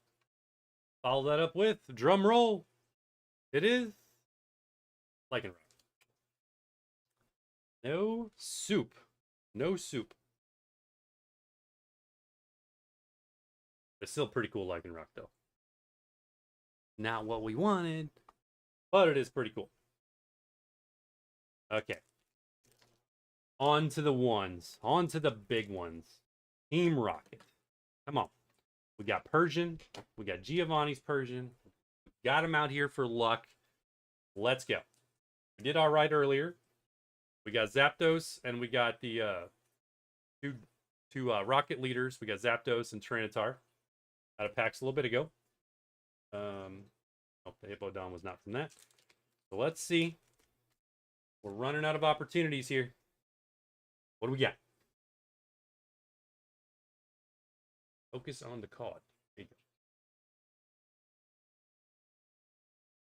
Follow that up with drum roll. It is Lycanroc. No soup. No soup. It's still pretty cool Lycanroc though. Not what we wanted, but it is pretty cool. Okay. On to the ones. On to the big ones. Team Rocket. Come on. We got Persian. We got Giovanni's Persian. Got him out here for luck. Let's go. We did all right earlier. We got Zapdos, and we got the two Rocket leaders. We got Zapdos and Tyranitar out of packs a little bit ago. Oh, the Hippodon was not from that. So let's see. We're running out of opportunities here. What do we got? Focus on the card. There you go.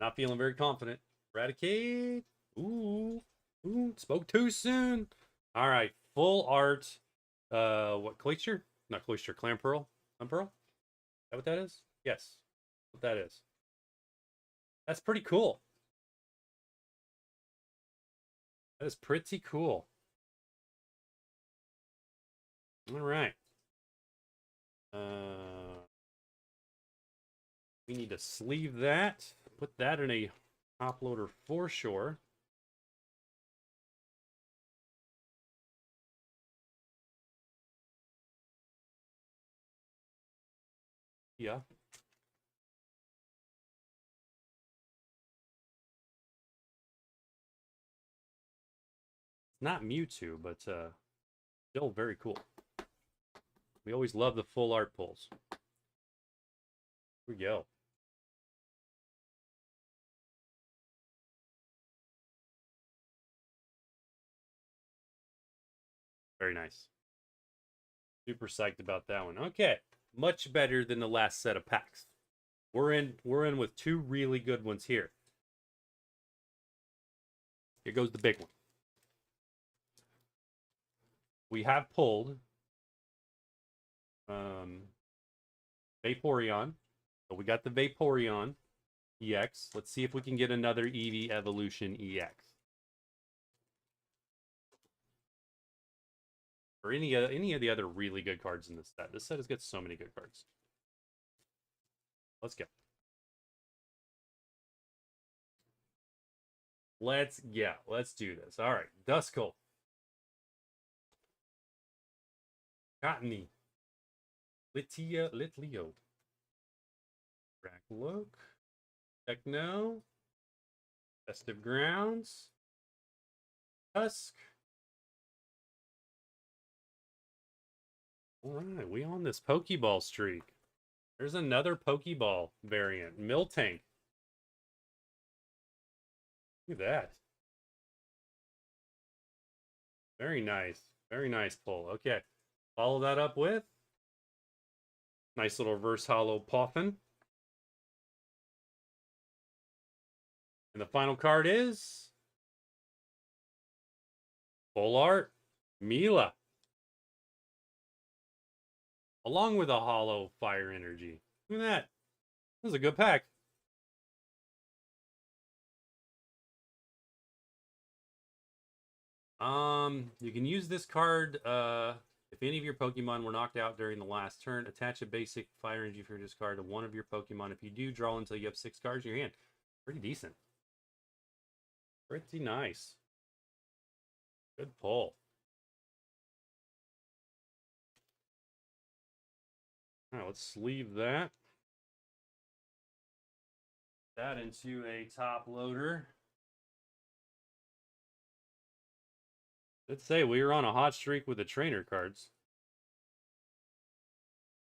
Not feeling very confident. Eradicate. Ooh. Ooh, spoke too soon. All right, full art. What, Cloyster? Not Cloyster, Clamperl. Clamperl? Is that what that is? Yes. What that is. That's pretty cool. That is pretty cool. All right. We need to sleeve that. Put that in a top loader for sure. Yeah. It's not Mewtwo, but still very cool. We always love the full art pulls. Here we go. Very nice. Super psyched about that one. Okay, much better than the last set of packs. We're in with two really good ones here. Here goes the big one. We have pulled Vaporeon. So we got the Vaporeon EX. Let's see if we can get another Eevee Evolution EX. Or any of the other really good cards in this set. This set has got so many good cards. Let's go. Let's do this. All right, Duskull. Cottony. Litleo. Rackloak. Techno. Festive Grounds. Tusk. All right, we on this Pokeball streak. There's another Pokeball variant. Miltank. Look at that. Very nice. Very nice pull. Okay. Follow that up with nice little reverse hollow Poffin. And the final card is full art Mila. Along with a hollow fire energy. Look at that. This is a good pack. You can use this card if any of your Pokemon were knocked out during the last turn. Attach a basic fire energy for this card to one of your Pokemon. If you do, draw until you have 6 cards in your hand. Pretty decent. Pretty nice. Good pull. All right, let's sleeve that. That into a top loader. Let's say we were on a hot streak with the trainer cards.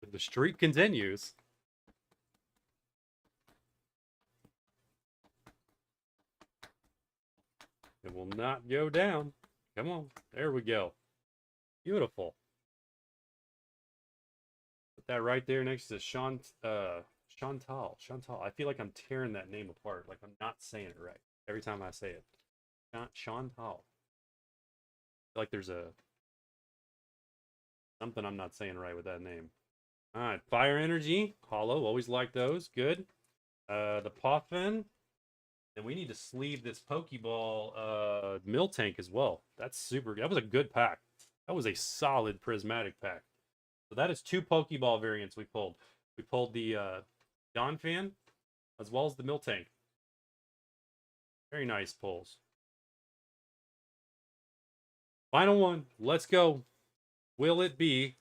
If the streak continues. It will not go down. Come on. There we go. Beautiful. Put that right there next to Chantal. I feel like I'm tearing that name apart. Like I'm not saying it right every time I say it. Chantal. Like there's something I'm not saying right with that name. All right, fire energy, hollow. Always like those. Good. The Poffin. And we need to sleeve this Pokeball Miltank as well. That's super. That was a good pack. That was a solid prismatic pack. So that is 2 Pokeball variants we pulled. We pulled the Donphan as well as the Miltank. Very nice pulls. Final one. Let's go. Will it be?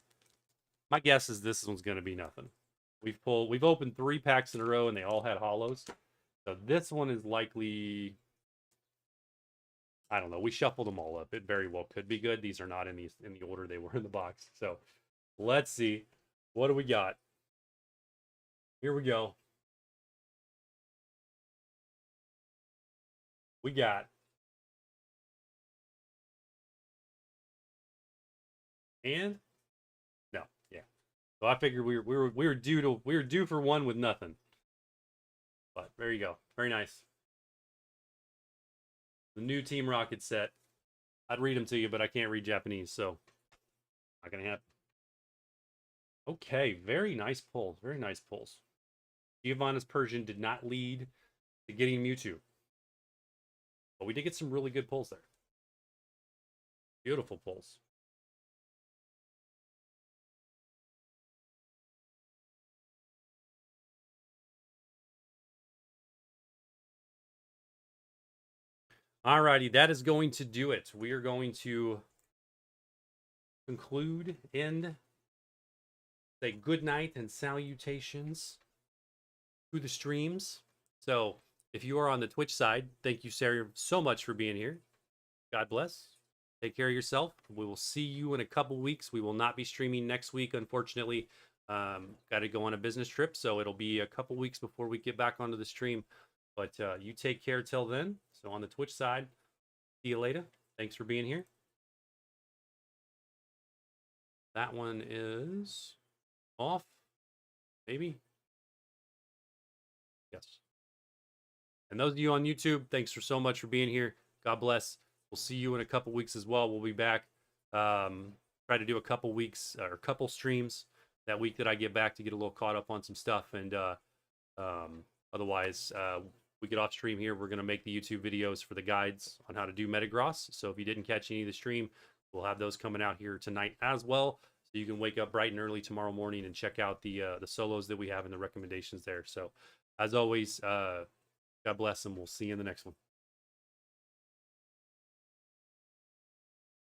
My guess is this one's going to be nothing. We've opened 3 packs in a row and they all had hollows. So this one is likely, I don't know. We shuffled them all up. It very well could be good. These are not in the order they were in the box. So let's see. What do we got? Here we go. We got and no, yeah. So I figured we were due for one with nothing. But there you go. Very nice. The new Team Rocket set. I'd read them to you, but I can't read Japanese, so not gonna happen. Okay, very nice pulls. Very nice pulls. Giovanni's Persian did not lead to getting Mewtwo. But we did get some really good pulls there. Beautiful pulls. Alrighty, that is going to do it. We are going to conclude, end, say good night and salutations to the streams. So if you are on the Twitch side, thank you, Sarah, so much for being here. God bless. Take care of yourself. We will see you in a couple weeks. We will not be streaming next week, unfortunately. Got to go on a business trip, so it'll be a couple weeks before we get back onto the stream. But you take care till then. So on the Twitch side, see you later. Thanks for being here. That one is off, maybe. Yes. And those of you on YouTube, thanks for so much for being here. God bless. We'll see you in a couple weeks as well. We'll be back. Try to do a couple weeks or a couple streams that week that I get back to get a little caught up on some stuff. And otherwise, we get off stream here. We're going to make the YouTube videos for the guides on how to do Metagross. So if you didn't catch any of the stream, we'll have those coming out here tonight as well. So you can wake up bright and early tomorrow morning and check out the solos that we have and the recommendations there. So as always, God bless, and we'll see you in the next one.